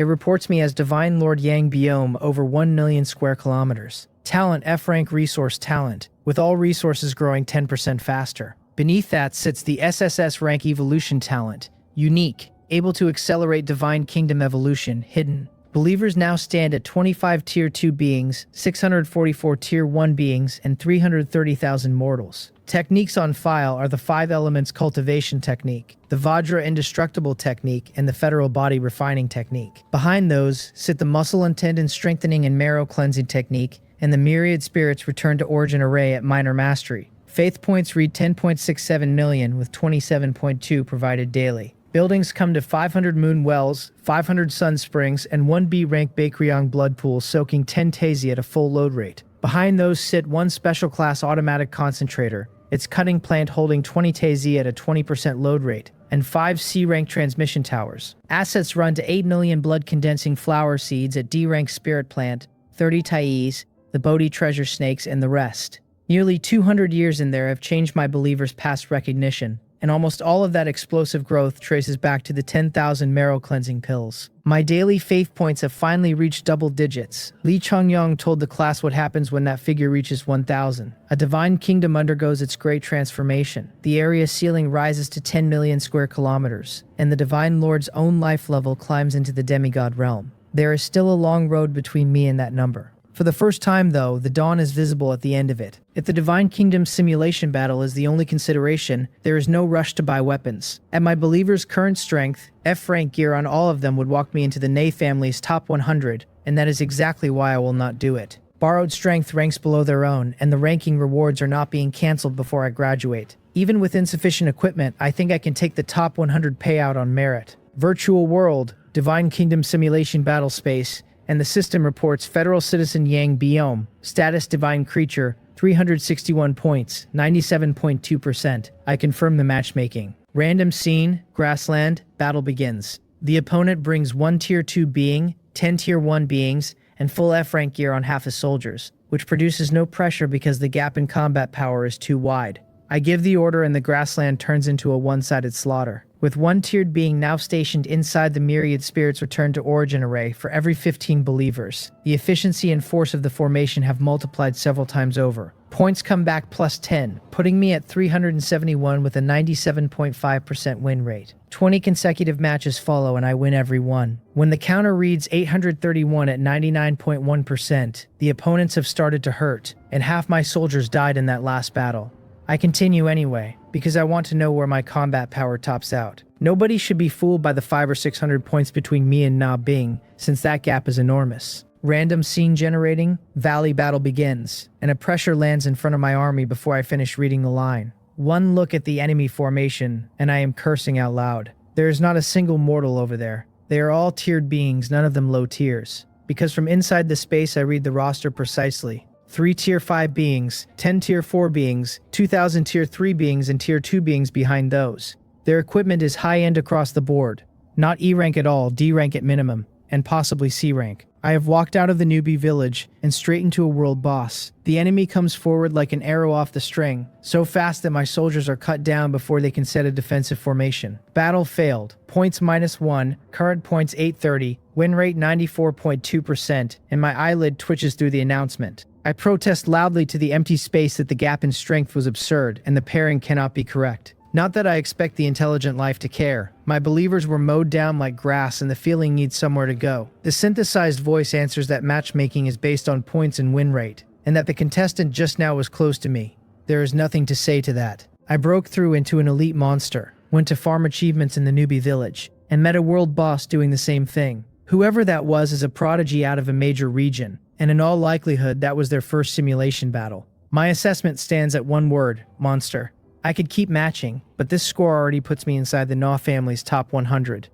It reports me as Divine Lord Yang Biome over 1 million square kilometers. Talent F-Rank Resource Talent, with all resources growing 10% faster. Beneath that sits the SSS-Rank Evolution Talent, Unique, able to accelerate Divine Kingdom Evolution, Hidden. Believers now stand at 25 Tier 2 beings, 644 Tier 1 beings, and 330,000 mortals. Techniques on file are the 5 Elements Cultivation Technique, the Vajra Indestructible Technique, and the Federal Body Refining Technique. Behind those sit the Muscle and Tendon Strengthening and Marrow Cleansing Technique, and the Myriad Spirits Return to Origin Array at Minor Mastery. Faith points read 10.67 million with 27.2 provided daily. Buildings come to 500 moon wells, 500 sun springs, and 1 B-rank Baekryong blood pool soaking 10 Tazi at a full load rate. Behind those sit 1 special class automatic concentrator, its cutting plant holding 20 Tazi at a 20% load rate, and 5 C-rank transmission towers. Assets run to 8 million blood condensing flower seeds at D-rank spirit plant, 30 Thais, the Bodhi treasure snakes, and the rest. Nearly 200 years in there have changed my believers' past recognition, and almost all of that explosive growth traces back to the 10,000 marrow cleansing pills. My daily faith points have finally reached double digits. Li Chongyong told the class what happens when that figure reaches 1,000. A divine kingdom undergoes its great transformation. The area ceiling rises to 10 million square kilometers, and the divine lord's own life level climbs into the demigod realm. There is still a long road between me and that number. For the first time, though, the dawn is visible at the end of it. If the Divine Kingdom simulation battle is the only consideration, there is no rush to buy weapons. At my believers' current strength, F-rank gear on all of them would walk me into the Ney family's top 100, and that is exactly why I will not do it. Borrowed strength ranks below their own, and the ranking rewards are not being cancelled before I graduate. Even with insufficient equipment, I think I can take the top 100 payout on merit. Virtual World, Divine Kingdom Simulation Battle Space, and the system reports Federal Citizen Yang Biome, Status Divine Creature, 361 points, 97.2%. I confirm the matchmaking. Random Scene, Grassland, Battle begins. The opponent brings 1 Tier 2 being, 10 Tier 1 beings, and full F-rank gear on half his soldiers, which produces no pressure because the gap in combat power is too wide. I give the order and the grassland turns into a one-sided slaughter. With 1 tiered being now stationed inside the Myriad Spirits Return to Origin Array for every 15 believers, the efficiency and force of the formation have multiplied several times over. Points come back plus 10, putting me at 371 with a 97.5% win rate. 20 consecutive matches follow and I win every one. When the counter reads 831 at 99.1%, the opponents have started to hurt, and half my soldiers died in that last battle. I continue anyway, because I want to know where my combat power tops out. Nobody should be fooled by the 500 or 600 points between me and Na Bing, since that gap is enormous. Random scene generating, Valley battle begins, and a pressure lands in front of my army before I finish reading the line. One look at the enemy formation, and I am cursing out loud. There is not a single mortal over there. They are all tiered beings, none of them low tiers. Because from inside the space I read the roster precisely. 3 Tier 5 beings, 10 Tier 4 beings, 2,000 Tier 3 beings, and Tier 2 beings behind those. Their equipment is high-end across the board. Not E-rank at all, D-rank at minimum, and possibly C-rank. I have walked out of the newbie village and straight into a world boss. The enemy comes forward like an arrow off the string, so fast that my soldiers are cut down before they can set a defensive formation. Battle failed. Points -1, current points 830, win rate 94.2%, and my eyelid twitches through the announcement. I protest loudly to the empty space that the gap in strength was absurd and the pairing cannot be correct. Not that I expect the intelligent life to care. My believers were mowed down like grass and the feeling needs somewhere to go. The synthesized voice answers that matchmaking is based on points and win rate, and that the contestant just now was close to me. There is nothing to say to that. I broke through into an elite monster, went to farm achievements in the newbie village, and met a world boss doing the same thing. Whoever that was is a prodigy out of a major region, and in all likelihood that was their first simulation battle. My assessment stands at one word: monster. I could keep matching, but this score already puts me inside the Na family's top 100.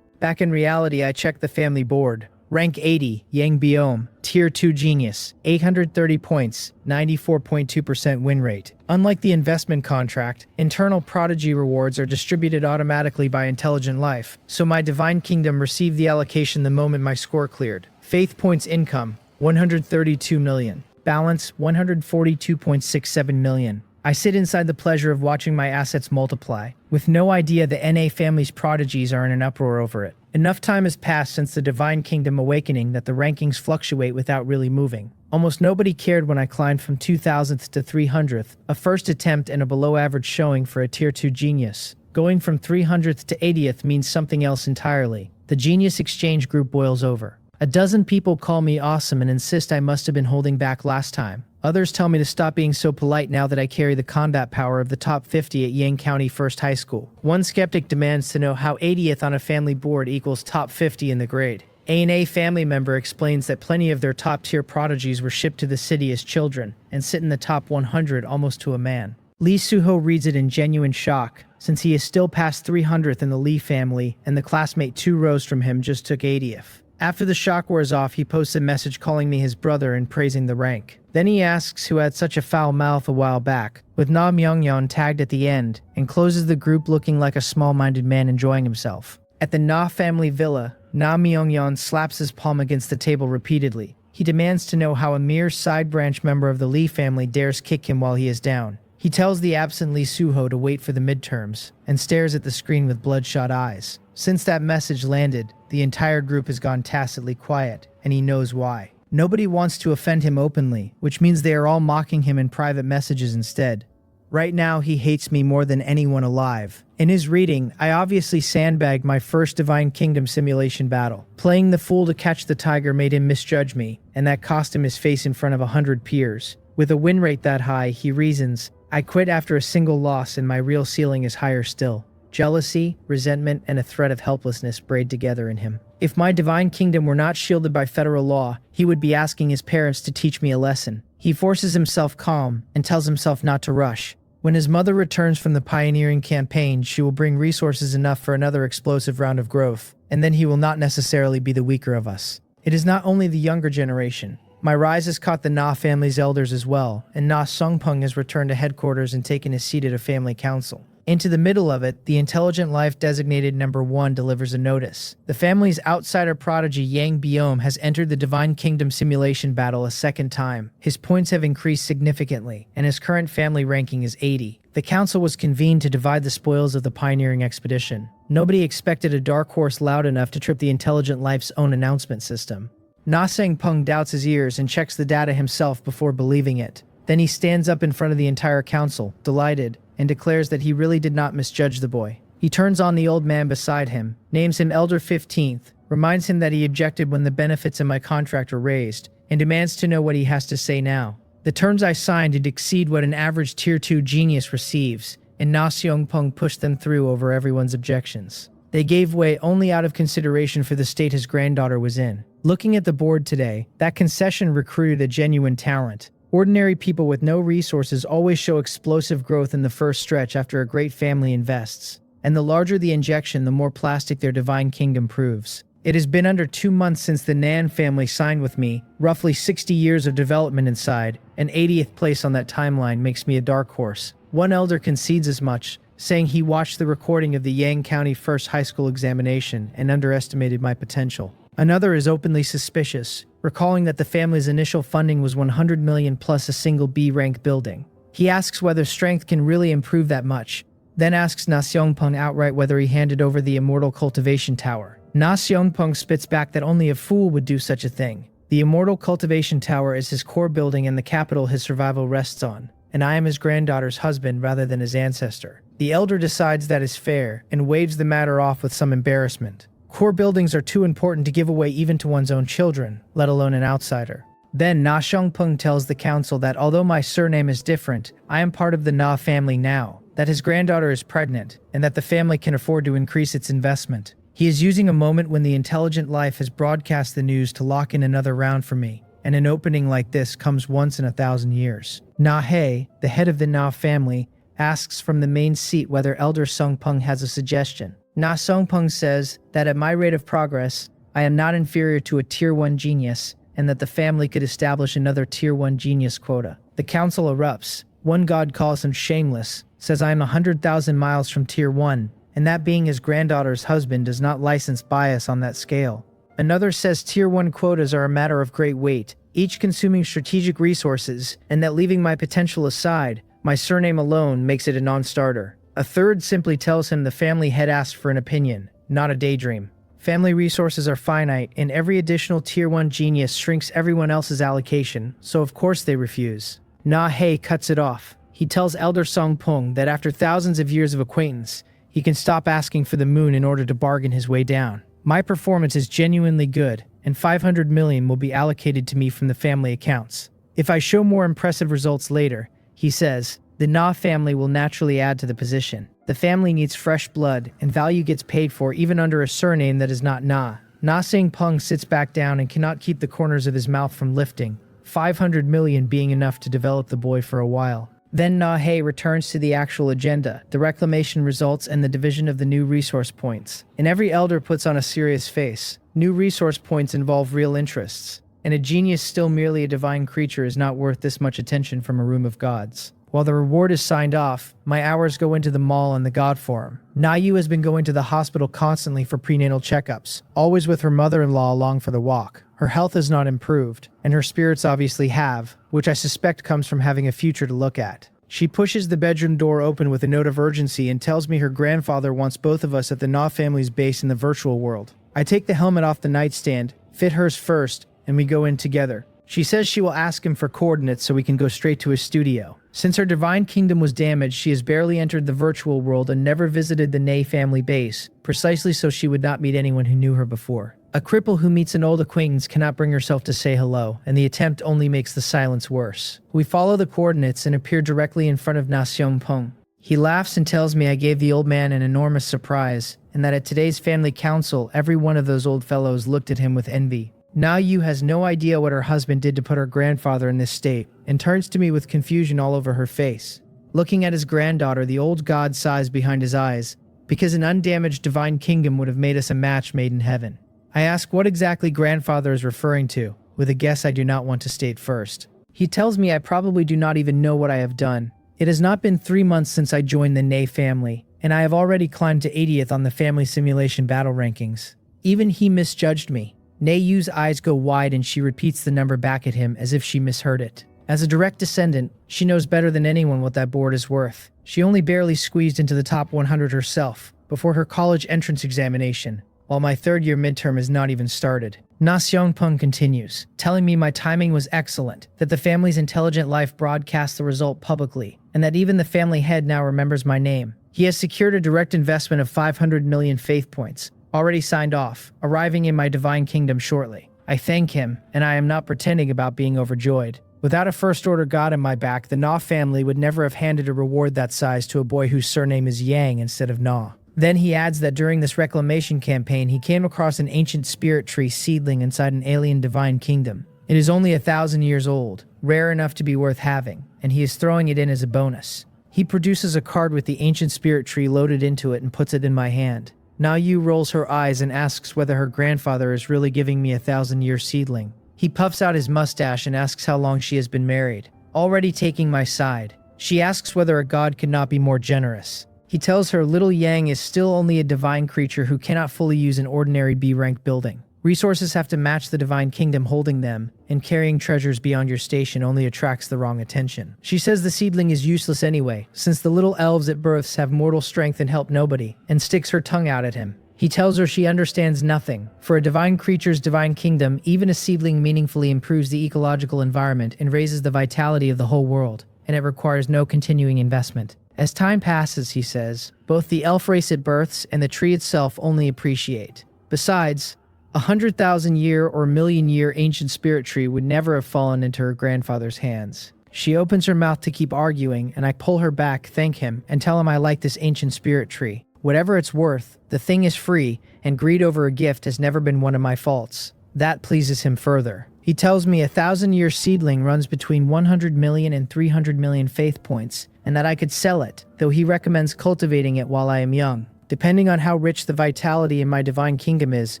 Back in reality, I checked the family board. Rank 80, Yang Biome, Tier 2 Genius, 830 points, 94.2% win rate. Unlike the investment contract, internal prodigy rewards are distributed automatically by Intelligent Life, so my Divine Kingdom received the allocation the moment my score cleared. Faith points income, 132 million. Balance, 142.67 million. I sit inside the pleasure of watching my assets multiply, with no idea the NA family's prodigies are in an uproar over it. Enough time has passed since the Divine Kingdom awakening that the rankings fluctuate without really moving. Almost nobody cared when I climbed from 2000th to 300th, a first attempt and a below-average showing for a Tier 2 genius. Going from 300th to 80th means something else entirely. The genius exchange group boils over. A dozen people call me awesome and insist I must have been holding back last time. Others tell me to stop being so polite now that I carry the combat power of the top 50 at Yang County First High School. One skeptic demands to know how 80th on a family board equals top 50 in the grade. A family member explains that plenty of their top-tier prodigies were shipped to the city as children and sit in the top 100 almost to a man. Lee Suho reads it in genuine shock, since he is still past 300th in the Lee family and the classmate 2 rows from him just took 80th. After the shock wears off, he posts a message calling me his brother and praising the rank. Then he asks who had such a foul mouth a while back, with Na Myongyeon tagged at the end, and closes the group looking like a small-minded man enjoying himself. At the Na family villa, Na Myongyeon slaps his palm against the table repeatedly. He demands to know how a mere side-branch member of the Lee family dares kick him while he is down. He tells the absent Lee Suho to wait for the midterms, and stares at the screen with bloodshot eyes. Since that message landed, the entire group has gone tacitly quiet, and he knows why. Nobody wants to offend him openly, which means they are all mocking him in private messages instead. Right now, he hates me more than anyone alive. In his reading, I obviously sandbagged my first Divine Kingdom simulation battle. Playing the fool to catch the tiger made him misjudge me, and that cost him his face in front of 100 peers. With a win rate that high, he reasons, I quit after a single loss and my real ceiling is higher still. Jealousy, resentment, and a threat of helplessness braid together in him. If my Divine Kingdom were not shielded by federal law, he would be asking his parents to teach me a lesson. He forces himself calm and tells himself not to rush. When his mother returns from the pioneering campaign, she will bring resources enough for another explosive round of growth, and then he will not necessarily be the weaker of us. It is not only the younger generation. My rise has caught the Na family's elders as well, and Na Songpeng has returned to headquarters and taken his seat at a family council. Into the middle of it, the intelligent life designated number 1 delivers a notice. The family's outsider prodigy Yang Biome has entered the Divine Kingdom simulation battle a second time. His points have increased significantly, and his current family ranking is 80. The council was convened to divide the spoils of the pioneering expedition. Nobody expected a dark horse loud enough to trip the intelligent life's own announcement system. Na Sengpeng doubts his ears and checks the data himself before believing it. Then he stands up in front of the entire council, delighted, and declares that he really did not misjudge the boy. He turns on the old man beside him, names him Elder 15th, reminds him that he objected when the benefits in my contract were raised, and demands to know what he has to say now. The terms I signed did exceed what an average Tier 2 genius receives, and Na Seongpeng pushed them through over everyone's objections. They gave way only out of consideration for the state his granddaughter was in. Looking at the board today, that concession recruited a genuine talent. Ordinary people with no resources always show explosive growth in the first stretch after a great family invests. And the larger the injection, the more plastic their Divine Kingdom proves. It has been under 2 months since the Nan family signed with me, roughly 60 years of development inside, and 80th place on that timeline makes me a dark horse. One elder concedes as much, saying he watched the recording of the Yang County First High School examination and underestimated my potential. Another is openly suspicious, recalling that the family's initial funding was 100 million plus a single B-rank building. He asks whether strength can really improve that much, then asks Na Seongpeng outright whether he handed over the immortal cultivation tower. Na Seongpeng spits back that only a fool would do such a thing. The immortal cultivation tower is his core building and the capital his survival rests on, and I am his granddaughter's husband rather than his ancestor. The elder decides that is fair and waves the matter off with some embarrassment. Core buildings are too important to give away even to one's own children, let alone an outsider. Then Na Xiongpeng tells the council that although my surname is different, I am part of the Na family now, that his granddaughter is pregnant, and that the family can afford to increase its investment. He is using a moment when the intelligent life has broadcast the news to lock in another round for me, and an opening like this comes once in 1,000 years. Na He, the head of the Na family, asks from the main seat whether Elder Sungpeng has a suggestion. Na Songpeng says that at my rate of progress, I am not inferior to a Tier 1 genius, and that the family could establish another Tier 1 genius quota. The council erupts. One god calls him shameless, says I am 100,000 miles from Tier 1, and that being his granddaughter's husband does not license bias on that scale. Another says Tier 1 quotas are a matter of great weight, each consuming strategic resources, and that leaving my potential aside, my surname alone makes it a non-starter. A third simply tells him the family had asked for an opinion, not a daydream. Family resources are finite, and every additional Tier 1 genius shrinks everyone else's allocation, so of course they refuse. Na Hei cuts it off. He tells Elder Song Pung that after thousands of years of acquaintance, he can stop asking for the moon in order to bargain his way down. My performance is genuinely good, and 500 million will be allocated to me from the family accounts. If I show more impressive results later, he says, the Na family will naturally add to the position. The family needs fresh blood, and value gets paid for even under a surname that is not Na. Na Sing Pung sits back down and cannot keep the corners of his mouth from lifting, 500 million being enough to develop the boy for a while. Then Na Hei returns to the actual agenda, the reclamation results and the division of the new resource points. And every elder puts on a serious face. New resource points involve real interests, and a genius still merely a divine creature is not worth this much attention from a room of gods. While the reward is signed off, my hours go into the mall and the God Forum. Na Yu has been going to the hospital constantly for prenatal checkups, always with her mother-in-law along for the walk. Her health has not improved, and her spirits obviously have, which I suspect comes from having a future to look at. She pushes the bedroom door open with a note of urgency and tells me her grandfather wants both of us at the Na family's base in the virtual world. I take the helmet off the nightstand, fit hers first, and we go in together. She says she will ask him for coordinates so we can go straight to his studio. Since her divine kingdom was damaged, she has barely entered the virtual world and never visited the Ney family base, precisely so she would not meet anyone who knew her before. A cripple who meets an old acquaintance cannot bring herself to say hello, and the attempt only makes the silence worse. We follow the coordinates and appear directly in front of Na Xiong Peng. He laughs and tells me I gave the old man an enormous surprise, and that at today's family council, every one of those old fellows looked at him with envy. Na Yu has no idea what her husband did to put her grandfather in this state, and turns to me with confusion all over her face. Looking at his granddaughter, the old god sighs behind his eyes, because an undamaged divine kingdom would have made us a match made in heaven. I ask what exactly grandfather is referring to, with a guess I do not want to state first. He tells me I probably do not even know what I have done. It has not been 3 months since I joined the Ney family, and I have already climbed to 80th on the family simulation battle rankings. Even he misjudged me. Ney Yu's eyes go wide and she repeats the number back at him as if she misheard it. As a direct descendant, she knows better than anyone what that board is worth. She only barely squeezed into the top 100 herself, before her college entrance examination, while my third-year midterm has not even started. Na Xiong Peng continues, telling me my timing was excellent, that the family's intelligent life broadcast the result publicly, and that even the family head now remembers my name. He has secured a direct investment of 500 million faith points, already signed off, arriving in my divine kingdom shortly. I thank him, and I am not pretending about being overjoyed. Without a first-order god in my back, the Na family would never have handed a reward that size to a boy whose surname is Yang instead of Na. Then he adds that during this reclamation campaign, he came across an ancient spirit tree seedling inside an alien divine kingdom. It is only 1,000 years old, rare enough to be worth having, and he is throwing it in as a bonus. He produces a card with the ancient spirit tree loaded into it and puts it in my hand. Na Yu rolls her eyes and asks whether her grandfather is really giving me a 1,000-year seedling. He puffs out his mustache and asks how long she has been married. Already taking my side, she asks whether a god could not be more generous. He tells her little Yang is still only a divine creature who cannot fully use an ordinary B-rank building. Resources have to match the divine kingdom holding them, and carrying treasures beyond your station only attracts the wrong attention. She says the seedling is useless anyway, since the little elves at births have mortal strength and help nobody, and sticks her tongue out at him. He tells her she understands nothing. For a divine creature's divine kingdom, even a seedling meaningfully improves the ecological environment and raises the vitality of the whole world, and it requires no continuing investment. As time passes, he says, both the elf race at births and the tree itself only appreciate. Besides, 100,000-year or million-year ancient spirit tree would never have fallen into her grandfather's hands. She opens her mouth to keep arguing, and I pull her back, thank him, and tell him I like this ancient spirit tree. Whatever it's worth, the thing is free, and greed over a gift has never been one of my faults. That pleases him further. He tells me a 1,000-year seedling runs between 100 million and 300 million faith points, and that I could sell it, though he recommends cultivating it while I am young. Depending on how rich the vitality in my divine kingdom is,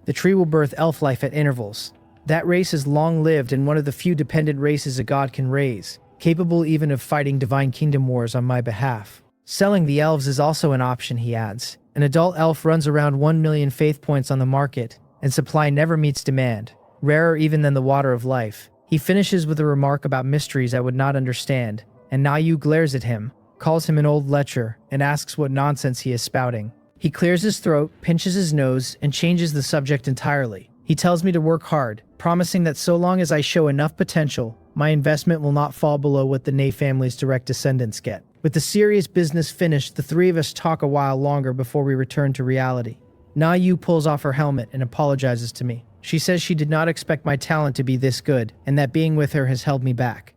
the tree will birth elf life at intervals. That race is long-lived and one of the few dependent races a god can raise, capable even of fighting divine kingdom wars on my behalf. Selling the elves is also an option, he adds. An adult elf runs around 1 million faith points on the market, and supply never meets demand, rarer even than the water of life. He finishes with a remark about mysteries I would not understand, and Na Yu glares at him, calls him an old lecher, and asks what nonsense he is spouting. He clears his throat, pinches his nose, and changes the subject entirely. He tells me to work hard, promising that so long as I show enough potential, my investment will not fall below what the Ney family's direct descendants get. With the serious business finished, the three of us talk a while longer before we return to reality. Na Yu pulls off her helmet and apologizes to me. She says she did not expect my talent to be this good, and that being with her has held me back.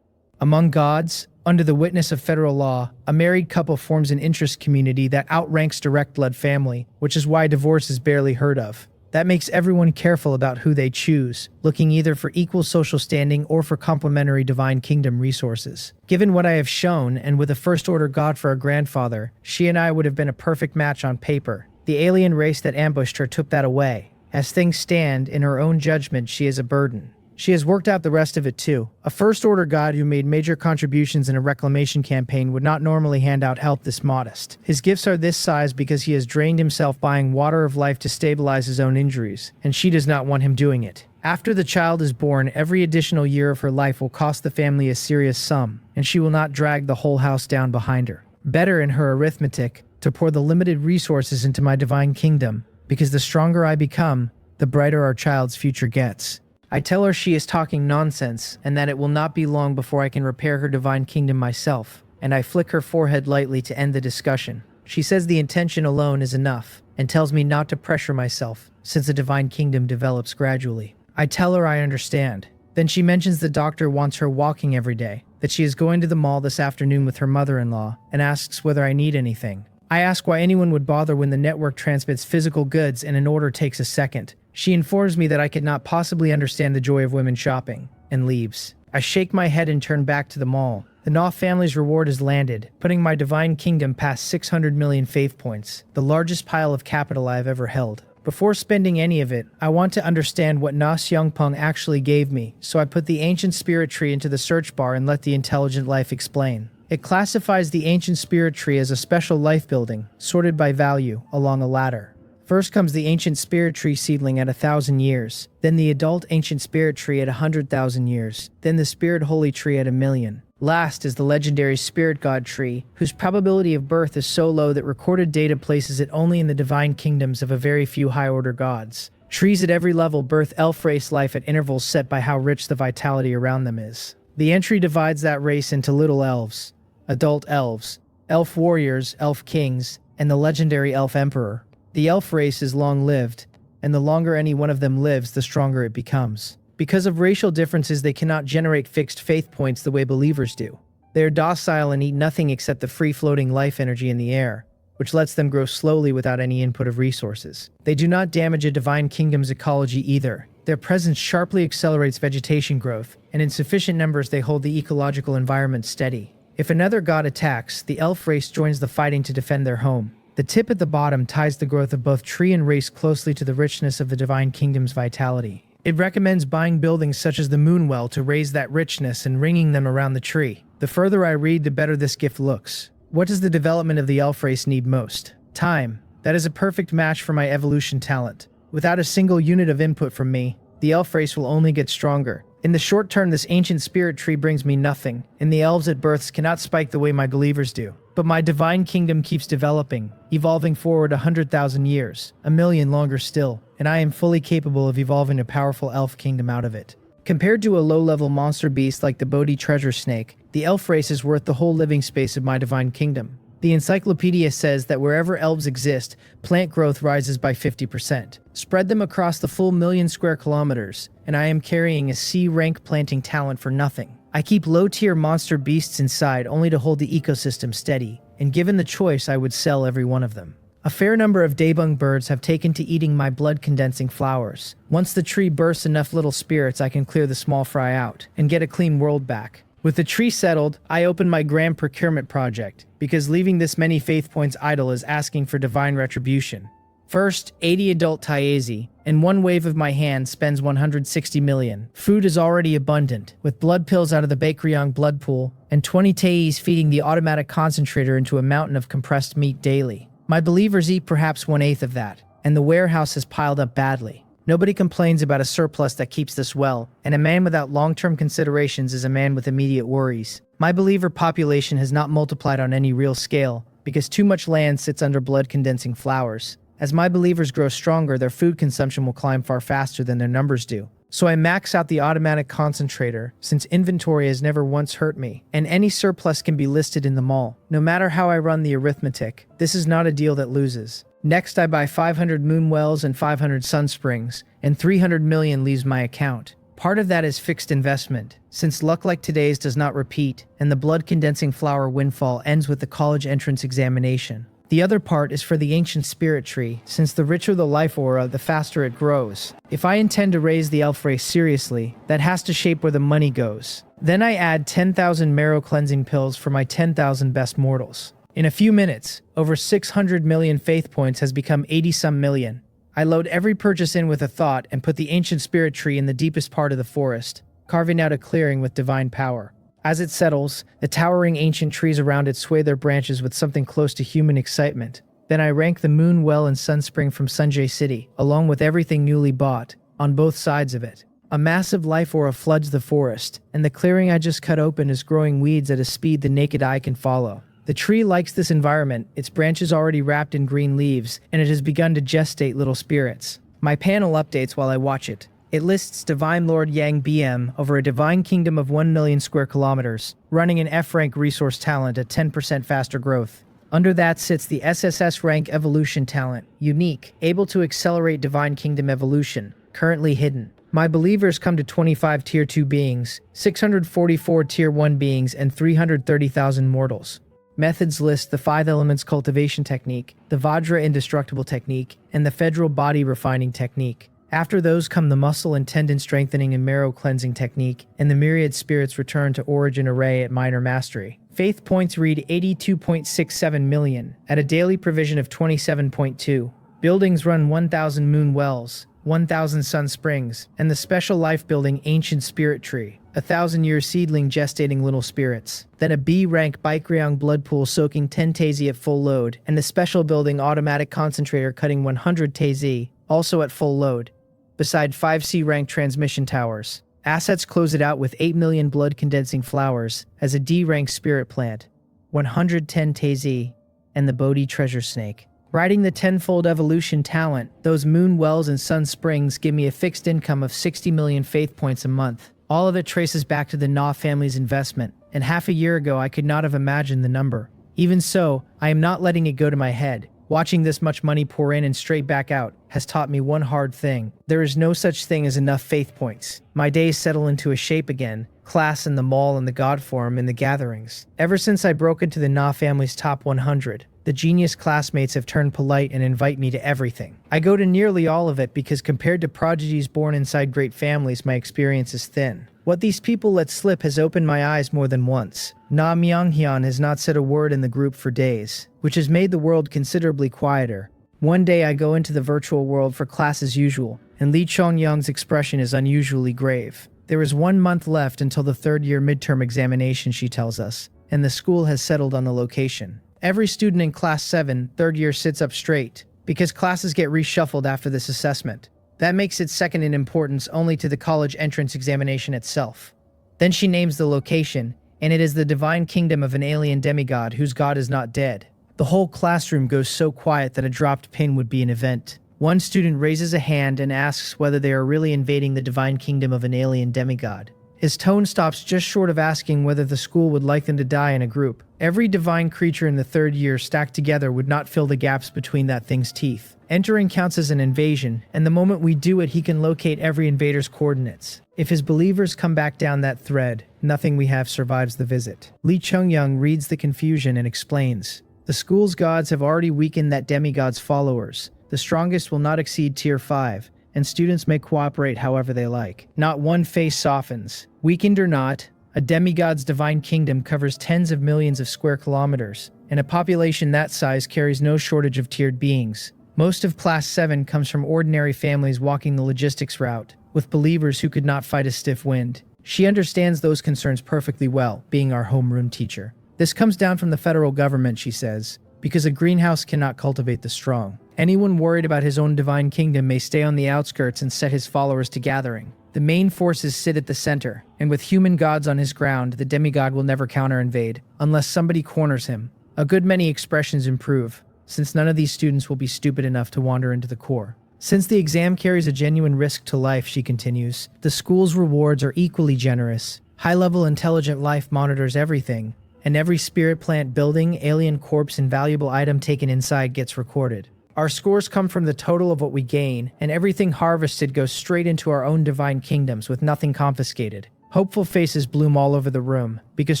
Among gods, under the witness of federal law, a married couple forms an interest community that outranks direct blood family, which is why divorce is barely heard of. That makes everyone careful about who they choose, looking either for equal social standing or for complementary divine kingdom resources. Given what I have shown, and with a first-order god for a grandfather, she and I would have been a perfect match on paper. The alien race that ambushed her took that away. As things stand, in her own judgment, she is a burden. She has worked out the rest of it too. A first-order god who made major contributions in a reclamation campaign would not normally hand out help this modest. His gifts are this size because he has drained himself buying water of life to stabilize his own injuries, and she does not want him doing it. After the child is born, every additional year of her life will cost the family a serious sum, and she will not drag the whole house down behind her. Better in her arithmetic to pour the limited resources into my divine kingdom, because the stronger I become, the brighter our child's future gets. I tell her she is talking nonsense and that it will not be long before I can repair her divine kingdom myself, and I flick her forehead lightly to end the discussion. She says the intention alone is enough and tells me not to pressure myself since the divine kingdom develops gradually. I tell her I understand. Then she mentions the doctor wants her walking every day, that she is going to the mall this afternoon with her mother-in-law, and asks whether I need anything. I ask why anyone would bother when the network transmits physical goods and an order takes a second. She informs me that I could not possibly understand the joy of women shopping, and leaves. I shake my head and turn back to the mall. The Knopf family's reward has landed, putting my divine kingdom past 600 million faith points, the largest pile of capital I have ever held. Before spending any of it, I want to understand what Na Xiangpeng actually gave me, so I put the ancient spirit tree into the search bar and let the intelligent life explain. It classifies the ancient spirit tree as a special life building, sorted by value, along a ladder. First comes the ancient spirit tree seedling at 1,000 years, then the adult ancient spirit tree at 100,000 years, then the spirit holy tree at 1,000,000. Last is the legendary spirit god tree, whose probability of birth is so low that recorded data places it only in the divine kingdoms of a very few high-order gods. Trees at every level birth elf race life at intervals set by how rich the vitality around them is. The entry divides that race into little elves, adult elves, elf warriors, elf kings, and the legendary elf emperor. The elf race is long-lived, and the longer any one of them lives, the stronger it becomes. Because of racial differences, they cannot generate fixed faith points the way believers do. They are docile and eat nothing except the free-floating life energy in the air, which lets them grow slowly without any input of resources. They do not damage a divine kingdom's ecology either. Their presence sharply accelerates vegetation growth, and in sufficient numbers they hold the ecological environment steady. If another god attacks, the elf race joins the fighting to defend their home. The tip at the bottom ties the growth of both tree and race closely to the richness of the divine kingdom's vitality. It recommends buying buildings such as the Moonwell to raise that richness and ringing them around the tree. The further I read, the better this gift looks. What does the development of the elf race need most? Time. That is a perfect match for my evolution talent. Without a single unit of input from me, the elf race will only get stronger. In the short term, this ancient spirit tree brings me nothing, and the elves at births cannot spike the way my believers do. But my divine kingdom keeps developing, evolving forward 100,000 years, 1,000,000 longer still, and I am fully capable of evolving a powerful elf kingdom out of it. Compared to a low-level monster beast like the Bodhi treasure snake, the elf race is worth the whole living space of my divine kingdom. The encyclopedia says that wherever elves exist, plant growth rises by 50%. Spread them across the full 1,000,000 square kilometers, and I am carrying a C-rank planting talent for nothing. I keep low-tier monster beasts inside only to hold the ecosystem steady, and given the choice I would sell every one of them. A fair number of daebung birds have taken to eating my blood-condensing flowers. Once the tree bursts enough little spirits, I can clear the small fry out, and get a clean world back. With the tree settled, I open my grand procurement project, because leaving this many faith points idle is asking for divine retribution. First, 80 adult Taiezi, and one wave of my hand spends 160 million. Food is already abundant, with blood pills out of the Baekryong blood pool, and 20 Taies feeding the automatic concentrator into a mountain of compressed meat daily. My believers eat perhaps 1/8 of that, and the warehouse has piled up badly. Nobody complains about a surplus that keeps this well, and a man without long-term considerations is a man with immediate worries. My believer population has not multiplied on any real scale, because too much land sits under blood-condensing flowers. As my believers grow stronger, their food consumption will climb far faster than their numbers do. So I max out the automatic concentrator, since inventory has never once hurt me, and any surplus can be listed in the mall. No matter how I run the arithmetic, this is not a deal that loses. Next, I buy 500 moon wells and 500 sun springs, and 300 million leaves my account. Part of that is fixed investment, since luck like today's does not repeat, and the blood-condensing flower windfall ends with the college entrance examination. The other part is for the ancient spirit tree, since the richer the life aura, the faster it grows. If I intend to raise the elf race seriously, that has to shape where the money goes. Then I add 10,000 marrow cleansing pills for my 10,000 best mortals. In a few minutes, over 600 million faith points has become 80-some million. I load every purchase in with a thought and put the ancient spirit tree in the deepest part of the forest, carving out a clearing with divine power. As it settles, the towering ancient trees around it sway their branches with something close to human excitement. Then I rank the moon well and sunspring from Sunjay City, along with everything newly bought, on both sides of it. A massive life aura floods the forest, and the clearing I just cut open is growing weeds at a speed the naked eye can follow. The tree likes this environment, its branches already wrapped in green leaves, and it has begun to gestate little spirits. My panel updates while I watch it. It lists Divine Lord Yang BM over a divine kingdom of 1 million square kilometers, running an F-rank resource talent at 10% faster growth. Under that sits the SSS-Rank evolution talent, unique, able to accelerate divine kingdom evolution, currently hidden. My believers come to 25 tier 2 beings, 644 tier 1 beings, and 330,000 mortals. Methods list the 5 elements cultivation technique, the Vajra indestructible technique, and the federal body refining technique. After those come the muscle and tendon strengthening and marrow cleansing technique, and the myriad spirits return to origin array at minor mastery. Faith points read 82.67 million, at a daily provision of 27.2. Buildings run 1,000 moon wells, 1,000 sun springs, and the special life building ancient spirit tree, a 1,000-year seedling gestating little spirits. Then a B-rank Baikryang blood pool soaking 10 TZ at full load, and the special building automatic concentrator cutting 100 TZ, also at full load. Beside 5 C-rank transmission towers. Assets close it out with 8 million blood-condensing flowers as a D-rank spirit plant, 110 TZ, and the Bodhi treasure snake. Riding the tenfold evolution talent, those moon wells and sun springs give me a fixed income of 60 million faith points a month. All of it traces back to the Na family's investment, and half a year ago I could not have imagined the number. Even so, I am not letting it go to my head. Watching this much money pour in and straight back out has taught me one hard thing. There is no such thing as enough faith points. My days settle into a shape again, class in the mall and the god form in the gatherings. Ever since I broke into the Na family's top 100, the genius classmates have turned polite and invite me to everything. I go to nearly all of it because compared to prodigies born inside great families, my experience is thin. What these people let slip has opened my eyes more than once. Na Myonghyun has not said a word in the group for days, which has made the world considerably quieter. One day I go into the virtual world for class as usual, and Lee Chongyung's expression is unusually grave. There is 1 month left until the third-year midterm examination, she tells us, and the school has settled on the location. Every student in Class 7, third year sits up straight, because classes get reshuffled after this assessment. That makes it second in importance only to the college entrance examination itself. Then she names the location, and it is the divine kingdom of an alien demigod whose god is not dead. The whole classroom goes so quiet that a dropped pin would be an event. One student raises a hand and asks whether they are really invading the divine kingdom of an alien demigod. His tone stops just short of asking whether the school would like them to die in a group. Every divine creature in the third year stacked together would not fill the gaps between that thing's teeth. Entering counts as an invasion, and the moment we do it, he can locate every invader's coordinates. If his believers come back down that thread, nothing we have survives the visit. Lee Chongyung reads the confusion and explains. The school's gods have already weakened that demigod's followers. The strongest will not exceed tier 5, and students may cooperate however they like. Not one face softens. Weakened or not, a demigod's divine kingdom covers tens of millions of square kilometers, and a population that size carries no shortage of tiered beings. Most of Class 7 comes from ordinary families walking the logistics route, with believers who could not fight a stiff wind. She understands those concerns perfectly well, being our homeroom teacher. This comes down from the federal government, she says, because a greenhouse cannot cultivate the strong. Anyone worried about his own divine kingdom may stay on the outskirts and set his followers to gathering. The main forces sit at the center, and with human gods on his ground, the demigod will never counter-invade, unless somebody corners him. A good many expressions improve, since none of these students will be stupid enough to wander into the core. Since the exam carries a genuine risk to life, she continues, the school's rewards are equally generous. High-level intelligent life monitors everything, and every spirit plant building, alien corpse, and valuable item taken inside gets recorded. Our scores come from the total of what we gain, and everything harvested goes straight into our own divine kingdoms with nothing confiscated. Hopeful faces bloom all over the room, because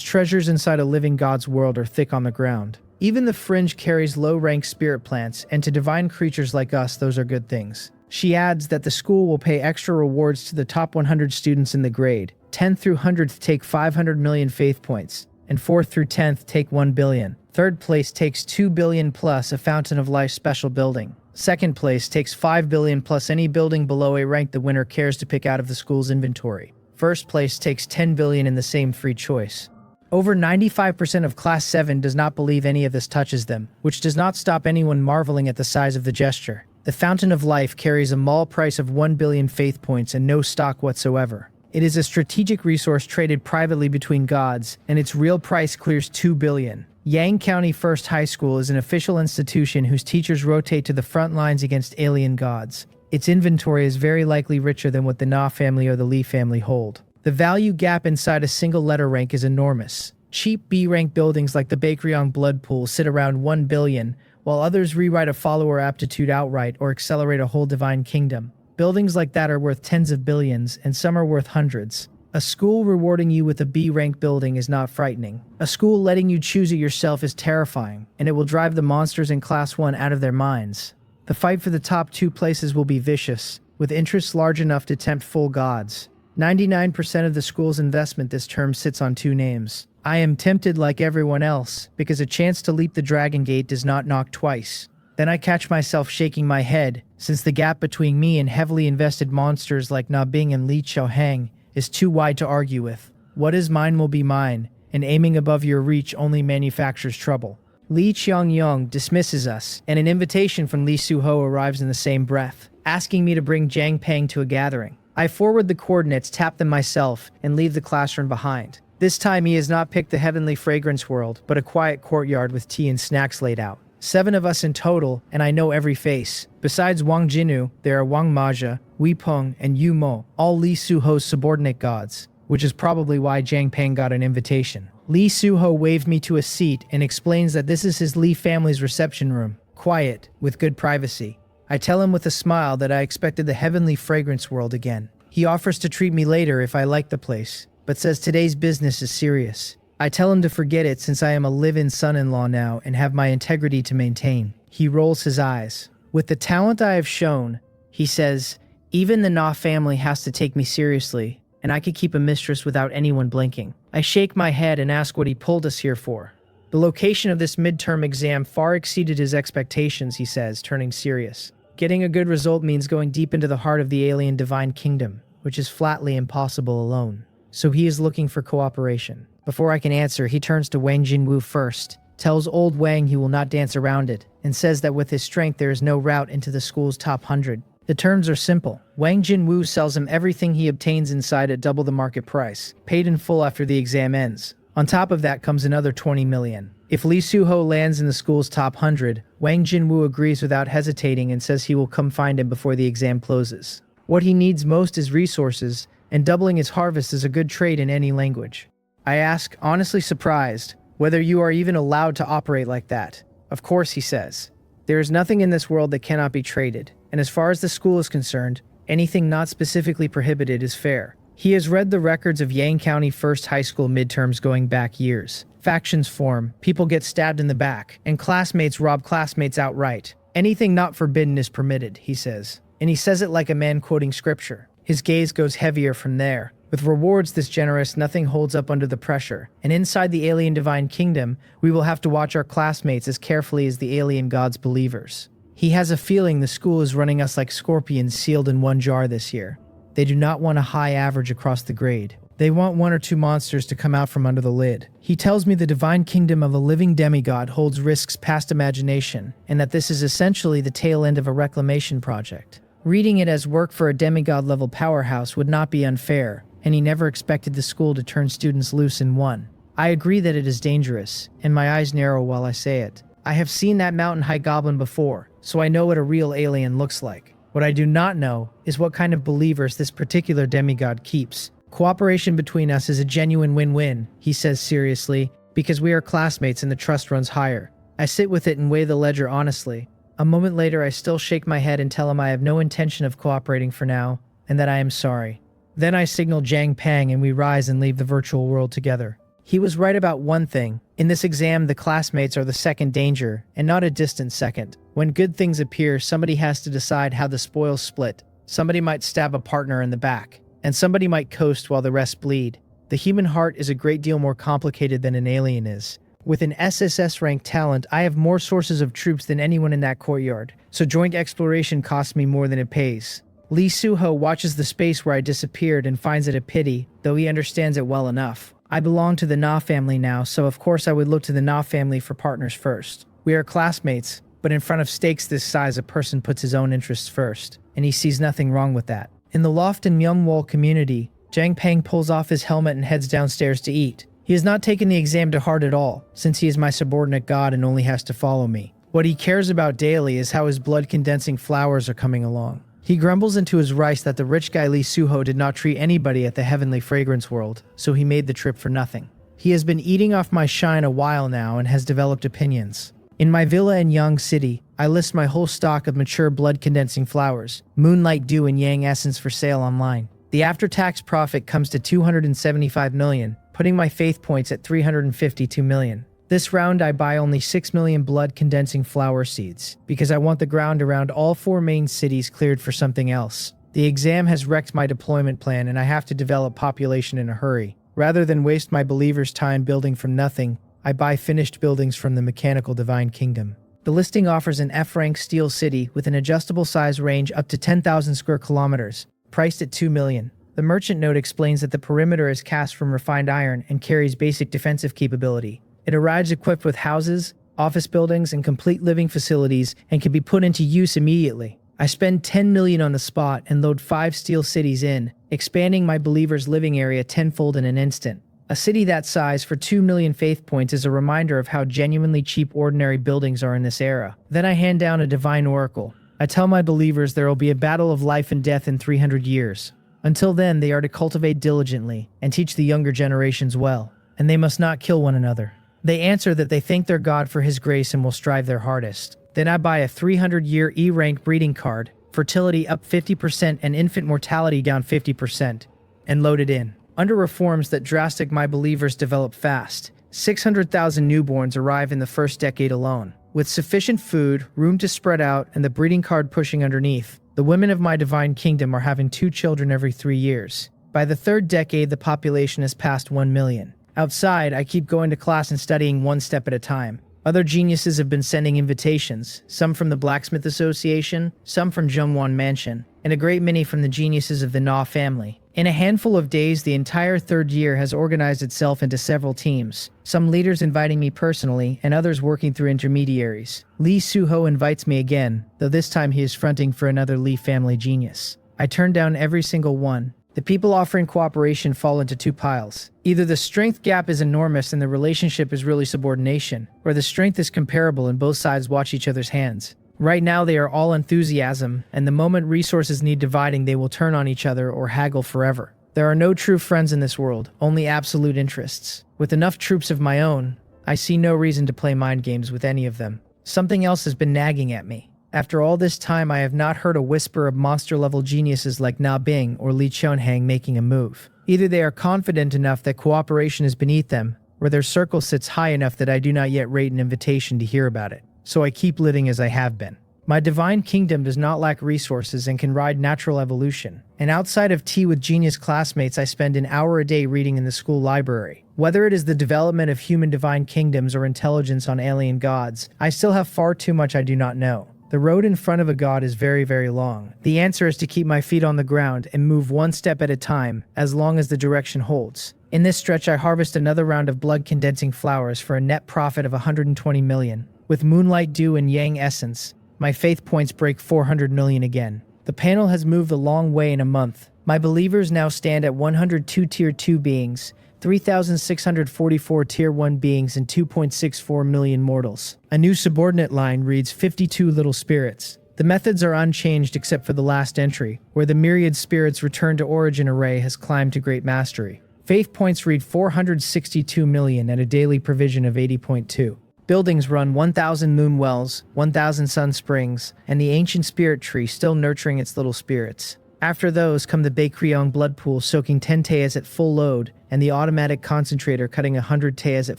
treasures inside a living God's world are thick on the ground. Even the fringe carries low-rank spirit plants, and to divine creatures like us, those are good things. She adds that the school will pay extra rewards to the top 100 students in the grade. 10th through 100th take 500 million faith points, and 4th through 10th take 1 billion. Third place takes 2 billion plus a Fountain of Life special building. Second place takes 5 billion plus any building below a rank the winner cares to pick out of the school's inventory. First place takes 10 billion in the same free choice. Over 95% of Class 7 does not believe any of this touches them, which does not stop anyone marveling at the size of the gesture. The Fountain of Life carries a mall price of 1 billion faith points and no stock whatsoever. It is a strategic resource traded privately between gods, and its real price clears 2 billion. Yang County First High School is an official institution whose teachers rotate to the front lines against alien gods. Its inventory is very likely richer than what the Na family or the Lee family hold. The value gap inside a single letter rank is enormous. Cheap B-rank buildings like the Baekryong Blood Pool sit around 1 billion, while others rewrite a follower aptitude outright or accelerate a whole divine kingdom. Buildings like that are worth tens of billions, and some are worth hundreds. A school rewarding you with a B-rank building is not frightening. A school letting you choose it yourself is terrifying, and it will drive the monsters in Class 1 out of their minds. The fight for the top 2 places will be vicious, with interests large enough to tempt full gods. 99% of the school's investment this term sits on 2 names. I am tempted like everyone else, because a chance to leap the Dragon Gate does not knock twice. Then I catch myself shaking my head, since the gap between me and heavily invested monsters like Na Bing and Li Qiaohang is too wide to argue with. What is mine will be mine, and aiming above your reach only manufactures trouble. Li Qiangyong dismisses us, and an invitation from Li Suho arrives in the same breath, asking me to bring Jiang Peng to a gathering. I forward the coordinates, tap them myself, and leave the classroom behind. This time he has not picked the heavenly fragrance world, but a quiet courtyard with tea and snacks laid out. 7 of us in total, and I know every face. Besides Wang Jinu, there are Wang Maja, Wei Peng, and Yu Mo, all Li Suho's subordinate gods, which is probably why Jiang Peng got an invitation. Li Suho waved me to a seat and explains that this is his Li family's reception room. Quiet, with good privacy. I tell him with a smile that I expected the heavenly fragrance world again. He offers to treat me later if I like the place, but says today's business is serious. I tell him to forget it since I am a live-in son-in-law now and have my integrity to maintain. He rolls his eyes. With the talent I have shown, he says, even the Na family has to take me seriously, and I could keep a mistress without anyone blinking. I shake my head and ask what he pulled us here for. The location of this midterm exam far exceeded his expectations, he says, turning serious. Getting a good result means going deep into the heart of the alien divine kingdom, which is flatly impossible alone. So he is looking for cooperation. Before I can answer, he turns to Wang Jinwu first, tells old Wang he will not dance around it, and says that with his strength there is no route into the school's top 100. The terms are simple. Wang Jinwu sells him everything he obtains inside at double the market price, paid in full after the exam ends. On top of that comes another 20 million. If Li Suho lands in the school's top 100, Wang Jinwu agrees without hesitating and says he will come find him before the exam closes. What he needs most is resources, and doubling his harvest is a good trade in any language. I ask, honestly surprised, whether you are even allowed to operate like that. Of course, he says. There is nothing in this world that cannot be traded, and as far as the school is concerned, anything not specifically prohibited is fair. He has read the records of Yang County First High School midterms going back years. Factions form, people get stabbed in the back, and classmates rob classmates outright. Anything not forbidden is permitted, he says. And he says it like a man quoting scripture. His gaze goes heavier from there. With rewards this generous, nothing holds up under the pressure, and inside the alien divine kingdom, we will have to watch our classmates as carefully as the alien gods' believers. He has a feeling the school is running us like scorpions sealed in one jar this year. They do not want a high average across the grade. They want 1 or 2 monsters to come out from under the lid. He tells me the divine kingdom of a living demigod holds risks past imagination, and that this is essentially the tail end of a reclamation project. Reading it as work for a demigod-level powerhouse would not be unfair, and he never expected the school to turn students loose in one. I agree that it is dangerous, and my eyes narrow while I say it. I have seen that mountain high goblin before, so I know what a real alien looks like. What I do not know is what kind of believers this particular demigod keeps. Cooperation between us is a genuine win-win, he says seriously, because we are classmates and the trust runs higher. I sit with it and weigh the ledger honestly. A moment later, I still shake my head and tell him I have no intention of cooperating for now, and that I am sorry. Then I signal Jiang Pang and we rise and leave the virtual world together. He was right about one thing. In this exam, the classmates are the second danger, and not a distant second. When good things appear, somebody has to decide how the spoils split. Somebody might stab a partner in the back, and somebody might coast while the rest bleed. The human heart is a great deal more complicated than an alien is. With an SSS-Rank talent, I have more sources of troops than anyone in that courtyard, so joint exploration costs me more than it pays. Lee Suho watches the space where I disappeared and finds it a pity, though he understands it well enough. I belong to the Na family now, so of course I would look to the Na family for partners first. We are classmates, but in front of stakes this size a person puts his own interests first, and he sees nothing wrong with that. In the loft in Myungwol community, Jiang Pang pulls off his helmet and heads downstairs to eat. He has not taken the exam to heart at all, since he is my subordinate god and only has to follow me. What he cares about daily is how his blood-condensing flowers are coming along. He grumbles into his rice that the rich guy Lee Suho did not treat anybody at the Heavenly Fragrance World, so he made the trip for nothing. He has been eating off my shine a while now and has developed opinions. In my villa in Yang City, I list my whole stock of mature blood-condensing flowers, Moonlight Dew and Yang Essence for sale online. The after-tax profit comes to 275 million, putting my faith points at 352 million. This round I buy only 6 million blood-condensing flower seeds, because I want the ground around all 4 main cities cleared for something else. The exam has wrecked my deployment plan and I have to develop population in a hurry. Rather than waste my believers' time building from nothing, I buy finished buildings from the mechanical divine kingdom. The listing offers an F-rank steel city with an adjustable size range up to 10,000 square kilometers, priced at 2 million. The merchant note explains that the perimeter is cast from refined iron and carries basic defensive capability. It arrives equipped with houses, office buildings, and complete living facilities and can be put into use immediately. I spend 10 million on the spot and load 5 steel cities in, expanding my believers' living area tenfold in an instant. A city that size for 2 million faith points is a reminder of how genuinely cheap ordinary buildings are in this era. Then I hand down a divine oracle. I tell my believers there will be a battle of life and death in 300 years. Until then, they are to cultivate diligently and teach the younger generations well, and they must not kill one another. They answer that they thank their God for his grace and will strive their hardest. Then I buy a 300-year E-rank breeding card, fertility up 50% and infant mortality down 50%, and load it in. Under reforms that drastic my believers develop fast, 600,000 newborns arrive in the first decade alone. With sufficient food, room to spread out, and the breeding card pushing underneath, the women of my divine kingdom are having 2 children every 3 years. By the 3rd decade, the population has passed 1 million. Outside, I keep going to class and studying one step at a time. Other geniuses have been sending invitations, some from the Blacksmith Association, some from Jungwon Mansion, and a great many from the geniuses of the Na family. In a handful of days, the entire 3rd year has organized itself into several teams, some leaders inviting me personally, and others working through intermediaries. Lee Suho invites me again, though this time he is fronting for another Lee family genius. I turn down every single one. The people offering cooperation fall into 2 piles. Either the strength gap is enormous and the relationship is really subordination, or the strength is comparable and both sides watch each other's hands. Right now they are all enthusiasm, and the moment resources need dividing they will turn on each other or haggle forever. There are no true friends in this world, only absolute interests. With enough troops of my own, I see no reason to play mind games with any of them. Something else has been nagging at me. After all this time, I have not heard a whisper of monster-level geniuses like Na Bing or Lee Chunhang making a move. Either they are confident enough that cooperation is beneath them, or their circle sits high enough that I do not yet rate an invitation to hear about it. So I keep living as I have been. My divine kingdom does not lack resources and can ride natural evolution. And outside of tea with genius classmates, I spend an hour a day reading in the school library. Whether it is the development of human divine kingdoms or intelligence on alien gods, I still have far too much I do not know. The road in front of a god is very, very long. The answer is to keep my feet on the ground and move one step at a time, as long as the direction holds. In this stretch, I harvest another round of blood-condensing flowers for a net profit of 120 million. With Moonlight Dew and Yang Essence, my faith points break 400 million again. The panel has moved a long way in a month. My believers now stand at 102 Tier 2 beings, 3,644 Tier 1 beings and 2.64 million mortals. A new subordinate line reads 52 little spirits. The methods are unchanged except for the last entry, where the myriad spirits return to origin array has climbed to great mastery. Faith points read 462 million at a daily provision of 80.2. Buildings run 1,000 moon wells, 1,000 sun springs, and the ancient spirit tree still nurturing its little spirits. After those come the Baekryong blood pool soaking 10 teas at full load, and the automatic concentrator cutting 100 teas at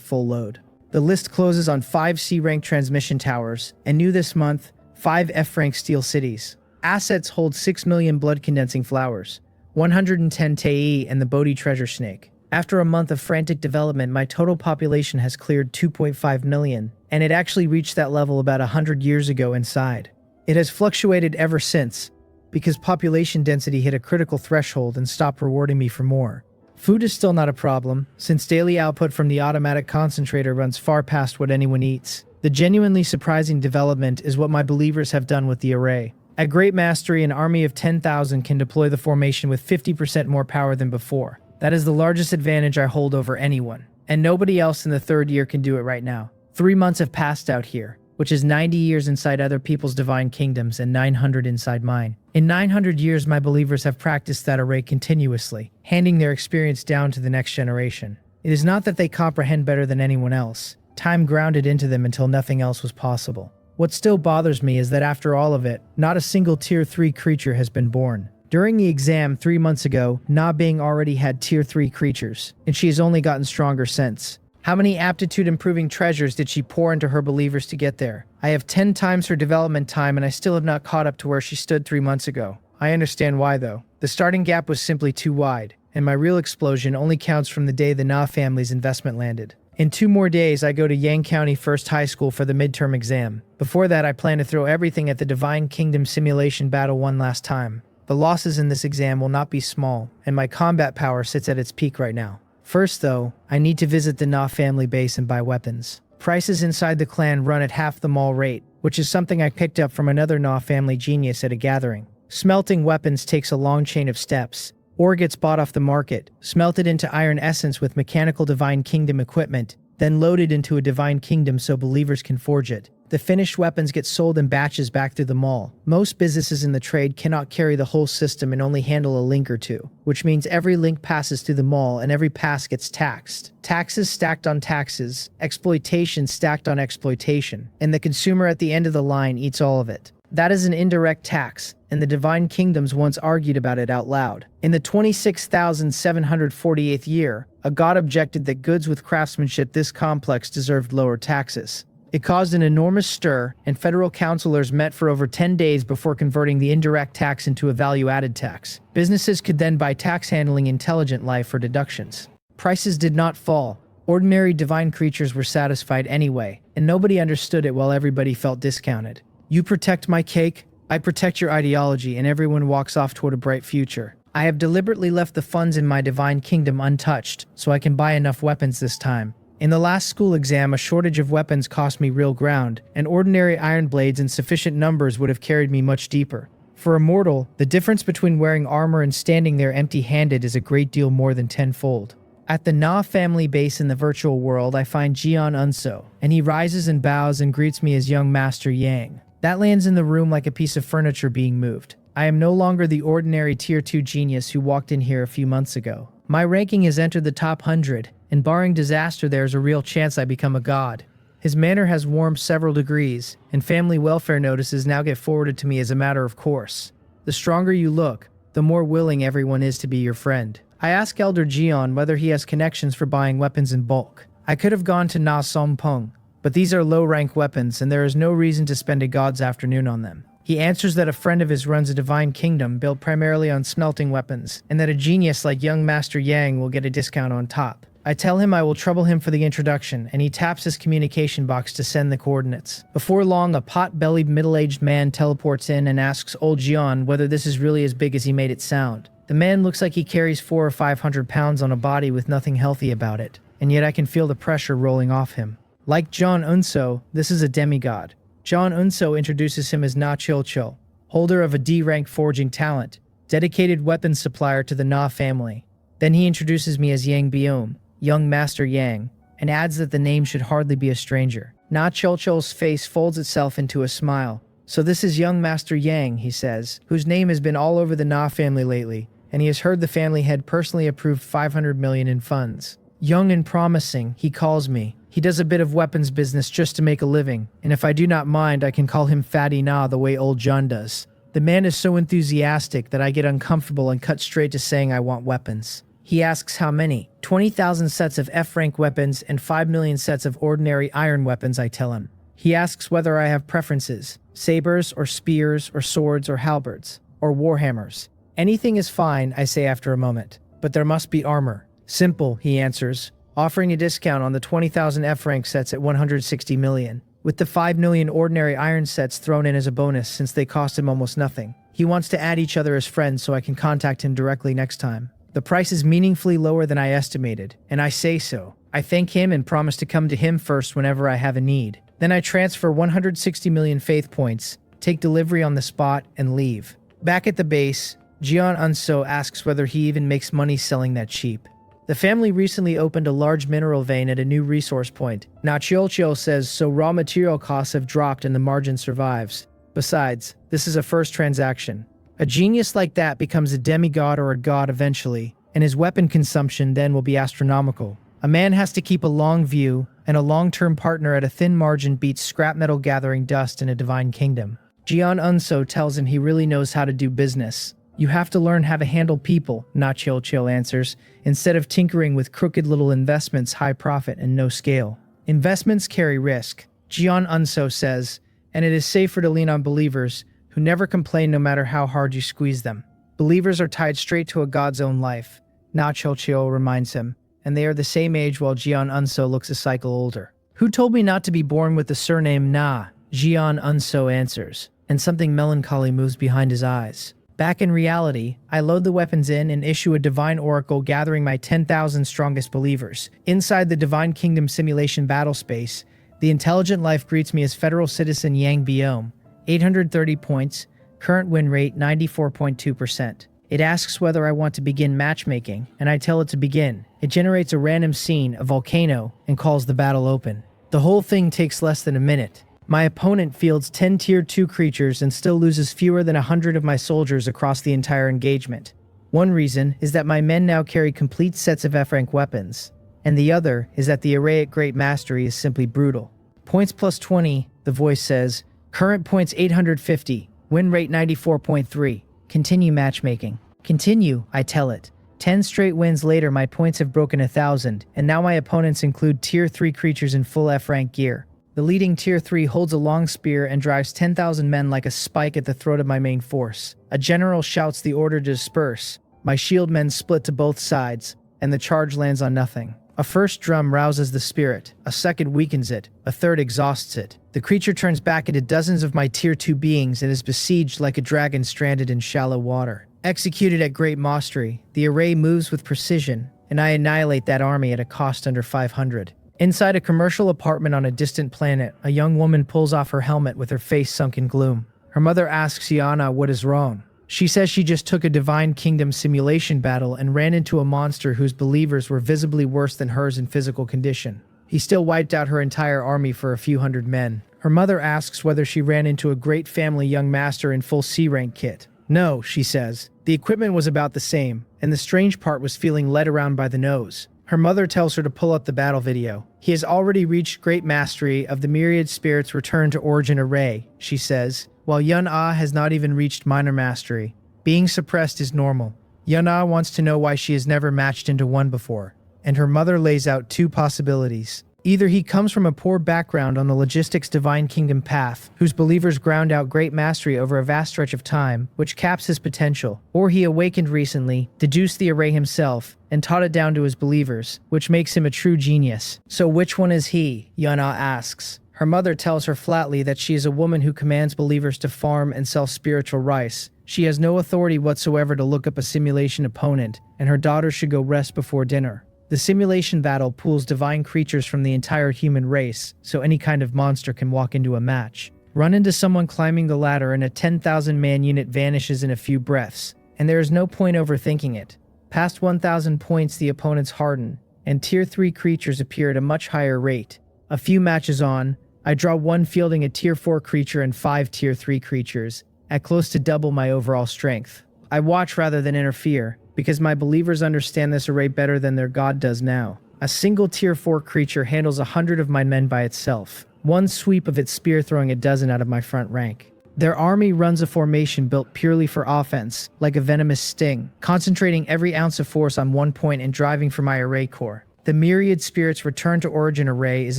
full load. The list closes on 5 C-rank transmission towers, and new this month, 5 F-rank steel cities. Assets hold 6 million blood condensing flowers, 110 tei, and the Bodhi treasure snake. After a month of frantic development, my total population has cleared 2.5 million, and it actually reached that level about 100 years ago inside. It has fluctuated ever since, because population density hit a critical threshold and stopped rewarding me for more. Food is still not a problem, since daily output from the automatic concentrator runs far past what anyone eats. The genuinely surprising development is what my believers have done with the array. At great mastery, an army of 10,000 can deploy the formation with 50% more power than before. That is the largest advantage I hold over anyone, and nobody else in the 3rd year can do it right now. 3 months have passed out here, which is 90 years inside other people's divine kingdoms and 900 inside mine. In 900 years, my believers have practiced that array continuously, handing their experience down to the next generation. It is not that they comprehend better than anyone else. Time grounded into them until nothing else was possible. What still bothers me is that after all of it, not a single Tier 3 creature has been born. During the exam 3 months ago, Na Bing already had Tier 3 creatures, and she has only gotten stronger since. How many aptitude-improving treasures did she pour into her believers to get there? I have 10 times her development time, and I still have not caught up to where she stood 3 months ago. I understand why, though. The starting gap was simply too wide, and my real explosion only counts from the day the Na family's investment landed. In 2 more days, I go to Yang County First High School for the midterm exam. Before that, I plan to throw everything at the Divine Kingdom simulation battle one last time. The losses in this exam will not be small, and my combat power sits at its peak right now. First, though, I need to visit the Na family base and buy weapons. Prices inside the clan run at half the mall rate, which is something I picked up from another Na family genius at a gathering. Smelting weapons takes a long chain of steps. Ore gets bought off the market, smelted into iron essence with mechanical Divine Kingdom equipment, then loaded into a Divine Kingdom so believers can forge it. The finished weapons get sold in batches back through the mall. Most businesses in the trade cannot carry the whole system and only handle a link or two, which means every link passes through the mall and every pass gets taxed. Taxes stacked on taxes, exploitation stacked on exploitation, and the consumer at the end of the line eats all of it. That is an indirect tax, and the Divine Kingdoms once argued about it out loud. In the 26,748th year, a god objected that goods with craftsmanship this complex deserved lower taxes. It caused an enormous stir, and federal councilors met for over 10 days before converting the indirect tax into a value-added tax. Businesses could then buy tax-handling intelligent life for deductions. Prices did not fall. Ordinary divine creatures were satisfied anyway, and nobody understood it while everybody felt discounted. You protect my cake, I protect your ideology, and everyone walks off toward a bright future. I have deliberately left the funds in my divine kingdom untouched, so I can buy enough weapons this time. In the last school exam, a shortage of weapons cost me real ground, and ordinary iron blades in sufficient numbers would have carried me much deeper. For a mortal, the difference between wearing armor and standing there empty-handed is a great deal more than tenfold. At the Na family base in the virtual world, I find Jian Unso, and he rises and bows and greets me as young Master Yang. That lands in the room like a piece of furniture being moved. I am no longer the ordinary Tier 2 genius who walked in here a few months ago. My ranking has entered the top 100, and barring disaster there's a real chance I become a god. His manner has warmed several degrees, and family welfare notices now get forwarded to me as a matter of course. The stronger you look, the more willing everyone is to be your friend. I ask Elder Jian whether he has connections for buying weapons in bulk. I could have gone to Na Songpeng, but these are low-rank weapons and there is no reason to spend a god's afternoon on them. He answers that a friend of his runs a divine kingdom built primarily on smelting weapons, and that a genius like young Master Yang will get a discount on top. I tell him I will trouble him for the introduction, and he taps his communication box to send the coordinates. Before long, a pot-bellied middle-aged man teleports in and asks old Jian whether this is really as big as he made it sound. The man looks like he carries 400 or 500 pounds on a body with nothing healthy about it, and yet I can feel the pressure rolling off him. Like John Unso, this is a demigod. John Unso introduces him as Na Chil, holder of a D-rank forging talent, dedicated weapons supplier to the Na family. Then he introduces me as Yang Biome, young Master Yang, and adds that the name should hardly be a stranger. Na Chilchil's face folds itself into a smile. So this is young Master Yang, he says, whose name has been all over the Na family lately, and he has heard the family head personally approved 500 million in funds. Young and promising, he calls me. He does a bit of weapons business just to make a living, and if I do not mind, I can call him Fatty Na the way old John does. The man is so enthusiastic that I get uncomfortable and cut straight to saying I want weapons. He asks how many. 20,000 sets of F-rank weapons and 5 million sets of ordinary iron weapons, I tell him. He asks whether I have preferences. Sabers or spears or swords or halberds or warhammers. Anything is fine, I say after a moment. But there must be armor. Simple, he answers, offering a discount on the 20,000 F-rank sets at 160 million, with the 5 million ordinary iron sets thrown in as a bonus since they cost him almost nothing. He wants to add each other as friends so I can contact him directly next time. The price is meaningfully lower than I estimated, and I say so. I thank him and promise to come to him first whenever I have a need. Then I transfer 160 million faith points, take delivery on the spot, and leave. Back at the base, Jian Unso asks whether he even makes money selling that cheap. The family recently opened a large mineral vein at a new resource point. Na Chiolchio says so raw material costs have dropped and the margin survives. Besides, this is a first transaction. A genius like that becomes a demigod or a god eventually, and his weapon consumption then will be astronomical. A man has to keep a long view, and a long-term partner at a thin margin beats scrap metal gathering dust in a divine kingdom. Jian Unso tells him he really knows how to do business. You have to learn how to handle people, Na Chiolchio answers, instead of tinkering with crooked little investments, high profit and no scale. Investments carry risk, Jian Unso says, and it is safer to lean on believers who never complain no matter how hard you squeeze them. Believers are tied straight to a god's own life, Na Chiolchio reminds him, and they are the same age while Jian Unso looks a cycle older. Who told me not to be born with the surname Na? Jian Unso answers, and something melancholy moves behind his eyes. Back in reality, I load the weapons in and issue a divine oracle gathering my 10,000 strongest believers. Inside the Divine Kingdom simulation battle space, the intelligent life greets me as federal citizen Yang Biome, 830 points, current win rate 94.2%. It asks whether I want to begin matchmaking, and I tell it to begin. It generates a random scene, a volcano, and calls the battle open. The whole thing takes less than a minute. My opponent fields 10 Tier 2 creatures and still loses fewer than 100 of my soldiers across the entire engagement. One reason is that my men now carry complete sets of F-rank weapons, and the other is that the array at Great Mastery is simply brutal. Points plus 20, the voice says. Current points 850, win rate 94.3. Continue matchmaking. Continue, I tell it. 10 straight wins later, my points have broken 1,000, and now my opponents include Tier 3 creatures in full F-rank gear. The leading Tier 3 holds a long spear and drives 10,000 men like a spike at the throat of my main force. A general shouts the order to disperse. My shield men split to both sides, and the charge lands on nothing. A first drum rouses the spirit, a second weakens it, a third exhausts it. The creature turns back into dozens of my Tier 2 beings and is besieged like a dragon stranded in shallow water. Executed at Great Mastery, the array moves with precision, and I annihilate that army at a cost under 500. Inside a commercial apartment on a distant planet, a young woman pulls off her helmet with her face sunk in gloom. Her mother asks Yana what is wrong. She says she just took a Divine Kingdom simulation battle and ran into a monster whose believers were visibly worse than hers in physical condition. He still wiped out her entire army for a few hundred men. Her mother asks whether she ran into a great family young master in full C-rank kit. No, she says. The equipment was about the same, and the strange part was feeling led around by the nose. Her mother tells her to pull up the battle video. He has already reached Great Mastery of the Myriad Spirits Return to Origin Array, she says, while Yun Ah has not even reached Minor Mastery. Being suppressed is normal. Yun Ah wants to know why she has never matched into one before, and her mother lays out two possibilities. Either he comes from a poor background on the logistics Divine Kingdom path, whose believers ground out great mastery over a vast stretch of time, which caps his potential, or he awakened recently, deduced the array himself, and taught it down to his believers, which makes him a true genius. So which one is he? Yana asks. Her mother tells her flatly that she is a woman who commands believers to farm and sell spiritual rice. She has no authority whatsoever to look up a simulation opponent, and her daughter should go rest before dinner. The simulation battle pools divine creatures from the entire human race, so any kind of monster can walk into a match. Run into someone climbing the ladder and a 10,000-man unit vanishes in a few breaths, and there is no point overthinking it. Past 1,000 points the opponents harden, and Tier 3 creatures appear at a much higher rate. A few matches on, I draw one fielding a Tier 4 creature and 5 Tier 3 creatures, at close to double my overall strength. I watch rather than interfere, because my believers understand this array better than their god does now. A single Tier 4 creature handles 100 of my men by itself, one sweep of its spear throwing a dozen out of my front rank. Their army runs a formation built purely for offense, like a venomous sting, concentrating every ounce of force on one point and driving for my array core. The Myriad Spirits Return to Origin Array is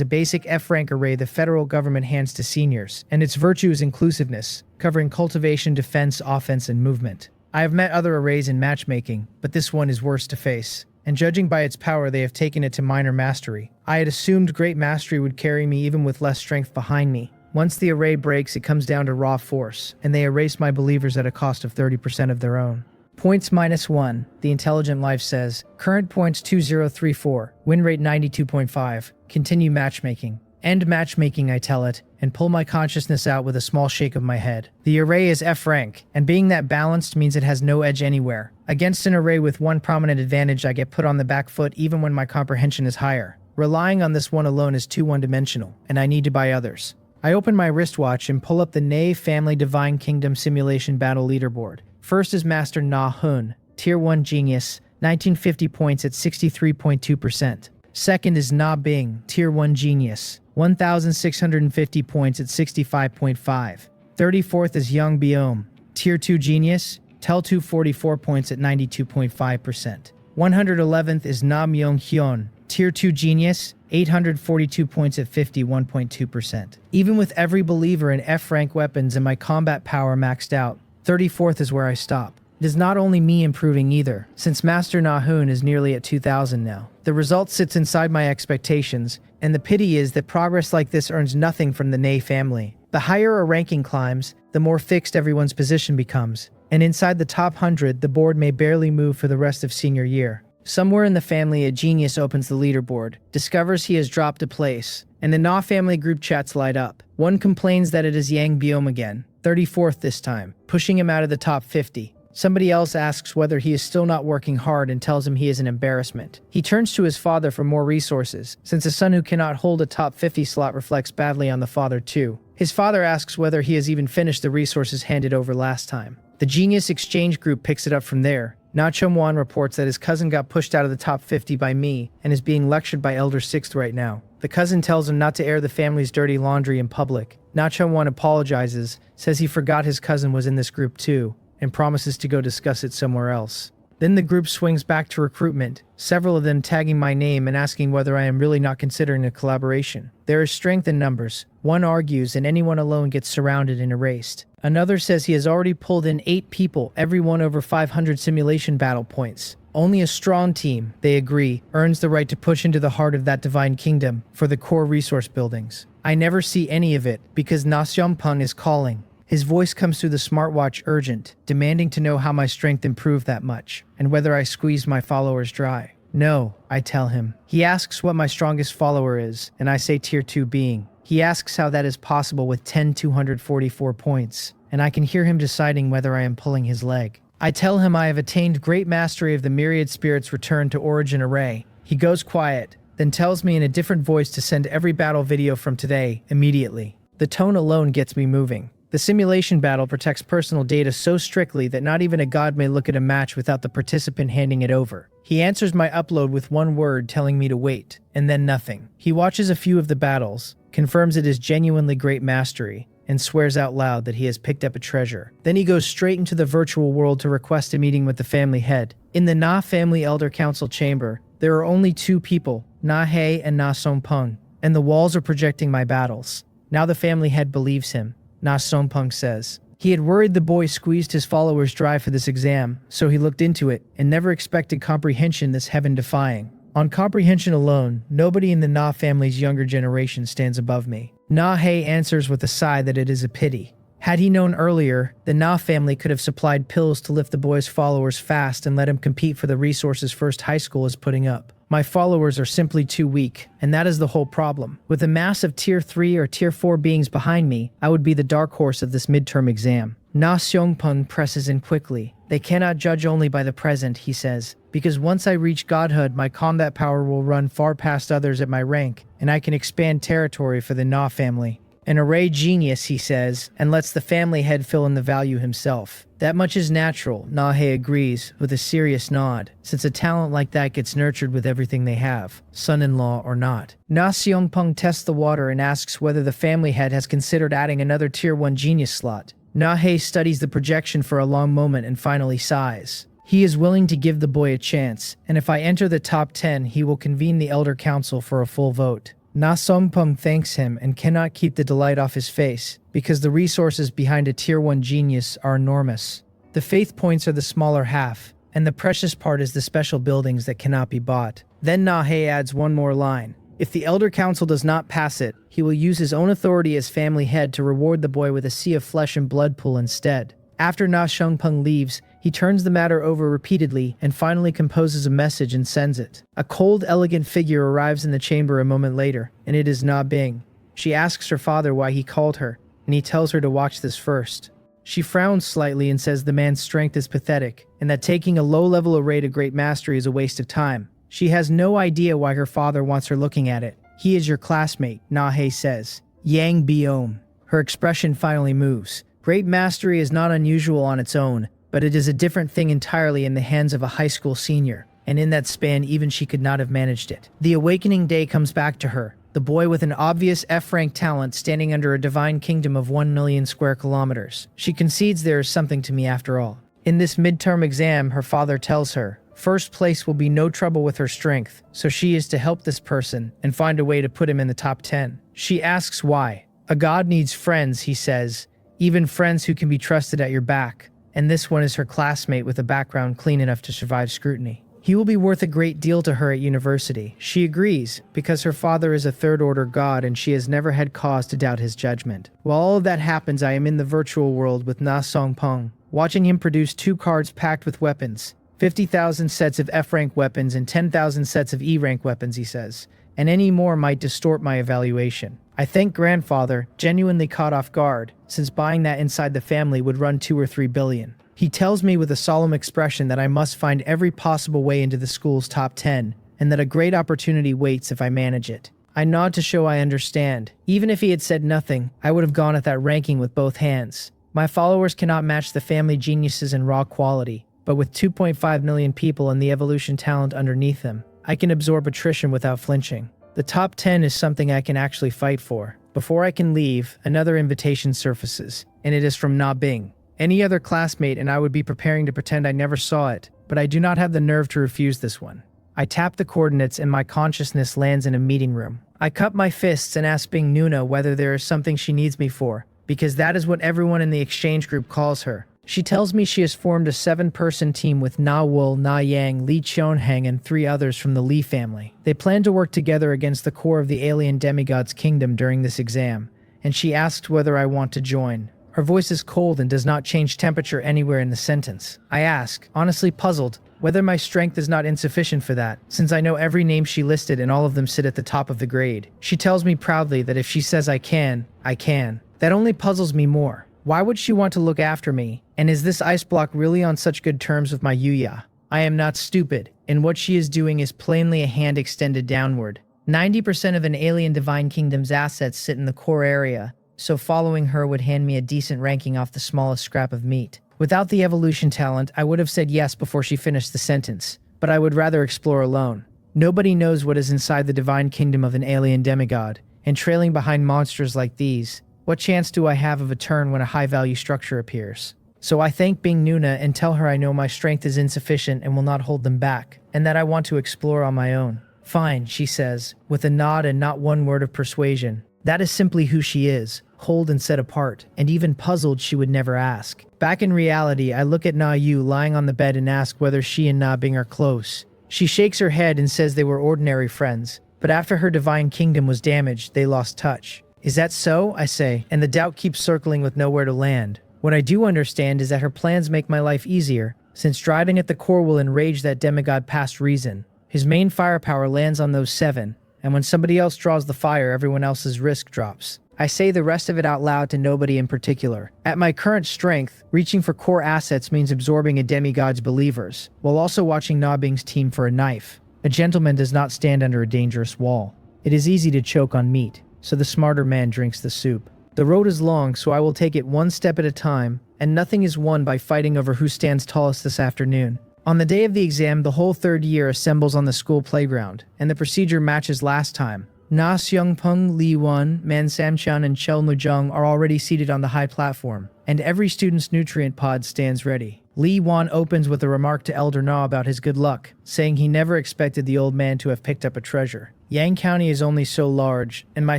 a basic F-rank array the federal government hands to seniors, and its virtue is inclusiveness, covering cultivation, defense, offense, and movement. I have met other arrays in matchmaking, but this one is worse to face, and judging by its power they have taken it to minor mastery. I had assumed great mastery would carry me even with less strength behind me. Once the array breaks, it comes down to raw force, and they erase my believers at a cost of 30% of their own. Points -1, the Intelligent Life says. Current points 2034, win rate 92.5. Continue matchmaking. End matchmaking, I tell it, and pull my consciousness out with a small shake of my head. The array is F-rank, and being that balanced means it has no edge anywhere. Against an array with one prominent advantage, I get put on the back foot even when my comprehension is higher. Relying on this one alone is too one-dimensional, and I need to buy others. I open my wristwatch and pull up the Ney Family Divine Kingdom Simulation Battle Leaderboard. First is Master Na Hun, Tier 1 Genius, 1950 points at 63.2%. Second is Na Bing, Tier 1 Genius, 1,650 points at 65.5. 34th is Yang Biome, Tier 2 Genius, Tel 244 points at 92.5%. 111th is Na Myung Hyun, Tier 2 Genius, 842 points at 51.2%. Even with every believer in F-rank weapons and my combat power maxed out, 34th is where I stop. It is not only me improving either, since Master Nahun is nearly at 2,000 now. The result sits inside my expectations, and the pity is that progress like this earns nothing from the Ney family. The higher a ranking climbs, the more fixed everyone's position becomes, and inside the top 100, the board may barely move for the rest of senior year. Somewhere in the family, a genius opens the leaderboard, discovers he has dropped a place, and the Na family group chats light up. One complains that it is Yang Biome again, 34th this time, pushing him out of the top 50. Somebody else asks whether he is still not working hard and tells him he is an embarrassment. He turns to his father for more resources, since a son who cannot hold a top 50 slot reflects badly on the father too. His father asks whether he has even finished the resources handed over last time. The Genius Exchange group picks it up from there. Na Chum-wan reports that his cousin got pushed out of the top 50 by me and is being lectured by Elder Sixth right now. The cousin tells him not to air the family's dirty laundry in public. Na Chum-wan apologizes, says he forgot his cousin was in this group too, and promises to go discuss it somewhere else. Then the group swings back to recruitment, several of them tagging my name and asking whether I am really not considering a collaboration. There is strength in numbers. One argues and anyone alone gets surrounded and erased. Another says he has already pulled in 8 people, everyone over 500 simulation battle points. Only a strong team, they agree, earns the right to push into the heart of that divine kingdom for the core resource buildings. I never see any of it because Na Xiaopeng is calling. His voice comes through the smartwatch urgent, demanding to know how my strength improved that much, and whether I squeezed my followers dry. No, I tell him. He asks what my strongest follower is, and I say Tier 2 being. He asks how that is possible with 10,244 points, and I can hear him deciding whether I am pulling his leg. I tell him I have attained great mastery of the Myriad Spirits Return to Origin Array. He goes quiet, then tells me in a different voice to send every battle video from today, immediately. The tone alone gets me moving. The simulation battle protects personal data so strictly that not even a god may look at a match without the participant handing it over. He answers my upload with one word telling me to wait, and then nothing. He watches a few of the battles, confirms it is genuinely great mastery, and swears out loud that he has picked up a treasure. Then he goes straight into the virtual world to request a meeting with the family head. In the Na Family Elder Council chamber, there are only 2 people, Na He and Na Songpeng, and the walls are projecting my battles. Now the family head believes him. Na Songpeng says. He had worried the boy squeezed his followers dry for this exam, so he looked into it and never expected comprehension this heaven-defying. On comprehension alone, nobody in the Na family's younger generation stands above me. Na He answers with a sigh that it is a pity. Had he known earlier, the Na family could have supplied pills to lift the boy's followers fast and let him compete for the resources First High School is putting up. My followers are simply too weak, and that is the whole problem. With a mass of Tier 3 or Tier 4 beings behind me, I would be the dark horse of this midterm exam. Na Seongpung presses in quickly. They cannot judge only by the present, he says, because once I reach godhood, my combat power will run far past others at my rank, and I can expand territory for the Na family. An array genius, he says, and lets the family head fill in the value himself. That much is natural, Na-hye agrees, with a serious nod, since a talent like that gets nurtured with everything they have, son-in-law or not. Na Seongpung tests the water and asks whether the family head has considered adding another Tier 1 genius slot. Na-hye studies the projection for a long moment and finally sighs. He is willing to give the boy a chance, and if I enter the top 10, he will convene the Elder Council for a full vote. Na Seongpung thanks him and cannot keep the delight off his face, because the resources behind a Tier 1 genius are enormous. The faith points are the smaller half, and the precious part is the special buildings that cannot be bought. Then Na-hye adds one more line. If the Elder Council does not pass it, he will use his own authority as family head to reward the boy with a sea of flesh and blood pool instead. After Na Seongpung leaves, he turns the matter over repeatedly and finally composes a message and sends it. A cold, elegant figure arrives in the chamber a moment later, and it is Na Bing. She asks her father why he called her, and he tells her to watch this first. She frowns slightly and says the man's strength is pathetic, and that taking a low-level array to great mastery is a waste of time. She has no idea why her father wants her looking at it. He is your classmate, Na-hye says. Yang Biom. Her expression finally moves. Great mastery is not unusual on its own, but it is a different thing entirely in the hands of a high school senior, and in that span even she could not have managed it. The awakening day comes back to her, the boy with an obvious F-rank talent standing under a divine kingdom of 1 million square kilometers. She concedes there is something to me after all. In this midterm exam, her father tells her, first place will be no trouble with her strength, so she is to help this person and find a way to put him in the top 10. She asks why. A god needs friends, he says, even friends who can be trusted at your back, and this one is her classmate with a background clean enough to survive scrutiny. He will be worth a great deal to her at university. She agrees, because her father is a third-order god and she has never had cause to doubt his judgment. While all of that happens, I am in the virtual world with Na Seongpung, watching him produce 2 cards packed with weapons, 50,000 sets of F-rank weapons and 10,000 sets of E-rank weapons, he says, and any more might distort my evaluation. I thank grandfather, genuinely caught off guard, since buying that inside the family would run 2 or 3 billion. He tells me with a solemn expression that I must find every possible way into the school's top 10, and that a great opportunity waits if I manage it. I nod to show I understand. Even if he had said nothing, I would have gone at that ranking with both hands. My followers cannot match the family geniuses in raw quality, but with 2.5 million people and the evolution talent underneath them, I can absorb attrition without flinching. The top 10 is something I can actually fight for. Before I can leave, another invitation surfaces, and it is from Na Bing. Any other classmate and I would be preparing to pretend I never saw it, but I do not have the nerve to refuse this one. I tap the coordinates and my consciousness lands in a meeting room. I cup my fists and ask Bing Nuna whether there is something she needs me for, because that is what everyone in the exchange group calls her. She tells me she has formed a 7-person team with Na Wool, Na Yang, Lee Cheonhang, and 3 others from the Lee family. They plan to work together against the core of the alien demigod's kingdom during this exam, and she asks whether I want to join. Her voice is cold and does not change temperature anywhere in the sentence. I ask, honestly puzzled, whether my strength is not insufficient for that, since I know every name she listed and all of them sit at the top of the grade. She tells me proudly that if she says I can, I can. That only puzzles me more. Why would she want to look after me? And is this ice block really on such good terms with my Yuya? I am not stupid, and what she is doing is plainly a hand extended downward. 90% of an alien divine kingdom's assets sit in the core area, so following her would hand me a decent ranking off the smallest scrap of meat. Without the evolution talent, I would have said yes before she finished the sentence, but I would rather explore alone. Nobody knows what is inside the divine kingdom of an alien demigod, and trailing behind monsters like these, what chance do I have of a turn when a high-value structure appears? So I thank Bing Nuna and tell her I know my strength is insufficient and will not hold them back, and that I want to explore on my own. Fine, she says, with a nod and not one word of persuasion. That is simply who she is, cold and set apart, and even puzzled she would never ask. Back in reality, I look at Na Yu lying on the bed and ask whether she and Na Bing are close. She shakes her head and says they were ordinary friends, but after her divine kingdom was damaged, they lost touch. Is that so? I say, and the doubt keeps circling with nowhere to land. What I do understand is that her plans make my life easier, since driving at the core will enrage that demigod past reason. His main firepower lands on those 7, and when somebody else draws the fire, everyone else's risk drops. I say the rest of it out loud to nobody in particular. At my current strength, reaching for core assets means absorbing a demigod's believers, while also watching Nabing's team for a knife. A gentleman does not stand under a dangerous wall. It is easy to choke on meat, so the smarter man drinks the soup. The road is long, so I will take it one step at a time, and nothing is won by fighting over who stands tallest this afternoon. On the day of the exam, the whole third year assembles on the school playground, and the procedure matches last time. Na Seungpung, Lee Won, Man Samchan, and Chel Nujung are already seated on the high platform, and every student's nutrient pod stands ready. Lee Won opens with a remark to Elder Na about his good luck, saying he never expected the old man to have picked up a treasure. Yang County is only so large, and my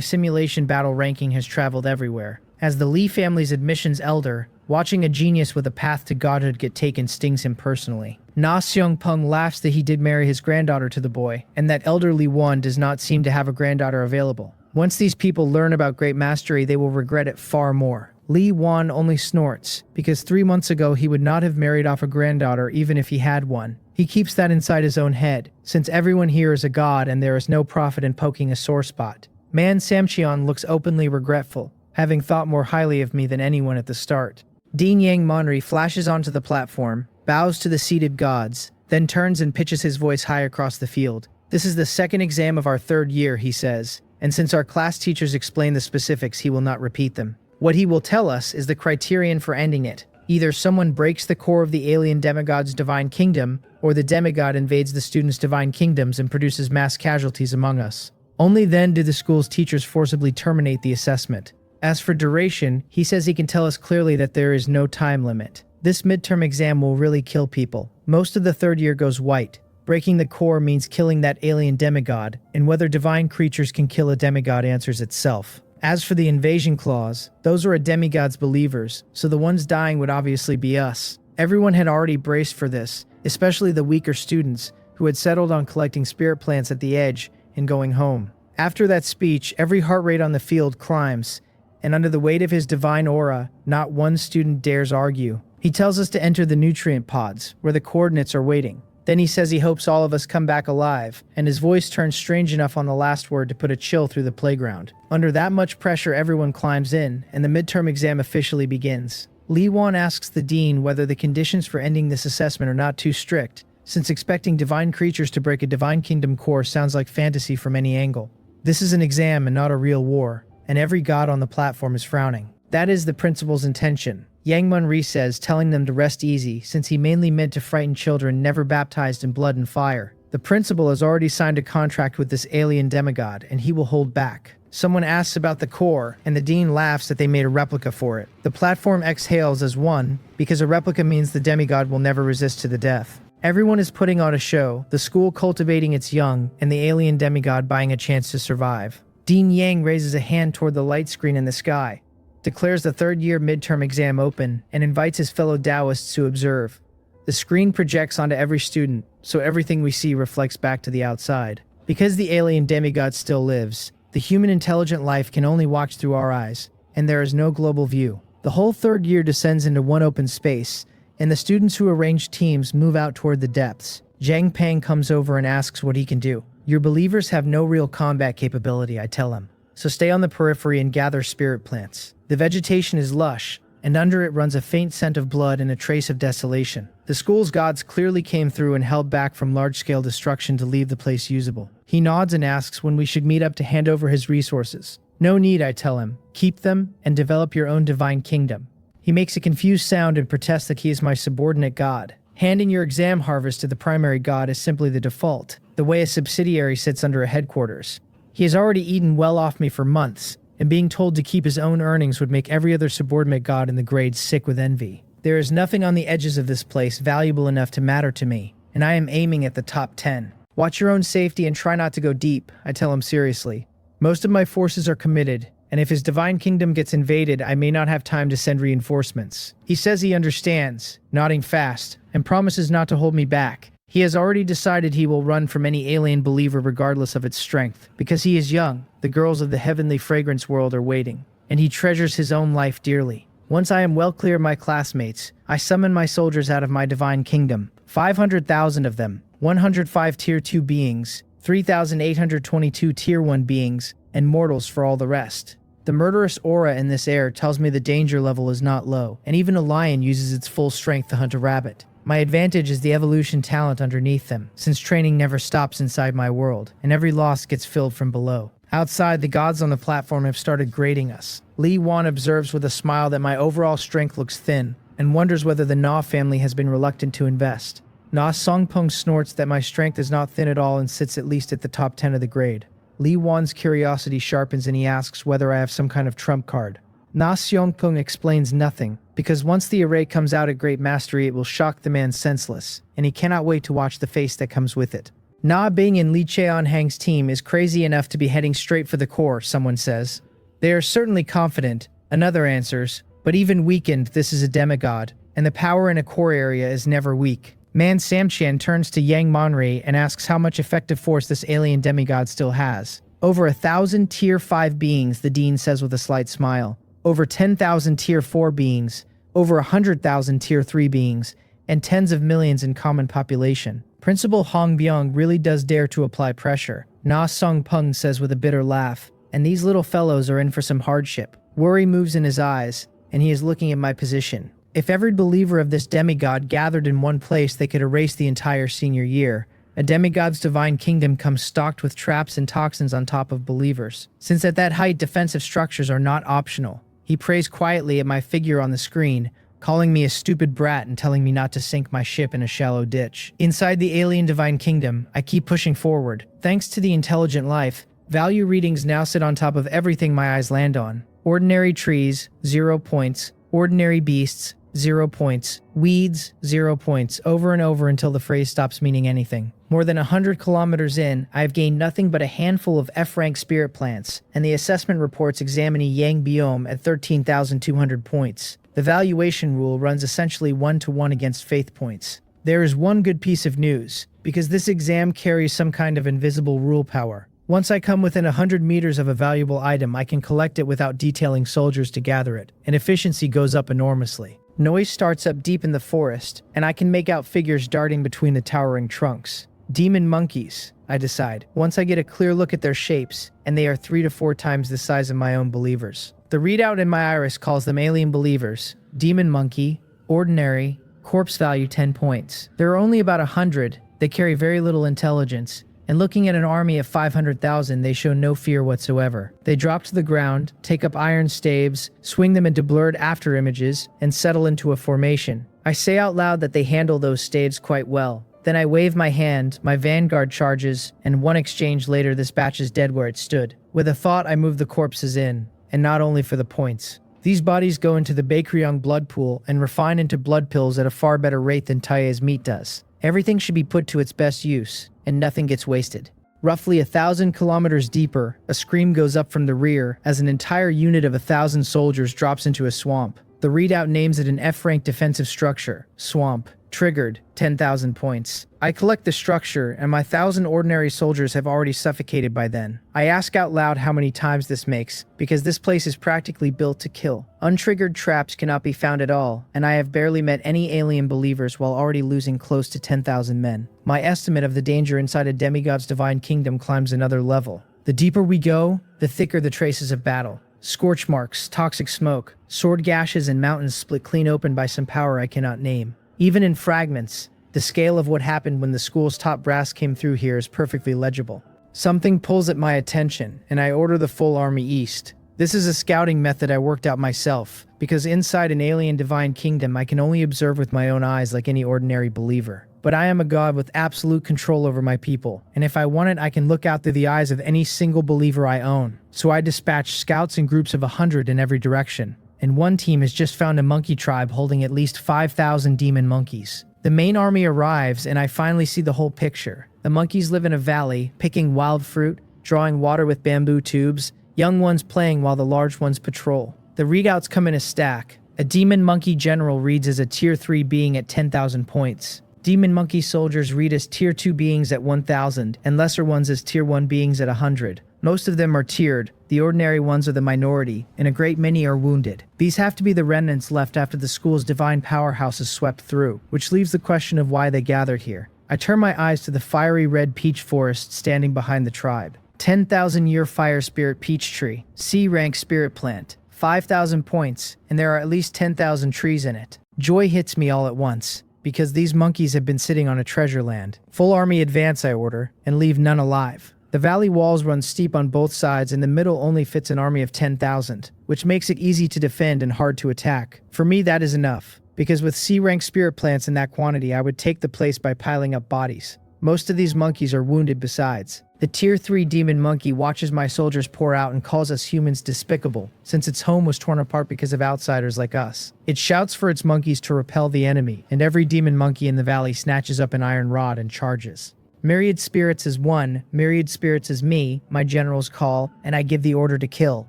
simulation battle ranking has traveled everywhere. As the Lee family's admissions elder, watching a genius with a path to godhood get taken stings him personally. Na Seungpung laughs that he did marry his granddaughter to the boy, and that Elder Lee Won does not seem to have a granddaughter available. Once these people learn about great mastery, they will regret it far more. Lee Won only snorts, because 3 months ago he would not have married off a granddaughter even if he had one. He keeps that inside his own head, since everyone here is a god and there is no profit in poking a sore spot. Man Samcheon looks openly regretful, having thought more highly of me than anyone at the start. Dean Yang Monri flashes onto the platform, bows to the seated gods, then turns and pitches his voice high across the field. This is the second exam of our third year, he says, and since our class teachers explain the specifics, he will not repeat them. What he will tell us is the criterion for ending it. Either someone breaks the core of the alien demigod's divine kingdom, or the demigod invades the students' divine kingdoms and produces mass casualties among us. Only then do the school's teachers forcibly terminate the assessment. As for duration, he says he can tell us clearly that there is no time limit. This midterm exam will really kill people. Most of the third year goes white. Breaking the core means killing that alien demigod, and whether divine creatures can kill a demigod answers itself. As for the invasion clause, those are a demigod's believers, so the ones dying would obviously be us. Everyone had already braced for this, especially the weaker students, who had settled on collecting spirit plants at the edge and going home. After that speech, every heart rate on the field climbs, and under the weight of his divine aura, not one student dares argue. He tells us to enter the nutrient pods, where the coordinates are waiting. Then he says he hopes all of us come back alive, and his voice turns strange enough on the last word to put a chill through the playground. Under that much pressure, everyone climbs in, and the midterm exam officially begins. Lee Won asks the dean whether the conditions for ending this assessment are not too strict, since expecting divine creatures to break a divine kingdom core sounds like fantasy from any angle. This is an exam and not a real war, and every god on the platform is frowning. That is the principal's intention. Yang Mun-ri says, telling them to rest easy, since he mainly meant to frighten children never baptized in blood and fire. The principal has already signed a contract with this alien demigod, and he will hold back. Someone asks about the core, and the dean laughs that they made a replica for it. The platform exhales as one, because a replica means the demigod will never resist to the death. Everyone is putting on a show, the school cultivating its young, and the alien demigod buying a chance to survive. Dean Yang raises a hand toward the light screen in the sky, declares the third-year midterm exam open, and invites his fellow Taoists to observe. The screen projects onto every student, so everything we see reflects back to the outside. Because the alien demigod still lives, the human intelligent life can only watch through our eyes, and there is no global view. The whole third year descends into one open space, and the students who arrange teams move out toward the depths. Zhang Pang comes over and asks what he can do. Your believers have no real combat capability, I tell him. So stay on the periphery and gather spirit plants. The vegetation is lush, and under it runs a faint scent of blood and a trace of desolation. The school's gods clearly came through and held back from large-scale destruction to leave the place usable. He nods and asks when we should meet up to hand over his resources. No need, I tell him. Keep them and develop your own divine kingdom. He makes a confused sound and protests that he is my subordinate god. Handing your exam harvest to the primary god is simply the default, the way a subsidiary sits under a headquarters. He has already eaten well off me for months, and being told to keep his own earnings would make every other subordinate god in the grade sick with envy. There is nothing on the edges of this place valuable enough to matter to me, and I am aiming at the top 10. Watch your own safety and try not to go deep, I tell him seriously. Most of my forces are committed, and if his divine kingdom gets invaded, I may not have time to send reinforcements. He says he understands, nodding fast, and promises not to hold me back. He has already decided he will run from any alien believer regardless of its strength. Because he is young, the girls of the heavenly fragrance world are waiting, and he treasures his own life dearly. Once I am well clear of my classmates, I summon my soldiers out of my divine kingdom. 500,000 of them, 105 Tier 2 beings, 3,822 Tier 1 beings, and mortals for all the rest. The murderous aura in this air tells me the danger level is not low, and even a lion uses its full strength to hunt a rabbit. My advantage is the evolution talent underneath them, since training never stops inside my world, and every loss gets filled from below. Outside, the gods on the platform have started grading us. Li Wan observes with a smile that my overall strength looks thin, and wonders whether the Na family has been reluctant to invest. Na Songpeng snorts that my strength is not thin at all and sits at least at the top 10 of the grade. Li Wan's curiosity sharpens and he asks whether I have some kind of trump card. Na Xiongpeng explains nothing, because once the array comes out at great mastery it will shock the man senseless, and he cannot wait to watch the face that comes with it. Na Bing in Li Cheonhang's team is crazy enough to be heading straight for the core, someone says. They are certainly confident, another answers, but even weakened this is a demigod, and the power in a core area is never weak. Man Samqian turns to Yang Monri and asks how much effective force this alien demigod still has. Over 1,000 Tier 5 beings, the Dean says with a slight smile. Over 10,000 Tier 4 beings, over 100,000 Tier 3 beings, and tens of millions in common population. Principal Hong Byung really does dare to apply pressure, Na Sung Peng says with a bitter laugh, and these little fellows are in for some hardship. Worry moves in his eyes, and he is looking at my position. If every believer of this demigod gathered in one place, they could erase the entire senior year. A demigod's divine kingdom comes stocked with traps and toxins on top of believers. Since at that height defensive structures are not optional, he prays quietly at my figure on the screen, calling me a stupid brat and telling me not to sink my ship in a shallow ditch. Inside the alien divine kingdom, I keep pushing forward. Thanks to the intelligent life, value readings now sit on top of everything my eyes land on. Ordinary trees, 0 points. Ordinary beasts, 0 points. Weeds, 0 points, over and over until the phrase stops meaning anything. More than 100 kilometers in, I have gained nothing but a handful of F-rank spirit plants, and the assessment reports examining Yang Biome at 13,200 points. The valuation rule runs essentially 1-to-1 against faith points. There is one good piece of news, because this exam carries some kind of invisible rule power. Once I come within 100 meters of a valuable item, I can collect it without detailing soldiers to gather it, and efficiency goes up enormously. Noise starts up deep in the forest, and I can make out figures darting between the towering trunks. Demon monkeys, I decide, once I get a clear look at their shapes, and they are 3 to 4 times the size of my own believers. The readout in my iris calls them alien believers, demon monkey, ordinary, corpse value 10 points. There are only about 100, they carry very little intelligence, and looking at an army of 500,000, they show no fear whatsoever. They drop to the ground, take up iron staves, swing them into blurred after images, and settle into a formation. I say out loud that they handle those staves quite well. Then I wave my hand, my vanguard charges, and one exchange later this batch is dead where it stood. With a thought, I move the corpses in, and not only for the points. These bodies go into the Baekryong blood pool and refine into blood pills at a far better rate than Taiye's meat does. Everything should be put to its best use, and nothing gets wasted. Roughly 1,000 kilometers deeper, a scream goes up from the rear as an entire unit of 1,000 soldiers drops into a swamp. The readout names it an F-rank defensive structure, swamp. Triggered, 10,000 points. I collect the structure, and my 1,000 ordinary soldiers have already suffocated by then. I ask out loud how many times this makes, because this place is practically built to kill. Untriggered traps cannot be found at all, and I have barely met any alien believers while already losing close to 10,000 men. My estimate of the danger inside a demigod's divine kingdom climbs another level. The deeper we go, the thicker the traces of battle. Scorch marks, toxic smoke, sword gashes, and mountains split clean open by some power I cannot name. Even in fragments, the scale of what happened when the school's top brass came through here is perfectly legible. Something pulls at my attention, and I order the full army east. This is a scouting method I worked out myself, because inside an alien divine kingdom I can only observe with my own eyes like any ordinary believer. But I am a god with absolute control over my people, and if I want it I can look out through the eyes of any single believer I own. So I dispatch scouts in groups of 100 in every direction. And one team has just found a monkey tribe holding at least 5,000 demon monkeys. The main army arrives, and I finally see the whole picture. The monkeys live in a valley, picking wild fruit, drawing water with bamboo tubes, young ones playing while the large ones patrol. The readouts come in a stack. A demon monkey general reads as a tier 3 being at 10,000 points. Demon monkey soldiers read as tier 2 beings at 1,000, and lesser ones as tier 1 beings at 100. Most of them are tiered, the ordinary ones are the minority, and a great many are wounded. These have to be the remnants left after the school's divine powerhouse is swept through, which leaves the question of why they gathered here. I turn my eyes to the fiery red peach forest standing behind the tribe. 10,000-year fire spirit peach tree, C-rank spirit plant, 5,000 points, and there are at least 10,000 trees in it. Joy hits me all at once, because these monkeys have been sitting on a treasure land. Full army advance, I order, and leave none alive. The valley walls run steep on both sides, and the middle only fits an army of 10,000, which makes it easy to defend and hard to attack. For me, that is enough, because with C-rank spirit plants in that quantity, I would take the place by piling up bodies. Most of these monkeys are wounded besides. The Tier 3 demon monkey watches my soldiers pour out and calls us humans despicable, since its home was torn apart because of outsiders like us. It shouts for its monkeys to repel the enemy, and every demon monkey in the valley snatches up an iron rod and charges. Myriad spirits is one, myriad spirits is me, my generals call, and I give the order to kill.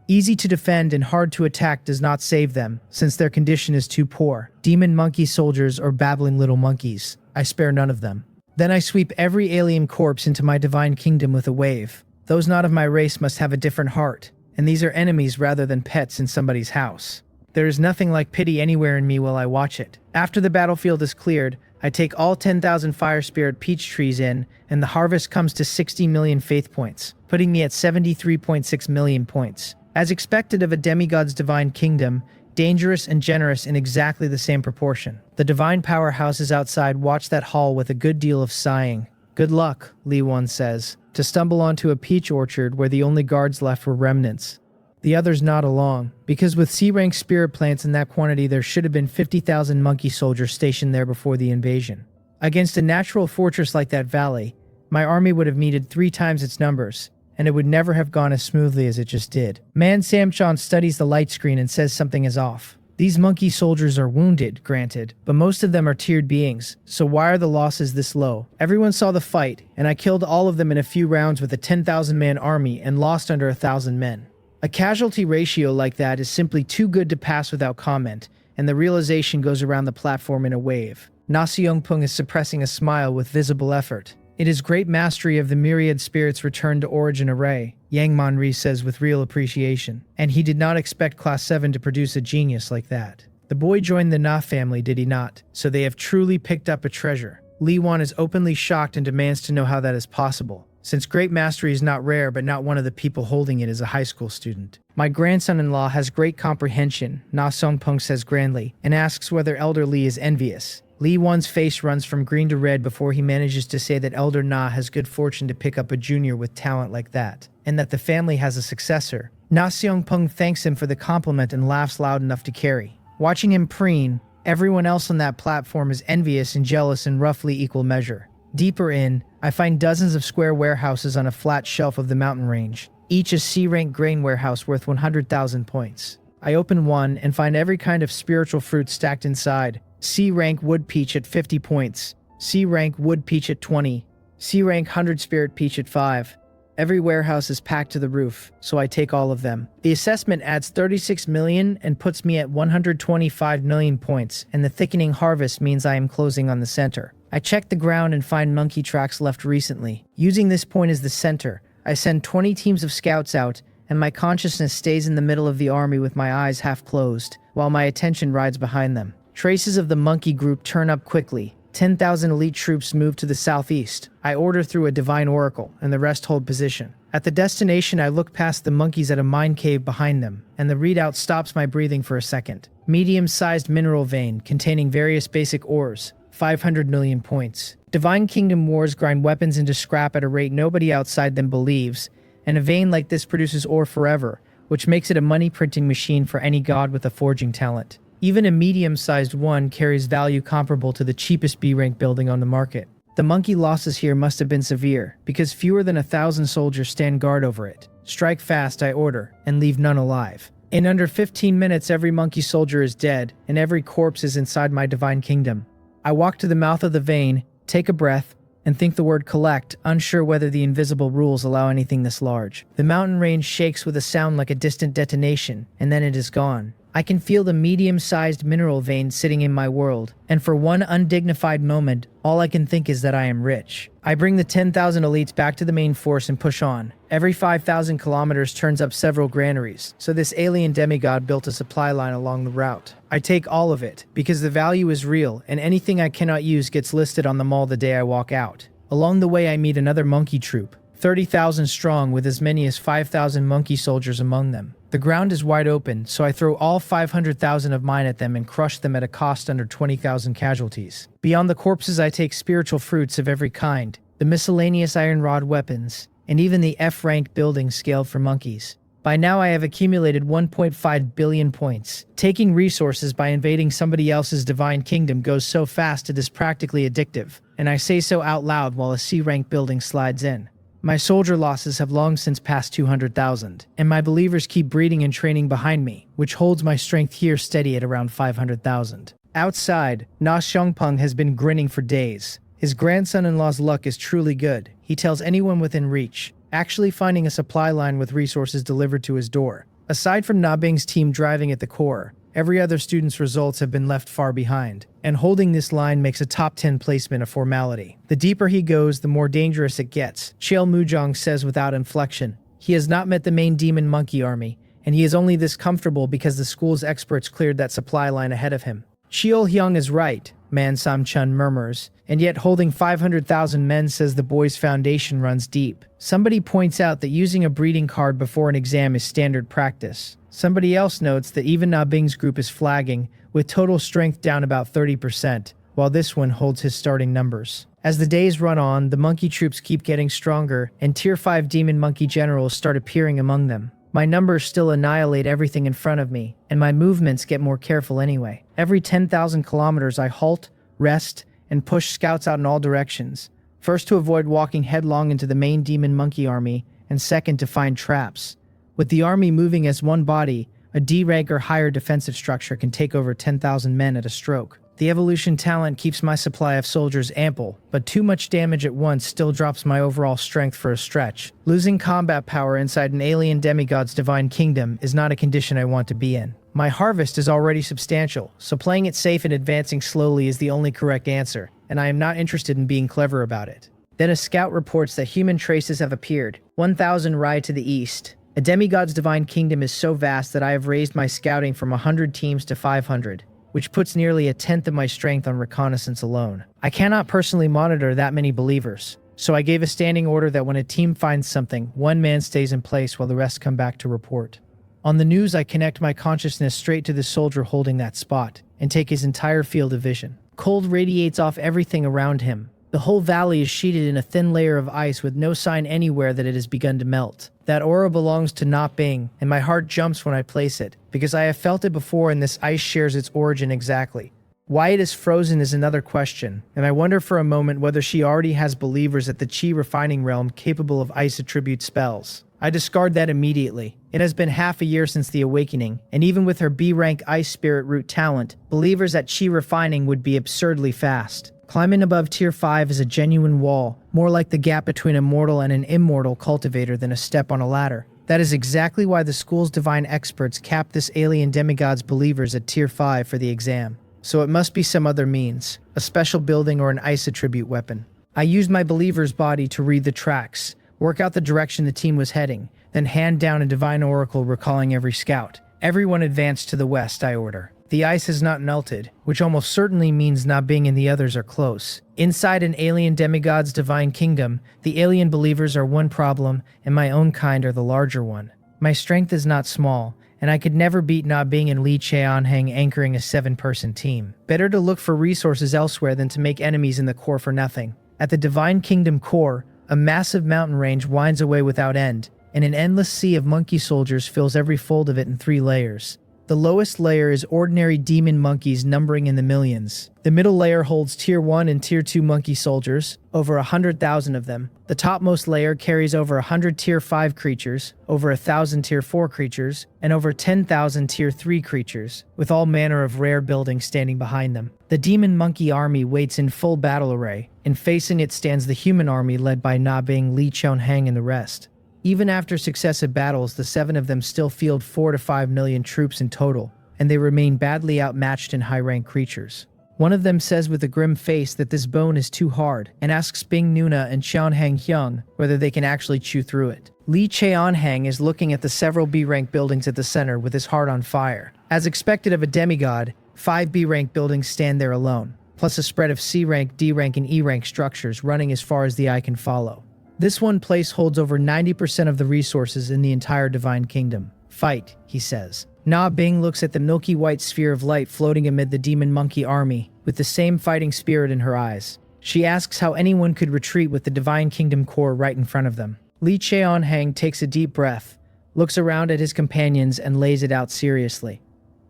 Easy to defend and hard to attack does not save them, since their condition is too poor. Demon monkey soldiers or babbling little monkeys, I spare none of them. Then I sweep every alien corpse into my divine kingdom with a wave. Those not of my race must have a different heart, and these are enemies rather than pets in somebody's house. There is nothing like pity anywhere in me while I watch it. After the battlefield is cleared, I take all 10,000 fire spirit peach trees in, and the harvest comes to 60 million faith points, putting me at 73.6 million points. As expected of a demigod's divine kingdom, dangerous and generous in exactly the same proportion. The divine powerhouses outside watch that haul with a good deal of sighing. Good luck, Lee Won says, to stumble onto a peach orchard where the only guards left were remnants. The others nod along, because with C-rank spirit plants in that quantity there should have been 50,000 monkey soldiers stationed there before the invasion. Against a natural fortress like that valley, my army would have needed 3 times its numbers, and it would never have gone as smoothly as it just did. Man Samchon studies the light screen and says something is off. These monkey soldiers are wounded, granted, but most of them are tiered beings, so why are the losses this low? Everyone saw the fight, and I killed all of them in a few rounds with a 10,000-man army and lost under 1,000 men. A casualty ratio like that is simply too good to pass without comment, and the realization goes around the platform in a wave. Na Seongpung is suppressing a smile with visible effort. It is great mastery of the myriad spirits returned to origin array, Yang Manri says with real appreciation. And he did not expect Class 7 to produce a genius like that. The boy joined the Na family, did he not? So they have truly picked up a treasure. Lee Won is openly shocked and demands to know how that is possible, since great mastery is not rare, but not one of the people holding it is a high school student. My grandson-in-law has great comprehension, Na Seongpung says grandly, and asks whether Elder Lee is envious. Lee Won's face runs from green to red before he manages to say that Elder Na has good fortune to pick up a junior with talent like that, and that the family has a successor. Na Seongpung thanks him for the compliment and laughs loud enough to carry. Watching him preen, everyone else on that platform is envious and jealous in roughly equal measure. Deeper in, I find dozens of square warehouses on a flat shelf of the mountain range, each a C-rank grain warehouse worth 100,000 points. I open one and find every kind of spiritual fruit stacked inside. C-rank wood peach at 50 points, C-rank wood peach at 20, C-rank 100 spirit peach at 5. Every warehouse is packed to the roof, so I take all of them. The assessment adds 36 million and puts me at 125 million points, and the thickening harvest means I am closing on the center. I check the ground and find monkey tracks left recently. Using this point as the center, I send 20 teams of scouts out, and my consciousness stays in the middle of the army with my eyes half closed, while my attention rides behind them. Traces of the monkey group turn up quickly. 10,000 elite troops move to the southeast. I order through a divine oracle, and the rest hold position. At the destination, I look past the monkeys at a mine cave behind them, and the readout stops my breathing for a second. Medium-sized mineral vein containing various basic ores, 500 million points. Divine Kingdom wars grind weapons into scrap at a rate nobody outside them believes, and a vein like this produces ore forever, which makes it a money-printing machine for any god with a forging talent. Even a medium-sized one carries value comparable to the cheapest B-rank building on the market. The monkey losses here must have been severe, because fewer than 1,000 soldiers stand guard over it. Strike fast, I order, and leave none alive. In under 15 minutes, every monkey soldier is dead, and every corpse is inside my divine kingdom. I walk to the mouth of the vein, take a breath, and think the word collect, unsure whether the invisible rules allow anything this large. The mountain range shakes with a sound like a distant detonation, and then it is gone. I can feel the medium-sized mineral vein sitting in my world, and for one undignified moment, all I can think is that I am rich. I bring the 10,000 elites back to the main force and push on. Every 5,000 kilometers turns up several granaries, so this alien demigod built a supply line along the route. I take all of it, because the value is real, and anything I cannot use gets listed on the mall the day I walk out. Along the way I meet another monkey troop, 30,000 strong with as many as 5,000 monkey soldiers among them. The ground is wide open, so I throw all 500,000 of mine at them and crush them at a cost under 20,000 casualties. Beyond the corpses I take spiritual fruits of every kind, the miscellaneous iron rod weapons, and even the F-rank buildings scaled for monkeys. By now I have accumulated 1.5 billion points. Taking resources by invading somebody else's divine kingdom goes so fast it is practically addictive, and I say so out loud while a C-rank building slides in. My soldier losses have long since passed 200,000, and my believers keep breeding and training behind me, which holds my strength here steady at around 500,000. Outside, Na Xiongpeng has been grinning for days. His grandson-in-law's luck is truly good. He tells anyone within reach, actually finding a supply line with resources delivered to his door. Aside from Na Bing's team driving at the core, every other student's results have been left far behind, and holding this line makes a top 10 placement a formality. The deeper he goes, the more dangerous it gets, Chiel Mujong says without inflection. He has not met the main demon monkey army, and he is only this comfortable because the school's experts cleared that supply line ahead of him. Chiel Hyung is right, Man Sam-chun murmurs, and yet holding 500,000 men says the boy's foundation runs deep. Somebody points out that using a breeding card before an exam is standard practice. Somebody else notes that even Na Bing's group is flagging, with total strength down about 30%, while this one holds his starting numbers. As the days run on, the monkey troops keep getting stronger, and Tier 5 demon monkey generals start appearing among them. My numbers still annihilate everything in front of me, and my movements get more careful anyway. Every 10,000 kilometers I halt, rest, and push scouts out in all directions. First to avoid walking headlong into the main demon monkey army, and second to find traps. With the army moving as one body, a D-rank or higher defensive structure can take over 10,000 men at a stroke. The evolution talent keeps my supply of soldiers ample, but too much damage at once still drops my overall strength for a stretch. Losing combat power inside an alien demigod's divine kingdom is not a condition I want to be in. My harvest is already substantial, so playing it safe and advancing slowly is the only correct answer, and I am not interested in being clever about it. Then a scout reports that human traces have appeared, 1,000 rai to the east. A demigod's divine kingdom is so vast that I have raised my scouting from 100 teams to 500, which puts nearly a tenth of my strength on reconnaissance alone. I cannot personally monitor that many believers, so I gave a standing order that when a team finds something, one man stays in place while the rest come back to report. On the news, I connect my consciousness straight to the soldier holding that spot, and take his entire field of vision. Cold radiates off everything around him. The whole valley is sheeted in a thin layer of ice with no sign anywhere that it has begun to melt. That aura belongs to Na Bing, and my heart jumps when I place it, because I have felt it before and this ice shares its origin exactly. Why it is frozen is another question, and I wonder for a moment whether she already has believers at the Qi refining realm capable of ice attribute spells. I discard that immediately. It has been half a year since the awakening, and even with her B-rank ice spirit root talent, believers at Qi refining would be absurdly fast. Climbing above Tier 5 is a genuine wall, more like the gap between a mortal and an immortal cultivator than a step on a ladder. That is exactly why the school's divine experts capped this alien demigod's believers at Tier 5 for the exam. So it must be some other means, a special building or an ice attribute weapon. I used my believer's body to read the tracks, work out the direction the team was heading, then hand down a divine oracle recalling every scout. Everyone advance to the west, I order. The ice has not melted, which almost certainly means Na Bing and the others are close. Inside an alien demigod's divine kingdom, the alien believers are one problem, and my own kind are the larger one. My strength is not small, and I could never beat Na Bing and Li Cheonheng anchoring a 7-person team. Better to look for resources elsewhere than to make enemies in the core for nothing. At the divine kingdom core, a massive mountain range winds away without end, and an endless sea of monkey soldiers fills every fold of it in 3 layers. The lowest layer is ordinary demon monkeys numbering in the millions. The middle layer holds Tier 1 and Tier 2 monkey soldiers, over 100,000 of them. The topmost layer carries over 100 Tier 5 creatures, over 1,000 Tier 4 creatures, and over 10,000 Tier 3 creatures, with all manner of rare buildings standing behind them. The demon monkey army waits in full battle array, and facing it stands the human army led by Na Bing, Li Cheonheng, and the rest. Even after successive battles, the 7 of them still field 4 to 5 million troops in total, and they remain badly outmatched in high-rank creatures. One of them says with a grim face that this bone is too hard, and asks Bing Nuna and Cheonheng Hyung whether they can actually chew through it. Li Cheonheng is looking at the several B-rank buildings at the center with his heart on fire. As expected of a demigod, 5 B-rank buildings stand there alone, plus a spread of C-rank, D-rank, and E-rank structures running as far as the eye can follow. This one place holds over 90% of the resources in the entire Divine Kingdom. Fight, he says. Na Bing looks at the milky white sphere of light floating amid the demon monkey army, with the same fighting spirit in her eyes. She asks how anyone could retreat with the Divine Kingdom core right in front of them. Li Cheonhang takes a deep breath, looks around at his companions, and lays it out seriously.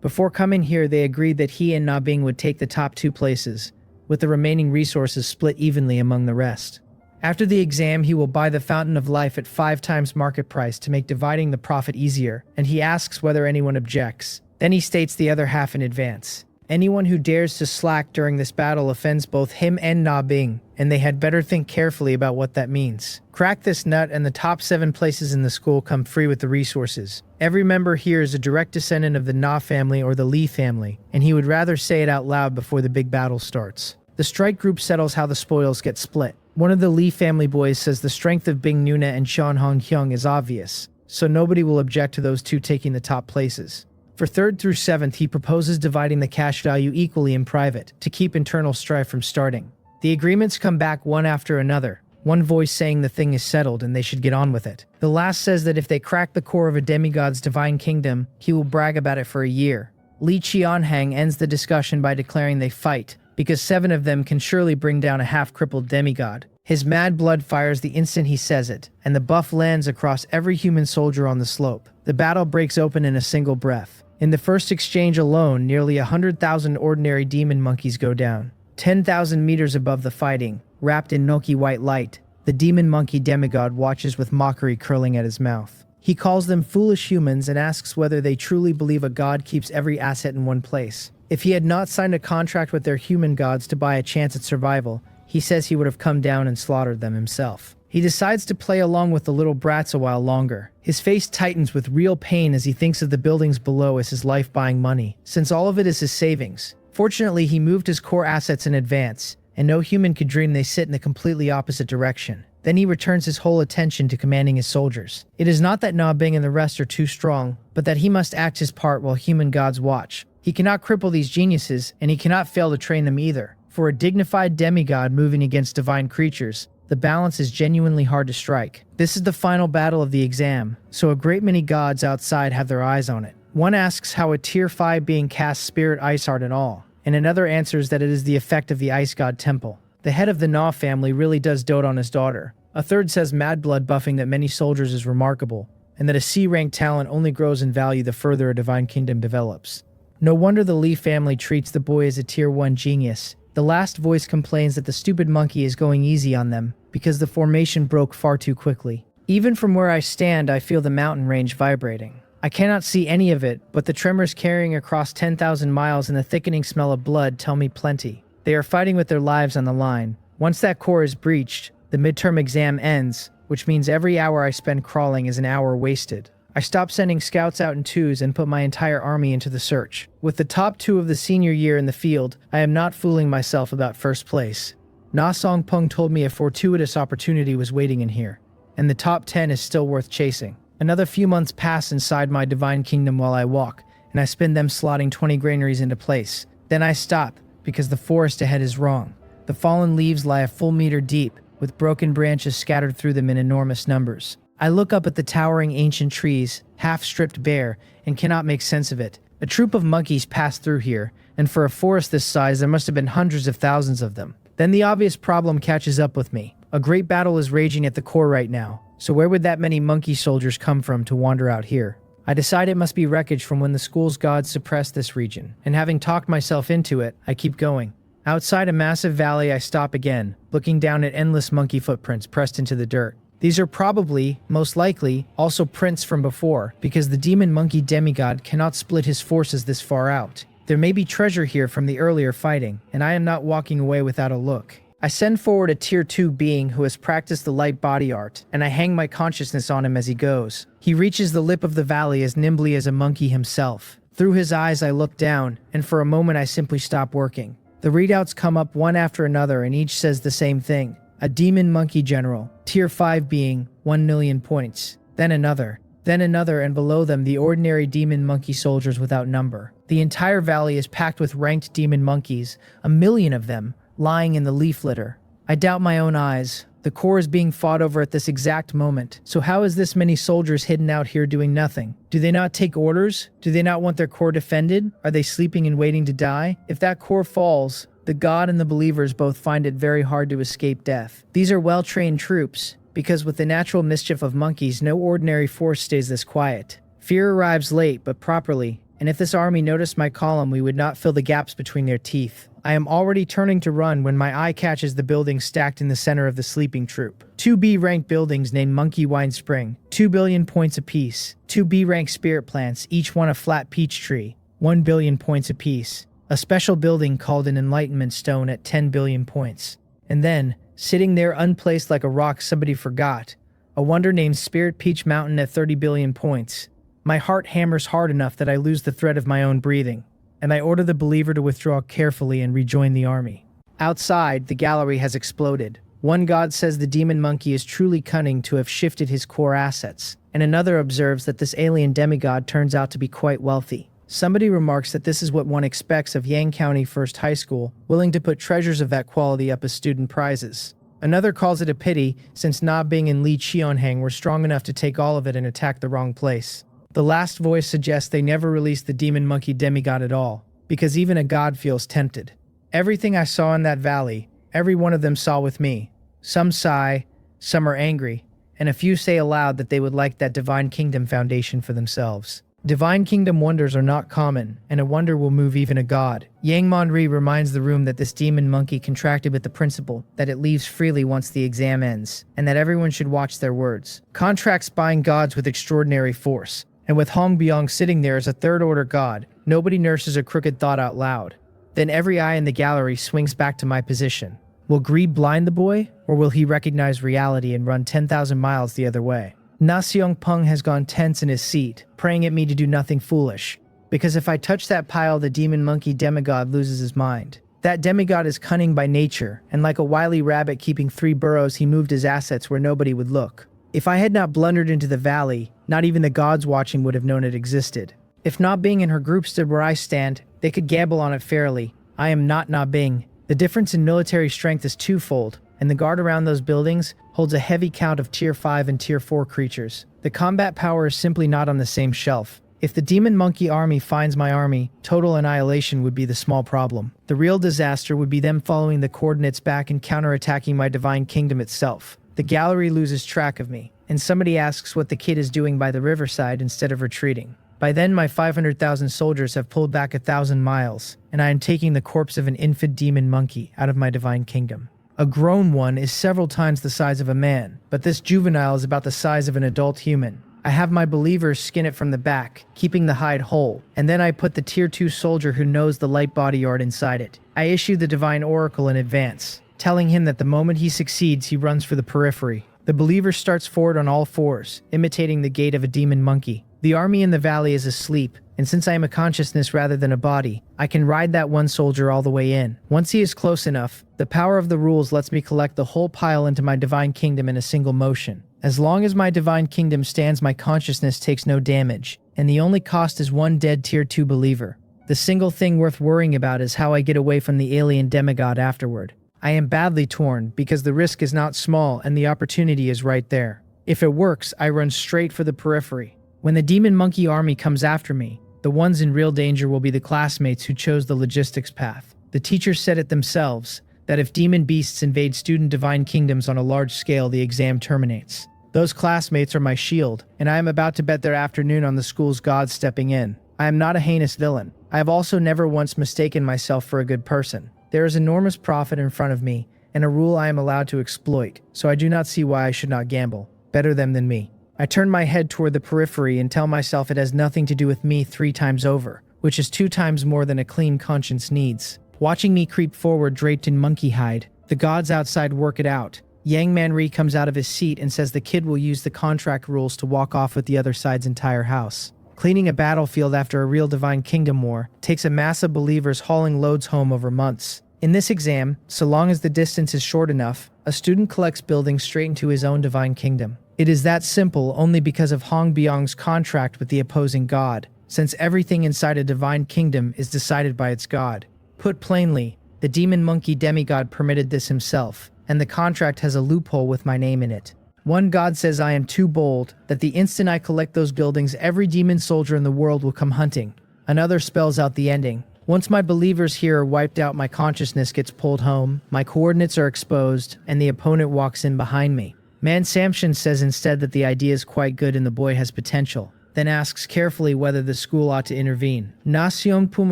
Before coming here, they agreed that he and Na Bing would take the top 2 places, with the remaining resources split evenly among the rest. After the exam, he will buy the Fountain of Life at 5 times market price to make dividing the profit easier, and he asks whether anyone objects. Then he states the other half in advance. Anyone who dares to slack during this battle offends both him and Na Bing, and they had better think carefully about what that means. Crack this nut and the top 7 places in the school come free with the resources. Every member here is a direct descendant of the Na family or the Li family, and he would rather say it out loud before the big battle starts. The strike group settles how the spoils get split. One of the Li family boys says the strength of Bing Nuna and Sean Hong Hyung is obvious, so nobody will object to those 2 taking the top places. For 3rd through 7th, he proposes dividing the cash value equally in private, to keep internal strife from starting. The agreements come back one after another, one voice saying the thing is settled and they should get on with it. The last says that if they crack the core of a demigod's divine kingdom, he will brag about it for a year. Li Cheonhang ends the discussion by declaring they fight, because 7 of them can surely bring down a half-crippled demigod. His mad blood fires the instant he says it, and the buff lands across every human soldier on the slope. The battle breaks open in a single breath. In the first exchange alone, nearly 100,000 ordinary demon monkeys go down. 10,000 meters above the fighting, wrapped in milky white light, the demon monkey demigod watches with mockery curling at his mouth. He calls them foolish humans and asks whether they truly believe a god keeps every asset in one place. If he had not signed a contract with their human gods to buy a chance at survival, he says he would have come down and slaughtered them himself. He decides to play along with the little brats a while longer. His face tightens with real pain as he thinks of the buildings below as his life-buying money, since all of it is his savings. Fortunately, he moved his core assets in advance, and no human could dream they sit in the completely opposite direction. Then he returns his whole attention to commanding his soldiers. It is not that Na Bing and the rest are too strong, but that he must act his part while human gods watch. He cannot cripple these geniuses, and he cannot fail to train them either. For a dignified demigod moving against divine creatures, the balance is genuinely hard to strike. This is the final battle of the exam, so a great many gods outside have their eyes on it. One asks how a tier 5 being casts Spirit Ice Art at all, and another answers that it is the effect of the Ice God Temple. The head of the Na family really does dote on his daughter. A third says mad blood buffing that many soldiers is remarkable, and that a C-rank talent only grows in value the further a divine kingdom develops. No wonder the Li family treats the boy as a tier 1 genius. The last voice complains that the stupid monkey is going easy on them, because the formation broke far too quickly. Even from where I stand, I feel the mountain range vibrating. I cannot see any of it, but the tremors carrying across 10,000 miles and the thickening smell of blood tell me plenty. They are fighting with their lives on the line. Once that core is breached, the midterm exam ends, which means every hour I spend crawling is an hour wasted. I stop sending scouts out in twos and put my entire army into the search. With the top 2 of the senior year in the field, I am not fooling myself about first place. Na Song Peng told me a fortuitous opportunity was waiting in here, and the top 10 is still worth chasing. Another few months pass inside my divine kingdom while I walk, and I spend them slotting 20 granaries into place. Then I stop, because the forest ahead is wrong. The fallen leaves lie a full meter deep, with broken branches scattered through them in enormous numbers. I look up at the towering ancient trees, half stripped bare, and cannot make sense of it. A troop of monkeys passed through here, and for a forest this size there must have been hundreds of thousands of them. Then the obvious problem catches up with me. A great battle is raging at the core right now, so where would that many monkey soldiers come from to wander out here? I decide it must be wreckage from when the school's gods suppressed this region, and having talked myself into it, I keep going. Outside a massive valley I stop again, looking down at endless monkey footprints pressed into the dirt. These are probably, most likely, also prints from before, because the demon monkey demigod cannot split his forces this far out. There may be treasure here from the earlier fighting, and I am not walking away without a look. I send forward a tier 2 being who has practiced the light body art, and I hang my consciousness on him as he goes. He reaches the lip of the valley as nimbly as a monkey himself. Through his eyes I look down, and for a moment I simply stop working. The readouts come up one after another and each says the same thing. A demon monkey general, tier 5 being, 1 million points. Then another, and below them the ordinary demon monkey soldiers without number. The entire valley is packed with ranked demon monkeys, 1 million of them, lying in the leaf litter. I doubt my own eyes. The core is being fought over at this exact moment. So how is this many soldiers hidden out here doing nothing? Do they not take orders? Do they not want their core defended? Are they sleeping and waiting to die? If that core falls, the god and the believers both find it very hard to escape death. These are well-trained troops, because with the natural mischief of monkeys, no ordinary force stays this quiet. Fear arrives late, but properly, and if this army noticed my column, we would not fill the gaps between their teeth. I am already turning to run when my eye catches the building stacked in the center of the sleeping troop. 2 B-rank buildings named Monkey Wine Spring, 2 billion points apiece. 2 B-rank spirit plants, each one a flat peach tree, 1 billion points apiece. A special building called an Enlightenment Stone at 10 billion points. And then, sitting there unplaced like a rock somebody forgot, a wonder named Spirit Peach Mountain at 30 billion points. My heart hammers hard enough that I lose the thread of my own breathing, and I order the believer to withdraw carefully and rejoin the army. Outside, the gallery has exploded. One god says the demon monkey is truly cunning to have shifted his core assets, and another observes that this alien demigod turns out to be quite wealthy. Somebody remarks that this is what one expects of Yang County First High School, willing to put treasures of that quality up as student prizes. Another calls it a pity, since Na Bing and Li Qianhang were strong enough to take all of it and attack the wrong place. The last voice suggests they never released the demon monkey demigod at all, because even a god feels tempted. Everything I saw in that valley, every one of them saw with me. Some sigh, some are angry, and a few say aloud that they would like that Divine Kingdom foundation for themselves. Divine Kingdom wonders are not common, and a wonder will move even a god. Yang Monri reminds the room that this demon monkey contracted with the principle that it leaves freely once the exam ends, and that everyone should watch their words. Contracts bind gods with extraordinary force, and with Hong Byong sitting there as a third-order god, nobody nurses a crooked thought out loud. Then every eye in the gallery swings back to my position. Will greed blind the boy, or will he recognize reality and run 10,000 miles the other way? Na Seong Peng has gone tense in his seat, praying at me to do nothing foolish, because if I touch that pile, the demon monkey demigod loses his mind. That demigod is cunning by nature, and like a wily rabbit keeping 3 burrows, he moved his assets where nobody would look. If I had not blundered into the valley, not even the gods watching would have known it existed. If Na Bing and her group stood where I stand, they could gamble on it fairly. I am not Na Bing. The difference in military strength is twofold, and the guard around those buildings holds a heavy count of Tier 5 and Tier 4 creatures. The combat power is simply not on the same shelf. If the demon monkey army finds my army, total annihilation would be the small problem. The real disaster would be them following the coordinates back and counterattacking my divine kingdom itself. The gallery loses track of me, and somebody asks what the kid is doing by the riverside instead of retreating. By then, my 500,000 soldiers have pulled back 1,000 miles, and I am taking the corpse of an infant demon monkey out of my divine kingdom. A grown one is several times the size of a man, but this juvenile is about the size of an adult human. I have my believers skin it from the back, keeping the hide whole, and then I put the Tier 2 soldier who knows the light body yard inside it. I issue the divine oracle in advance, telling him that the moment he succeeds, he runs for the periphery. The believer starts forward on all fours, imitating the gait of a demon monkey. The army in the valley is asleep, and since I am a consciousness rather than a body, I can ride that one soldier all the way in. Once he is close enough, the power of the rules lets me collect the whole pile into my divine kingdom in a single motion. As long as my divine kingdom stands, my consciousness takes no damage, and the only cost is one dead Tier 2 believer. The single thing worth worrying about is how I get away from the alien demigod afterward. I am badly torn, because the risk is not small and the opportunity is right there. If it works, I run straight for the periphery. When the demon monkey army comes after me, the ones in real danger will be the classmates who chose the logistics path. The teachers said it themselves, that if demon beasts invade student divine kingdoms on a large scale, the exam terminates. Those classmates are my shield, and I am about to bet their afternoon on the school's gods stepping in. I am not a heinous villain. I have also never once mistaken myself for a good person. There is enormous profit in front of me, and a rule I am allowed to exploit, so I do not see why I should not gamble. Better them than me. I turn my head toward the periphery and tell myself it has nothing to do with me 3 times over, which is 2 times more than a clean conscience needs. Watching me creep forward draped in monkey hide, the gods outside work it out. Yang Manri comes out of his seat and says the kid will use the contract rules to walk off with the other side's entire house. Cleaning a battlefield after a real divine kingdom war takes a mass of believers hauling loads home over months. In this exam, so long as the distance is short enough, a student collects buildings straight into his own divine kingdom. It is that simple only because of Hong Byong's contract with the opposing god, since everything inside a divine kingdom is decided by its god. Put plainly, the demon monkey demigod permitted this himself, and the contract has a loophole with my name in it. One god says I am too bold, that the instant I collect those buildings, every demon soldier in the world will come hunting. Another spells out the ending. Once my believers here are wiped out, my consciousness gets pulled home, my coordinates are exposed, and the opponent walks in behind me. Man Samson says instead that the idea is quite good and the boy has potential, then asks carefully whether the school ought to intervene. Na Seong-pum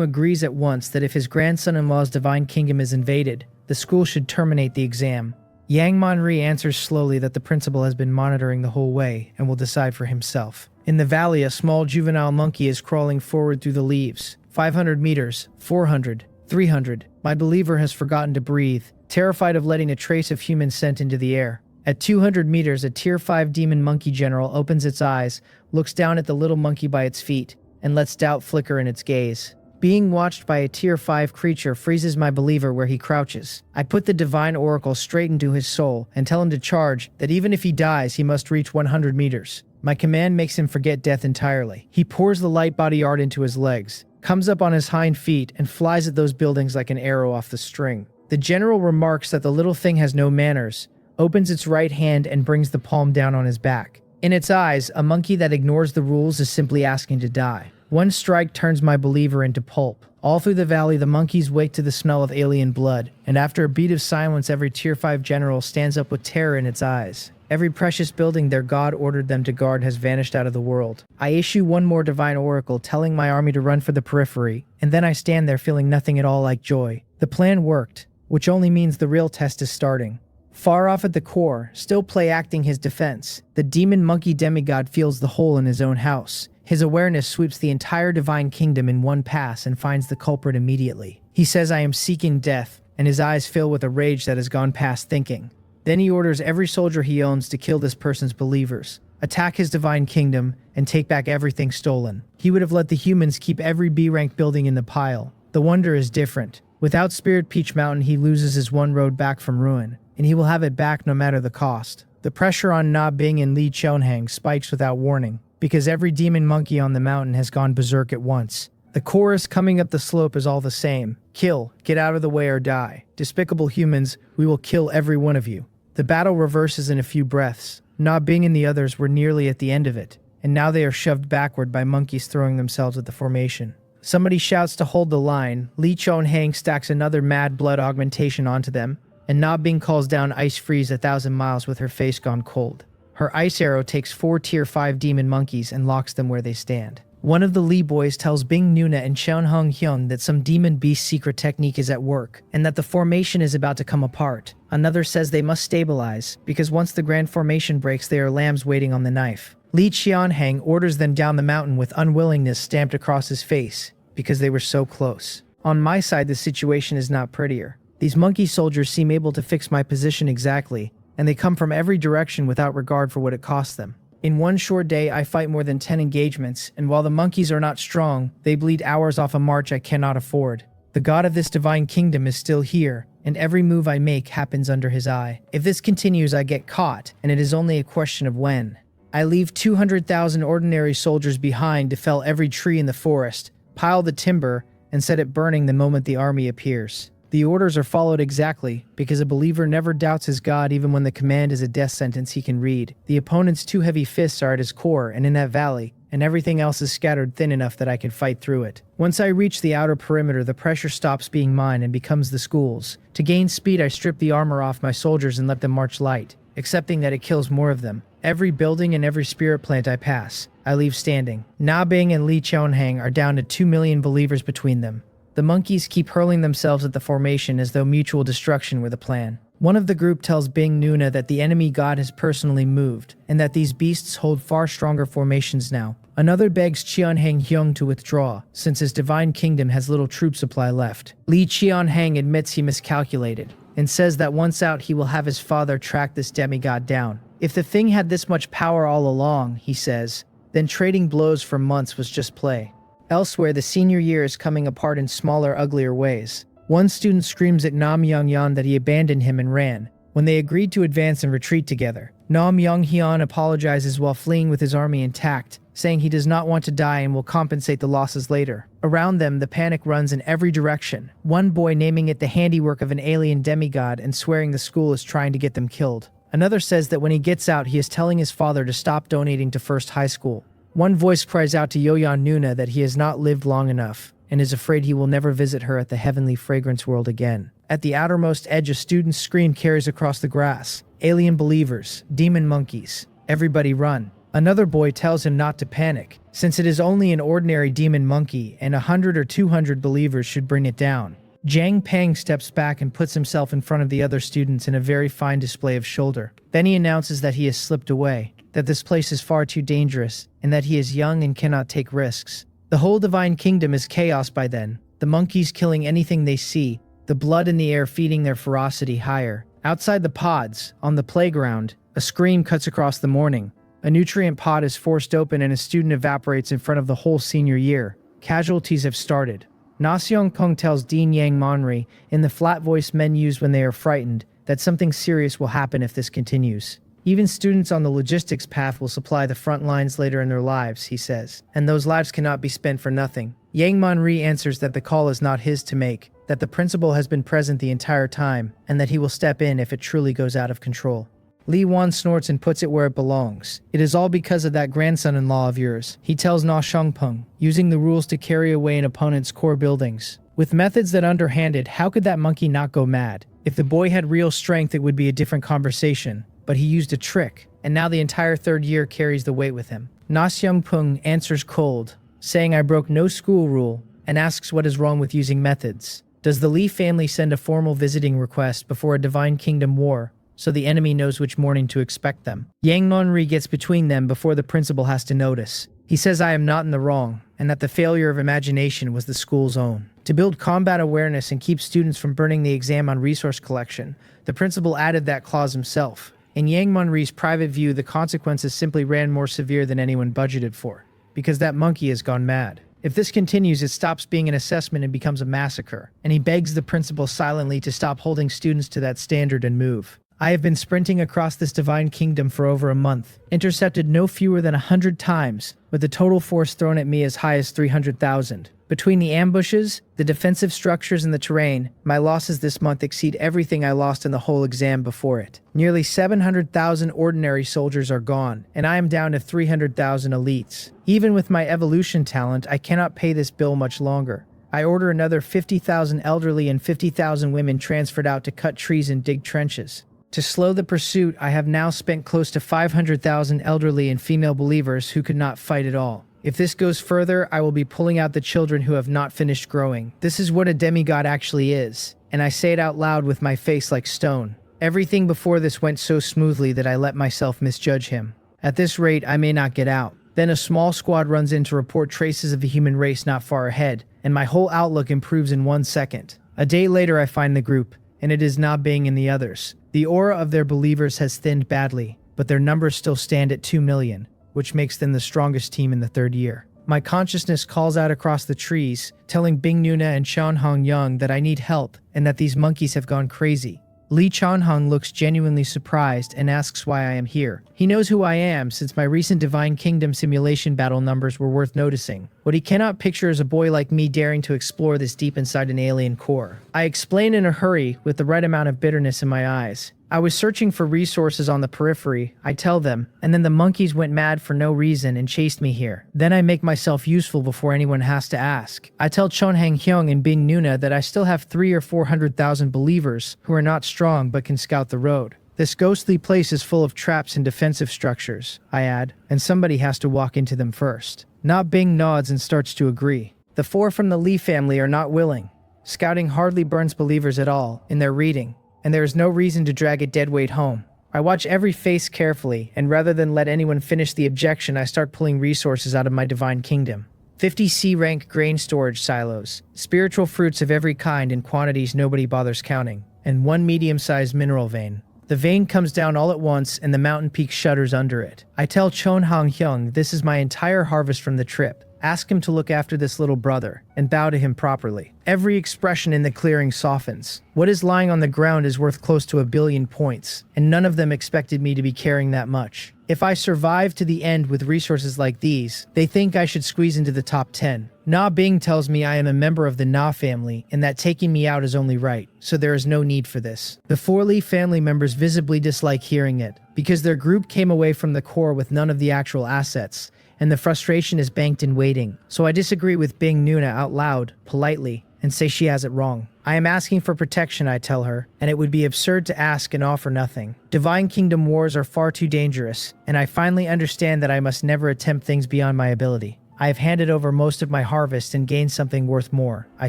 agrees at once that if his grandson-in-law's divine kingdom is invaded, the school should terminate the exam. Yang Man-ri answers slowly that the principal has been monitoring the whole way and will decide for himself. In the valley, a small juvenile monkey is crawling forward through the leaves. 500 meters, 400, 300. My believer has forgotten to breathe, terrified of letting a trace of human scent into the air. At 200 meters, a Tier 5 demon monkey general opens its eyes, looks down at the little monkey by its feet, and lets doubt flicker in its gaze. Being watched by a Tier 5 creature freezes my believer where he crouches. I put the divine oracle straight into his soul and tell him to charge, that even if he dies, he must reach 100 meters. My command makes him forget death entirely. He pours the light body art into his legs, comes up on his hind feet, and flies at those buildings like an arrow off the string. The general remarks that the little thing has no manners, opens its right hand and brings the palm down on his back. In its eyes, a monkey that ignores the rules is simply asking to die. One strike turns my believer into pulp. All through the valley, the monkeys wake to the smell of alien blood, and after a beat of silence, every Tier 5 general stands up with terror in its eyes. Every precious building their god ordered them to guard has vanished out of the world. I issue one more divine oracle telling my army to run for the periphery, and then I stand there feeling nothing at all like joy. The plan worked, which only means the real test is starting. Far off at the core, still play acting his defense, the demon monkey demigod feels the hole in his own house. His awareness sweeps the entire divine kingdom in one pass and finds the culprit immediately. He says I am seeking death, and his eyes fill with a rage that has gone past thinking. Then he orders every soldier he owns to kill this person's believers, attack his divine kingdom, and take back everything stolen. He would have let the humans keep every B-rank building in the pile. The wonder is different. Without Spirit Peach Mountain, he loses his one road back from ruin, and he will have it back no matter the cost. The pressure on Na Bing and Li Chonhang spikes without warning, because every demon monkey on the mountain has gone berserk at once. The chorus coming up the slope is all the same. Kill, get out of the way or die. Despicable humans, we will kill every one of you. The battle reverses in a few breaths. Na Bing and the others were nearly at the end of it, and now they are shoved backward by monkeys throwing themselves at the formation. Somebody shouts to hold the line. Li Chonhang stacks another mad blood augmentation onto them, and Na Bing calls down ice freeze 1,000 miles with her face gone cold. Her ice arrow takes 4 Tier 5 demon monkeys and locks them where they stand. One of the Li boys tells Bing Nuna and Cheonhong Hyun that some demon beast secret technique is at work, and that the formation is about to come apart. Another says they must stabilize, because once the grand formation breaks, they are lambs waiting on the knife. Li Qianhang orders them down the mountain with unwillingness stamped across his face, because they were so close. On my side, the situation is not prettier. These monkey soldiers seem able to fix my position exactly, and they come from every direction without regard for what it costs them. In one short day, I fight more than 10 engagements, and while the monkeys are not strong, they bleed hours off a march I cannot afford. The god of this divine kingdom is still here, and every move I make happens under his eye. If this continues, I get caught, and it is only a question of when. I leave 200,000 ordinary soldiers behind to fell every tree in the forest, pile the timber, and set it burning the moment the army appears. The orders are followed exactly, because a believer never doubts his god even when the command is a death sentence he can read. The opponent's 2 heavy fists are at his core and in that valley, and everything else is scattered thin enough that I can fight through it. Once I reach the outer perimeter, the pressure stops being mine and becomes the school's. To gain speed, I strip the armor off my soldiers and let them march light, accepting that it kills more of them. Every building and every spirit plant I pass, I leave standing. Na Bing and Li Chonhang are down to 2 million believers between them. The monkeys keep hurling themselves at the formation as though mutual destruction were the plan. One of the group tells Bing Nuna that the enemy god has personally moved, and that these beasts hold far stronger formations now. Another begs Cheonhang Hyung to withdraw, since his divine kingdom has little troop supply left. Li Cheonhang admits he miscalculated, and says that once out he will have his father track this demigod down. If the thing had this much power all along, he says, then trading blows for months was just play. Elsewhere, the senior year is coming apart in smaller, uglier ways. One student screams at Nam Young-yeon that he abandoned him and ran, when they agreed to advance and retreat together. Nam Young-hyun apologizes while fleeing with his army intact, saying he does not want to die and will compensate the losses later. Around them, the panic runs in every direction, one boy naming it the handiwork of an alien demigod and swearing the school is trying to get them killed. Another says that when he gets out, he is telling his father to stop donating to First High School. One voice cries out to Yoyon Nuna that he has not lived long enough and is afraid he will never visit her at the heavenly fragrance world again. At the outermost edge, a student's scream carries across the grass. Alien believers, demon monkeys, everybody run. Another boy tells him not to panic, since it is only an ordinary demon monkey and 100 or 200 believers should bring it down. Jiang Peng steps back and puts himself in front of the other students in a very fine display of shoulder. Then he announces that he has slipped away, that this place is far too dangerous, and that he is young and cannot take risks. The whole divine kingdom is chaos by then, the monkeys killing anything they see, the blood in the air feeding their ferocity higher. Outside the pods, on the playground, a scream cuts across the morning. A nutrient pod is forced open and a student evaporates in front of the whole senior year. Casualties have started. Na Seong-pung tells Dean Yang Monri, in the flat voice men use when they are frightened, that something serious will happen if this continues. Even students on the logistics path will supply the front lines later in their lives, he says, and those lives cannot be spent for nothing. Yang Monri answers that the call is not his to make, that the principal has been present the entire time, and that he will step in if it truly goes out of control. Li Wan snorts and puts it where it belongs. It is all because of that grandson-in-law of yours, he tells Na Xiongpeng, using the rules to carry away an opponent's core buildings. With methods that underhanded, how could that monkey not go mad? If the boy had real strength, it would be a different conversation. But he used a trick, and now the entire third year carries the weight with him. Na Xiongpeng answers cold, saying I broke no school rule, and asks what is wrong with using methods. Does the Li family send a formal visiting request before a Divine Kingdom war, so the enemy knows which morning to expect them? Yang Nonri gets between them before the principal has to notice. He says I am not in the wrong, and that the failure of imagination was the school's own. To build combat awareness and keep students from burning the exam on resource collection, the principal added that clause himself. In Yang Monri's private view, the consequences simply ran more severe than anyone budgeted for, because that monkey has gone mad. If this continues, it stops being an assessment and becomes a massacre, and he begs the principal silently to stop holding students to that standard and move. I have been sprinting across this divine kingdom for over a month, intercepted no fewer than 100 times, with the total force thrown at me as high as 300,000. Between the ambushes, the defensive structures, and the terrain, my losses this month exceed everything I lost in the whole exam before it. Nearly 700,000 ordinary soldiers are gone, and I am down to 300,000 elites. Even with my evolution talent, I cannot pay this bill much longer. I order another 50,000 elderly and 50,000 women transferred out to cut trees and dig trenches. To slow the pursuit, I have now spent close to 500,000 elderly and female believers who could not fight at all. If this goes further, I will be pulling out the children who have not finished growing. This is what a demigod actually is, and I say it out loud with my face like stone. Everything before this went so smoothly that I let myself misjudge him. At this rate, I may not get out. Then a small squad runs in to report traces of the human race not far ahead, and my whole outlook improves in 1 second. A day later, I find the group, and it is not being in the others. The aura of their believers has thinned badly, but their numbers still stand at 2 million. Which makes them the strongest team in the third year. My consciousness calls out across the trees, telling Bing Nuna and Chanhong Young that I need help and that these monkeys have gone crazy. Li Chanhong looks genuinely surprised and asks why I am here. He knows who I am since my recent Divine Kingdom simulation battle numbers were worth noticing. What he cannot picture is a boy like me daring to explore this deep inside an alien core. I explain in a hurry with the right amount of bitterness in my eyes. I was searching for resources on the periphery, I tell them, and then the monkeys went mad for no reason and chased me here. Then I make myself useful before anyone has to ask. I tell Chonhang Hyung and Bing Nuna that I still have 300,000 or 400,000 believers who are not strong but can scout the road. This ghostly place is full of traps and defensive structures, I add, and somebody has to walk into them first. Na Bing nods and starts to agree. The 4 from the Li family are not willing. Scouting hardly burns believers at all in their reading, and there is no reason to drag a deadweight home. I watch every face carefully, and rather than let anyone finish the objection, I start pulling resources out of my divine kingdom. 50 C-rank grain storage silos, spiritual fruits of every kind in quantities nobody bothers counting, and 1 medium-sized mineral vein. The vein comes down all at once, and the mountain peak shudders under it. I tell Chonhang Hyung this is my entire harvest from the trip. Ask him to look after this little brother, and bow to him properly. Every expression in the clearing softens. What is lying on the ground is worth close to 1 billion points, and none of them expected me to be carrying that much. If I survive to the end with resources like these, they think I should squeeze into the top 10. Na Bing tells me I am a member of the Na family and that taking me out is only right, so there is no need for this. The 4 Lee family members visibly dislike hearing it, because their group came away from the core with none of the actual assets, and the frustration is banked in waiting. So I disagree with Bing Nuna out loud, politely, and say she has it wrong. I am asking for protection, I tell her, and it would be absurd to ask and offer nothing. Divine Kingdom wars are far too dangerous, and I finally understand that I must never attempt things beyond my ability. I have handed over most of my harvest and gained something worth more, I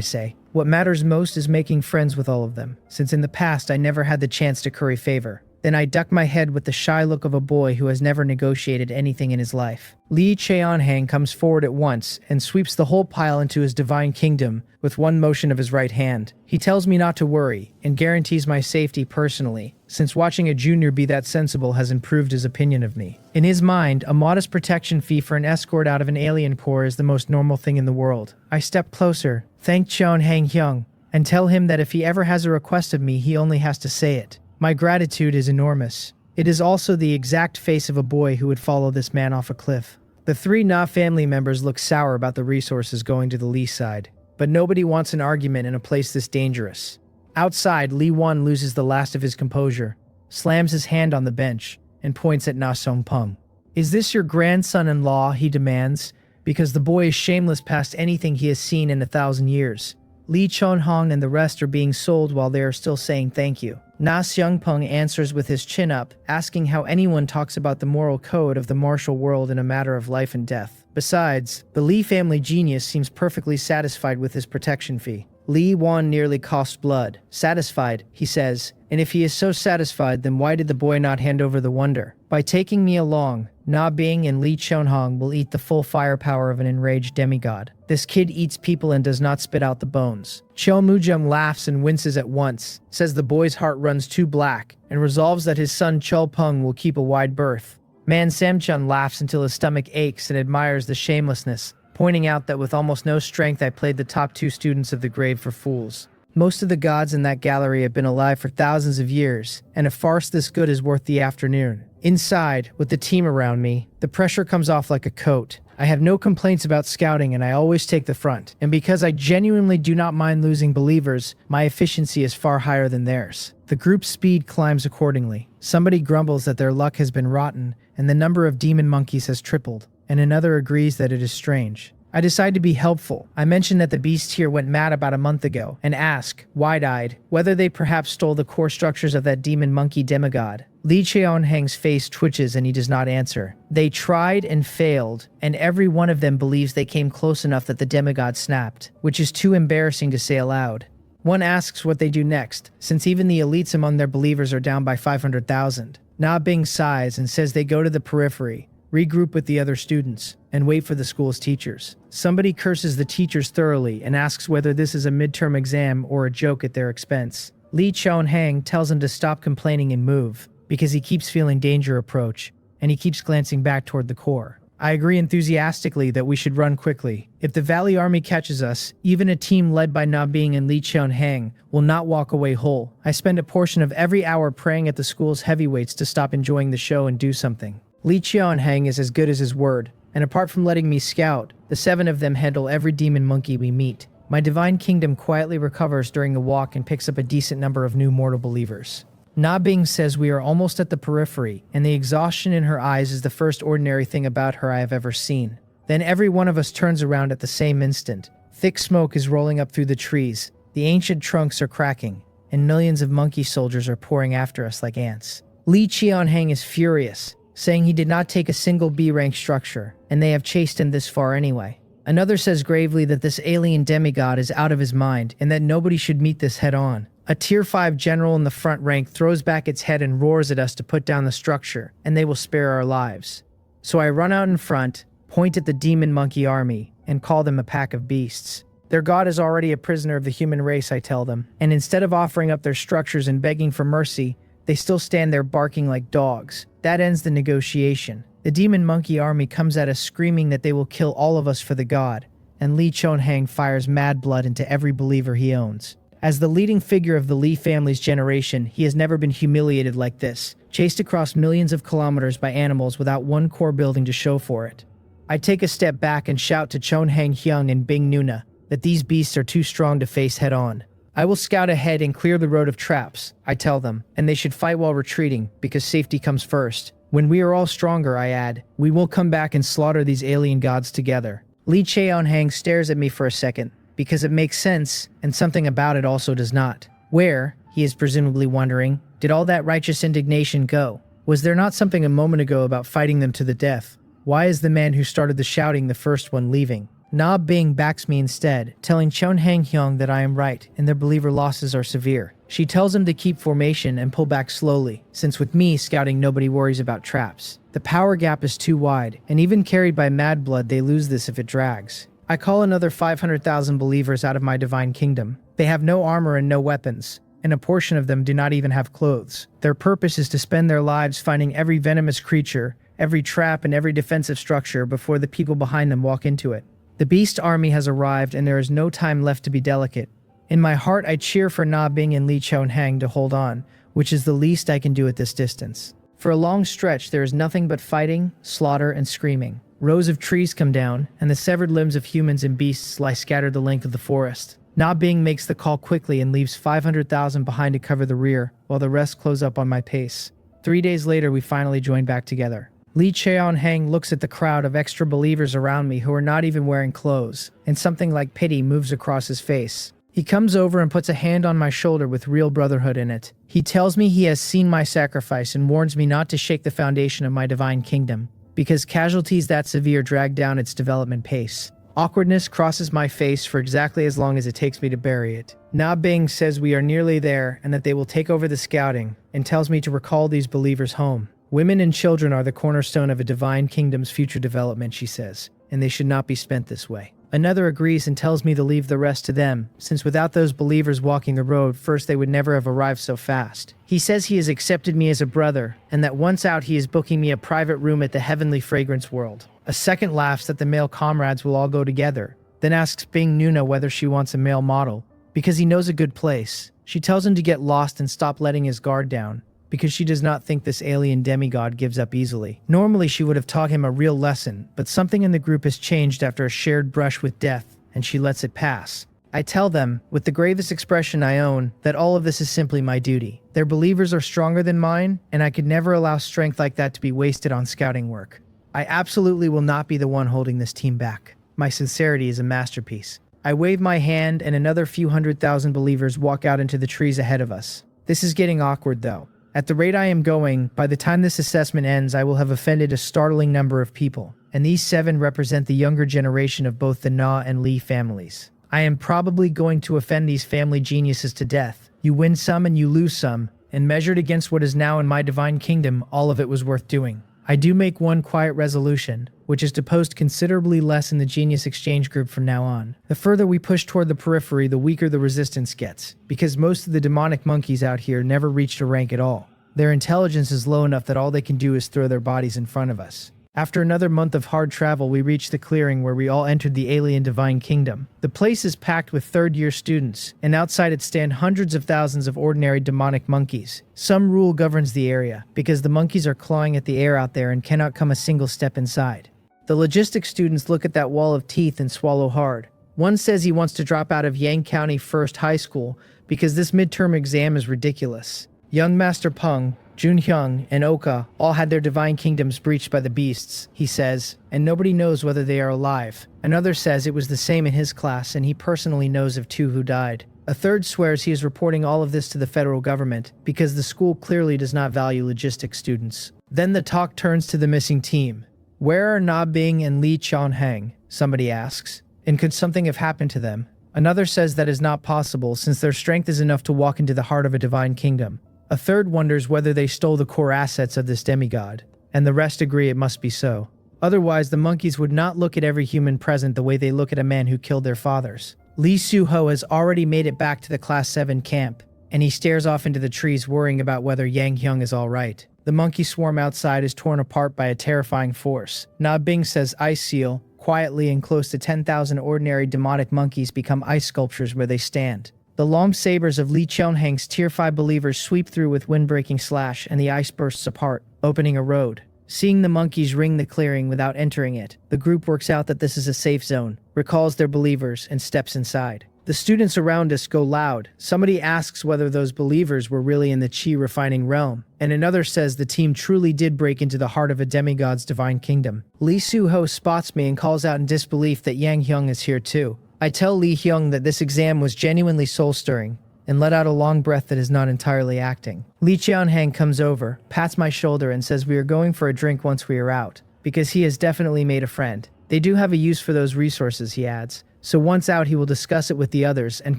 say. What matters most is making friends with all of them, since in the past I never had the chance to curry favor. Then I duck my head with the shy look of a boy who has never negotiated anything in his life. Lee Cheon-hang comes forward at once and sweeps the whole pile into his divine kingdom with one motion of his right hand. He tells me not to worry and guarantees my safety personally, since watching a junior be that sensible has improved his opinion of me. In his mind, a modest protection fee for an escort out of an alien corps is the most normal thing in the world. I step closer, thank Cheon-hang Hyung, and tell him that if he ever has a request of me, he only has to say it. My gratitude is enormous. It is also the exact face of a boy who would follow this man off a cliff. The 3 Na family members look sour about the resources going to the Lee side, but nobody wants an argument in a place this dangerous. Outside, Lee Won loses the last of his composure, slams his hand on the bench, and points at Na Song-pung. Is this your grandson-in-law, he demands, because the boy is shameless past anything he has seen in 1,000 years. Lee Chon-hong and the rest are being sold while they are still saying thank you. Na Seung-pung answers with his chin up, asking how anyone talks about the moral code of the martial world in a matter of life and death. Besides, the Lee family genius seems perfectly satisfied with his protection fee. Lee Won nearly coughs blood. Satisfied, he says, and if he is so satisfied, then why did the boy not hand over the wonder? By taking me along, Na Bing and Lee Chon-hong will eat the full firepower of an enraged demigod. This kid eats people and does not spit out the bones. Cho Mujum laughs and winces at once, says the boy's heart runs too black, and resolves that his son Chul Pung will keep a wide berth. Man Samchun laughs until his stomach aches and admires the shamelessness, pointing out that with almost no strength I played the top 2 students of the grave for fools. Most of the gods in that gallery have been alive for thousands of years, and a farce this good is worth the afternoon. Inside, with the team around me, the pressure comes off like a coat. I have no complaints about scouting and I always take the front, and because I genuinely do not mind losing believers, my efficiency is far higher than theirs. The group's speed climbs accordingly. Somebody grumbles that their luck has been rotten, and the number of demon monkeys has tripled, and another agrees that it is strange. I decide to be helpful. I mention that the beast here went mad about a month ago, and ask, wide-eyed, whether they perhaps stole the core structures of that demon monkey demigod. Lee Cheon-hang's face twitches and he does not answer. They tried and failed, and every one of them believes they came close enough that the demigod snapped, which is too embarrassing to say aloud. One asks what they do next, since even the elites among their believers are down by 500,000. Na Bing sighs and says they go to the periphery, regroup with the other students, and wait for the school's teachers. Somebody curses the teachers thoroughly and asks whether this is a midterm exam or a joke at their expense. Lee Chon-hang tells him to stop complaining and move, because he keeps feeling danger approach, and he keeps glancing back toward the core. I agree enthusiastically that we should run quickly. If the Valley Army catches us, even a team led by Na Bing and Lee Cheon-hang will not walk away whole. I spend a portion of every hour praying at the school's heavyweights to stop enjoying the show and do something. Lee Cheon-hang is as good as his word, and apart from letting me scout, the 7 of them handle every demon monkey we meet. My divine kingdom quietly recovers during the walk and picks up a decent number of new mortal believers. Na Bing says we are almost at the periphery, and the exhaustion in her eyes is the first ordinary thing about her I have ever seen. Then every one of us turns around at the same instant. Thick smoke is rolling up through the trees, the ancient trunks are cracking, and millions of monkey soldiers are pouring after us like ants. Lee Cheon-hang is furious, saying he did not take a single B-rank structure, and they have chased him this far anyway. Another says gravely that this alien demigod is out of his mind, and that nobody should meet this head-on. A Tier 5 general in the front rank throws back its head and roars at us to put down the structure, and they will spare our lives. So I run out in front, point at the demon monkey army, and call them a pack of beasts. Their god is already a prisoner of the human race, I tell them, and instead of offering up their structures and begging for mercy, they still stand there barking like dogs. That ends the negotiation. The demon monkey army comes at us screaming that they will kill all of us for the god, and Lee Chon-hang fires mad blood into every believer he owns. As the leading figure of the Lee family's generation, he has never been humiliated like this, chased across millions of kilometers by animals without one core building to show for it. I take a step back and shout to Chonhang Hyung and Bing Nuna that these beasts are too strong to face head-on. I will scout ahead and clear the road of traps, I tell them, and they should fight while retreating, because safety comes first. When we are all stronger, I add, we will come back and slaughter these alien gods together. Lee Cheonhang stares at me for a second, because it makes sense, and something about it also does not. Where, he is presumably wondering, did all that righteous indignation go? Was there not something a moment ago about fighting them to the death? Why is the man who started the shouting the first one leaving? Na Bing backs me instead, telling Chonhang Hyung that I am right and their believer losses are severe. She tells him to keep formation and pull back slowly, since with me scouting nobody worries about traps. The power gap is too wide, and even carried by mad blood they lose this if it drags. I call another 500,000 believers out of my divine kingdom. They have no armor and no weapons, and a portion of them do not even have clothes. Their purpose is to spend their lives finding every venomous creature, every trap and every defensive structure before the people behind them walk into it. The beast army has arrived and there is no time left to be delicate. In my heart I cheer for Na Bing and Lee Chonhang to hold on, which is the least I can do at this distance. For a long stretch there is nothing but fighting, slaughter, and screaming. Rows of trees come down, and the severed limbs of humans and beasts lie scattered the length of the forest. Na Bing makes the call quickly and leaves 500,000 behind to cover the rear, while the rest close up on my pace. 3 days later we finally join back together. Lee Cheonhang looks at the crowd of extra believers around me who are not even wearing clothes, and something like pity moves across his face. He comes over and puts a hand on my shoulder with real brotherhood in it. He tells me he has seen my sacrifice and warns me not to shake the foundation of my divine kingdom, because casualties that severe drag down its development pace. Awkwardness crosses my face for exactly as long as it takes me to bury it. Na Bing says we are nearly there and that they will take over the scouting, and tells me to recall these believers home. Women and children are the cornerstone of a divine kingdom's future development, she says, and they should not be spent this way. Another agrees and tells me to leave the rest to them, since without those believers walking the road, first they would never have arrived so fast. He says he has accepted me as a brother, and that once out he is booking me a private room at the Heavenly Fragrance World. A second laughs that the male comrades will all go together, then asks Bing Nuna whether she wants a male model, because he knows a good place. She tells him to get lost and stop letting his guard down, because she does not think this alien demigod gives up easily. Normally she would have taught him a real lesson, but something in the group has changed after a shared brush with death, and she lets it pass. I tell them, with the gravest expression I own, that all of this is simply my duty. Their believers are stronger than mine, and I could never allow strength like that to be wasted on scouting work. I absolutely will not be the one holding this team back. My sincerity is a masterpiece. I wave my hand and another few 100,000 believers walk out into the trees ahead of us. This is getting awkward though. At the rate I am going, by the time this assessment ends, I will have offended a startling number of people, and these 7 represent the younger generation of both the Na and Lee families. I am probably going to offend these family geniuses to death. You win some and you lose some, and measured against what is now in my divine kingdom, all of it was worth doing. I do make one quiet resolution, which is to post considerably less in the Genius Exchange group from now on. The further we push toward the periphery, the weaker the resistance gets, because most of the demonic monkeys out here never reached a rank at all. Their intelligence is low enough that all they can do is throw their bodies in front of us. After another month of hard travel, we reach the clearing where we all entered the alien divine kingdom. The place is packed with third-year students, and outside it stand hundreds of thousands of ordinary demonic monkeys. Some rule governs the area, because the monkeys are clawing at the air out there and cannot come a single step inside. The logistics students look at that wall of teeth and swallow hard. One says he wants to drop out of Yang County First High School because this midterm exam is ridiculous. Young Master Peng, Junhyung, and Oka all had their divine kingdoms breached by the beasts, he says, and nobody knows whether they are alive. Another says it was the same in his class and he personally knows of 2 who died. A third swears he is reporting all of this to the federal government because the school clearly does not value logistics students. Then the talk turns to the missing team. Where are Na Bing and Lee Chonhang? Somebody asks. And could something have happened to them? Another says that is not possible since their strength is enough to walk into the heart of a divine kingdom. A third wonders whether they stole the core assets of this demigod, and the rest agree it must be so. Otherwise, the monkeys would not look at every human present the way they look at a man who killed their fathers. Lee Suho has already made it back to the Class 7 camp, and he stares off into the trees worrying about whether Yang Hyung is alright. The monkey swarm outside is torn apart by a terrifying force. Na Bing says ice seal. Quietly and close to 10,000 ordinary demonic monkeys become ice sculptures where they stand. The long sabers of Li Cheonhang's Tier 5 believers sweep through with wind-breaking slash, and the ice bursts apart, opening a road. Seeing the monkeys ring the clearing without entering it, the group works out that this is a safe zone, recalls their believers, and steps inside. The students around us go loud. Somebody asks whether those believers were really in the Qi refining realm, and another says the team truly did break into the heart of a demigod's divine kingdom. Li Suho spots me and calls out in disbelief that Yang Hyung is here too. I tell Li Hyung that this exam was genuinely soul-stirring, and let out a long breath that is not entirely acting. Li Cheonhang comes over, pats my shoulder, and says we are going for a drink once we are out, because he has definitely made a friend. They do have a use for those resources, he adds, so once out he will discuss it with the others and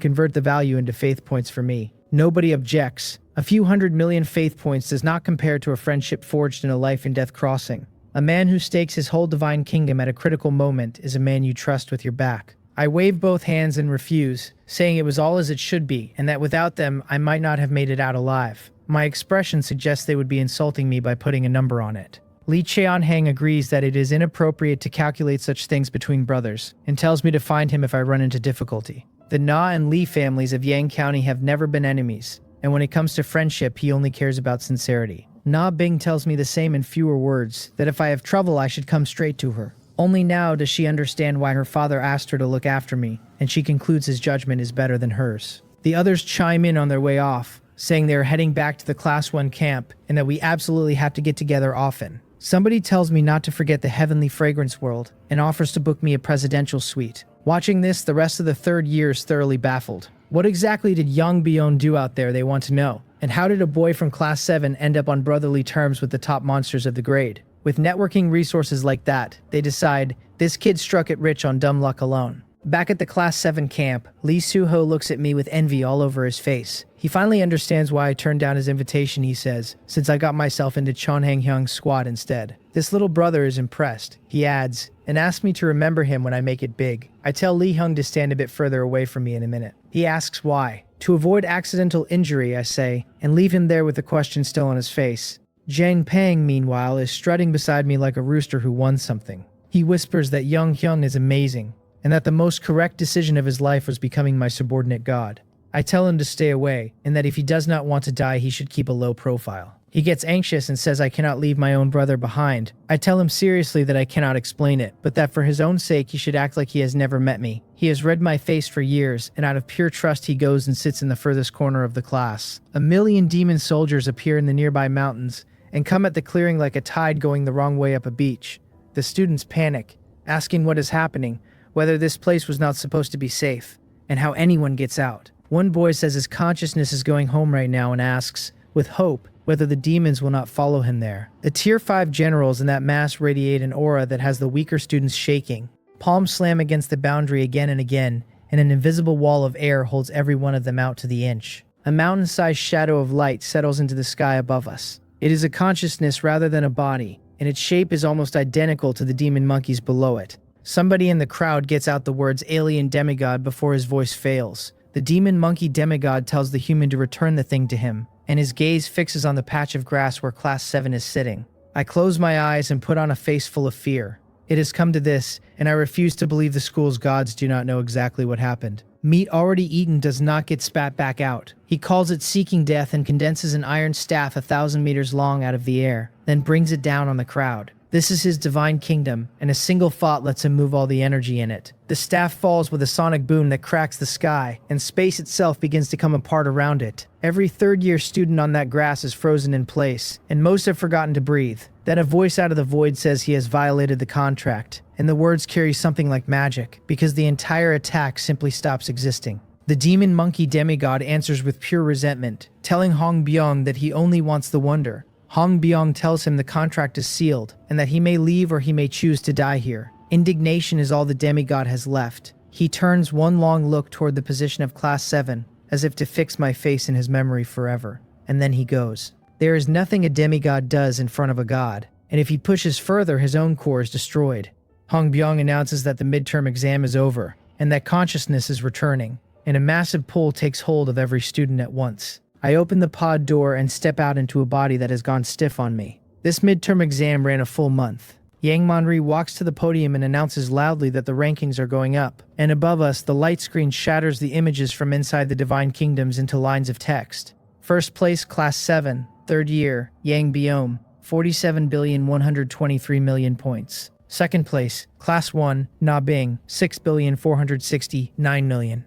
convert the value into faith points for me. Nobody objects. A few 100 million faith points does not compare to a friendship forged in a life-and-death crossing. A man who stakes his whole divine kingdom at a critical moment is a man you trust with your back. I wave both hands and refuse, saying it was all as it should be, and that without them, I might not have made it out alive. My expression suggests they would be insulting me by putting a number on it. Li Cheonhang agrees that it is inappropriate to calculate such things between brothers, and tells me to find him if I run into difficulty. The Na and Li families of Yang County have never been enemies, and when it comes to friendship, he only cares about sincerity. Na Bing tells me the same in fewer words, that if I have trouble, I should come straight to her. Only now does she understand why her father asked her to look after me, and she concludes his judgment is better than hers. The others chime in on their way off, saying they are heading back to the Class 1 camp and that we absolutely have to get together often. Somebody tells me not to forget the heavenly fragrance world and offers to book me a presidential suite. Watching this, the rest of the third year is thoroughly baffled. What exactly did Yang Bion do out there, they want to know? And how did a boy from Class 7 end up on brotherly terms with the top monsters of the grade? With networking resources like that, they decide, this kid struck it rich on dumb luck alone. Back at the Class 7 camp, Li Suho looks at me with envy all over his face. He finally understands why I turned down his invitation, he says, since I got myself into Cheonhang Hyung's squad instead. This little brother is impressed, he adds, and asks me to remember him when I make it big. I tell Li Hyung to stand a bit further away from me in a minute. He asks why. To avoid accidental injury, I say, and leave him there with the question still on his face. Zhang Pang, meanwhile, is strutting beside me like a rooster who won something. He whispers that Yang Hyun is amazing, and that the most correct decision of his life was becoming my subordinate god. I tell him to stay away, and that if he does not want to die, he should keep a low profile. He gets anxious and says I cannot leave my own brother behind. I tell him seriously that I cannot explain it, but that for his own sake he should act like he has never met me. He has read my face for years, and out of pure trust he goes and sits in the furthest corner of the class. A million demon soldiers appear in the nearby mountains, and come at the clearing like a tide going the wrong way up a beach. The students panic, asking what is happening, whether this place was not supposed to be safe, and how anyone gets out. One boy says his consciousness is going home right now and asks, with hope, whether the demons will not follow him there. The Tier 5 generals in that mass radiate an aura that has the weaker students shaking. Palms slam against the boundary again and again, and an invisible wall of air holds every one of them out to the inch. A mountain-sized shadow of light settles into the sky above us. It is a consciousness rather than a body, and its shape is almost identical to the demon monkeys below it. Somebody in the crowd gets out the words alien demigod before his voice fails. The demon monkey demigod tells the human to return the thing to him, and his gaze fixes on the patch of grass where Class 7 is sitting. I close my eyes and put on a face full of fear. It has come to this, and I refuse to believe the school's gods do not know exactly what happened. Meat already eaten does not get spat back out. He calls it seeking death and condenses an iron staff 1,000 meters long out of the air, then brings it down on the crowd. This is his divine kingdom, and a single thought lets him move all the energy in it. The staff falls with a sonic boom that cracks the sky, and space itself begins to come apart around it. Every third-year student on that grass is frozen in place, and most have forgotten to breathe. Then a voice out of the void says he has violated the contract, and the words carry something like magic, because the entire attack simply stops existing. The demon monkey demigod answers with pure resentment, telling Hong Byung that he only wants the wonder. Hong Byung tells him the contract is sealed, and that he may leave or he may choose to die here. Indignation is all the demigod has left. He turns one long look toward the position of Class 7, as if to fix my face in his memory forever, and then he goes. There is nothing a demigod does in front of a god, and if he pushes further, his own core is destroyed. Hong Byung announces that the midterm exam is over, and that consciousness is returning, and a massive pull takes hold of every student at once. I open the pod door and step out into a body that has gone stiff on me. This midterm exam ran a full month. Yang Manri walks to the podium and announces loudly that the rankings are going up, and above us, the light screen shatters the images from inside the Divine Kingdoms into lines of text. First place, Class 7, 3rd year, Yang Biome, 47,123,000,000 points. Second place, Class 1, Na Bing, 6,469,000,000.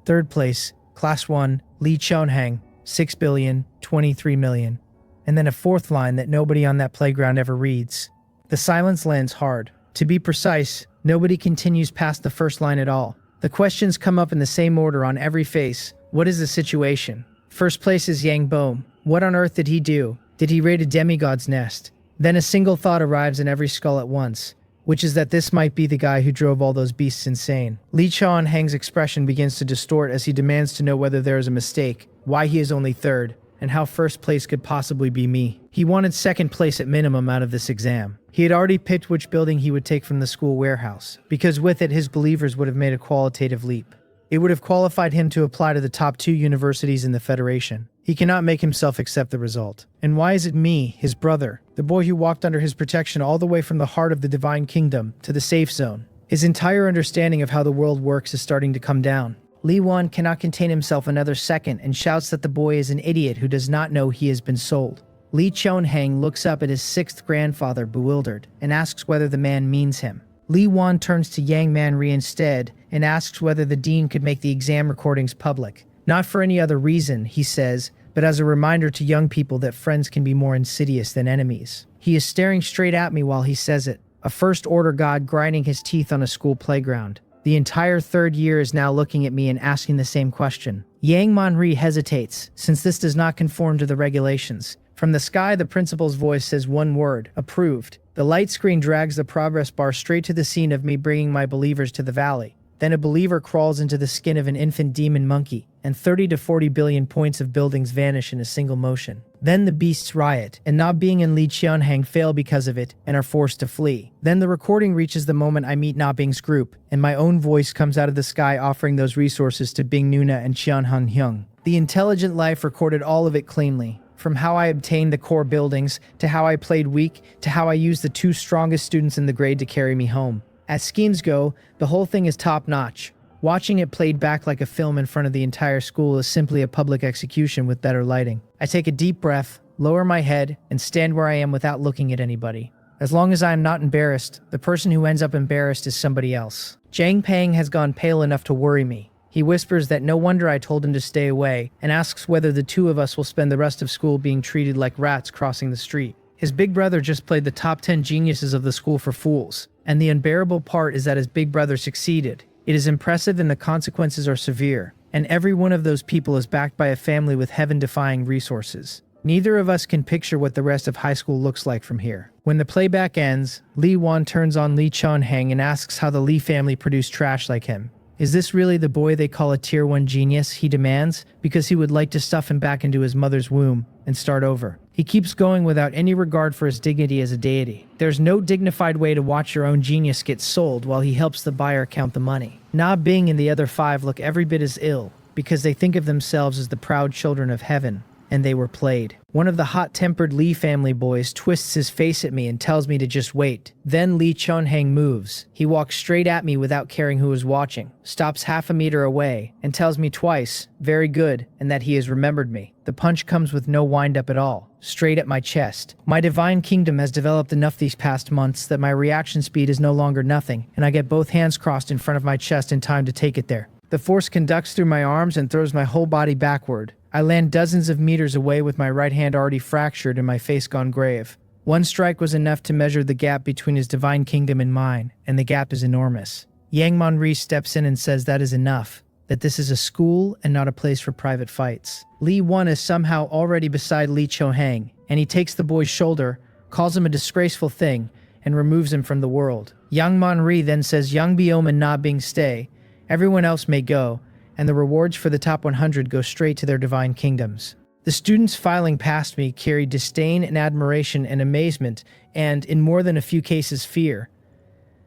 Third place, Class 1, Li Chonhang, 6,023,000,000. And then a fourth line that nobody on that playground ever reads. The silence lands hard. To be precise, nobody continues past the first line at all. The questions come up in the same order on every face. What is the situation? First place is Yang Biome. What on earth did he do? Did he raid a demigod's nest? Then a single thought arrives in every skull at once, which is that this might be the guy who drove all those beasts insane. Li Chonhang's expression begins to distort as he demands to know whether there is a mistake, why he is only third, and how first place could possibly be me. He wanted second place at minimum out of this exam. He had already picked which building he would take from the school warehouse, because with it his believers would have made a qualitative leap. It would have qualified him to apply to the top 2 universities in the Federation. He cannot make himself accept the result. And why is it me, his brother, the boy who walked under his protection all the way from the heart of the Divine Kingdom to the safe zone? His entire understanding of how the world works is starting to come down. Li Wan cannot contain himself another second and shouts that the boy is an idiot who does not know he has been sold. Li Chonhang looks up at his 6th grandfather bewildered and asks whether the man means him. Li Wan turns to Yang Manri instead and asks whether the dean could make the exam recordings public. Not for any other reason, he says, but as a reminder to young people that friends can be more insidious than enemies. He is staring straight at me while he says it, a first-order god grinding his teeth on a school playground. The entire 3rd year is now looking at me and asking the same question. Yang Manri hesitates, since this does not conform to the regulations. From the sky, the principal's voice says one word, approved. The light screen drags the progress bar straight to the scene of me bringing my believers to the valley. Then a believer crawls into the skin of an infant demon monkey, and 30 to 40 billion points of buildings vanish in a single motion. Then the beasts riot, and Na Bing and Li Qianhang fail because of it and are forced to flee. Then the recording reaches the moment I meet Na Bing's group, and my own voice comes out of the sky offering those resources to Bing Nuna and Qianhan Hyung. The intelligent life recorded all of it cleanly. From how I obtained the core buildings, to how I played weak, to how I used the 2 strongest students in the grade to carry me home. As schemes go, the whole thing is top-notch. Watching it played back like a film in front of the entire school is simply a public execution with better lighting. I take a deep breath, lower my head, and stand where I am without looking at anybody. As long as I am not embarrassed, the person who ends up embarrassed is somebody else. Jiang Pang has gone pale enough to worry me. He whispers that no wonder I told him to stay away, and asks whether the 2 of us will spend the rest of school being treated like rats crossing the street. His big brother just played the top 10 geniuses of the school for fools, and the unbearable part is that his big brother succeeded. It is impressive and the consequences are severe, and every one of those people is backed by a family with heaven-defying resources. Neither of us can picture what the rest of high school looks like from here. When the playback ends, Li Wan turns on Li Chonhang and asks how the Li family produced trash like him. Is this really the boy they call a Tier 1 genius, he demands, because he would like to stuff him back into his mother's womb and start over. He keeps going without any regard for his dignity as a deity. There's no dignified way to watch your own genius get sold while he helps the buyer count the money. Na Bing and the other 5 look every bit as ill, because they think of themselves as the proud children of heaven, and they were played. One of the hot-tempered Li family boys twists his face at me and tells me to just wait. Then Li Chonhang moves. He walks straight at me without caring who is watching, stops half a meter away, and tells me twice, very good, and that he has remembered me. The punch comes with no wind-up at all, straight at my chest. My divine kingdom has developed enough these past months that my reaction speed is no longer nothing, and I get both hands crossed in front of my chest in time to take it there. The force conducts through my arms and throws my whole body backward. I land dozens of meters away with my right hand already fractured and my face gone grave. One strike was enough to measure the gap between his divine kingdom and mine, and the gap is enormous. Yang Manri steps in and says that is enough, that this is a school and not a place for private fights. Li Wan is somehow already beside Li Chonhang, and he takes the boy's shoulder, calls him a disgraceful thing, and removes him from the world. Yang Manri then says Yang Biome and Na Bing stay, everyone else may go, and the rewards for the top 100 go straight to their divine kingdoms. The students filing past me carry disdain and admiration and amazement, and, in more than a few cases, fear.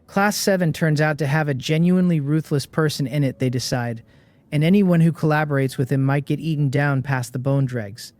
Class 7 turns out to have a genuinely ruthless person in it, they decide, and anyone who collaborates with him might get eaten down past the bone dregs.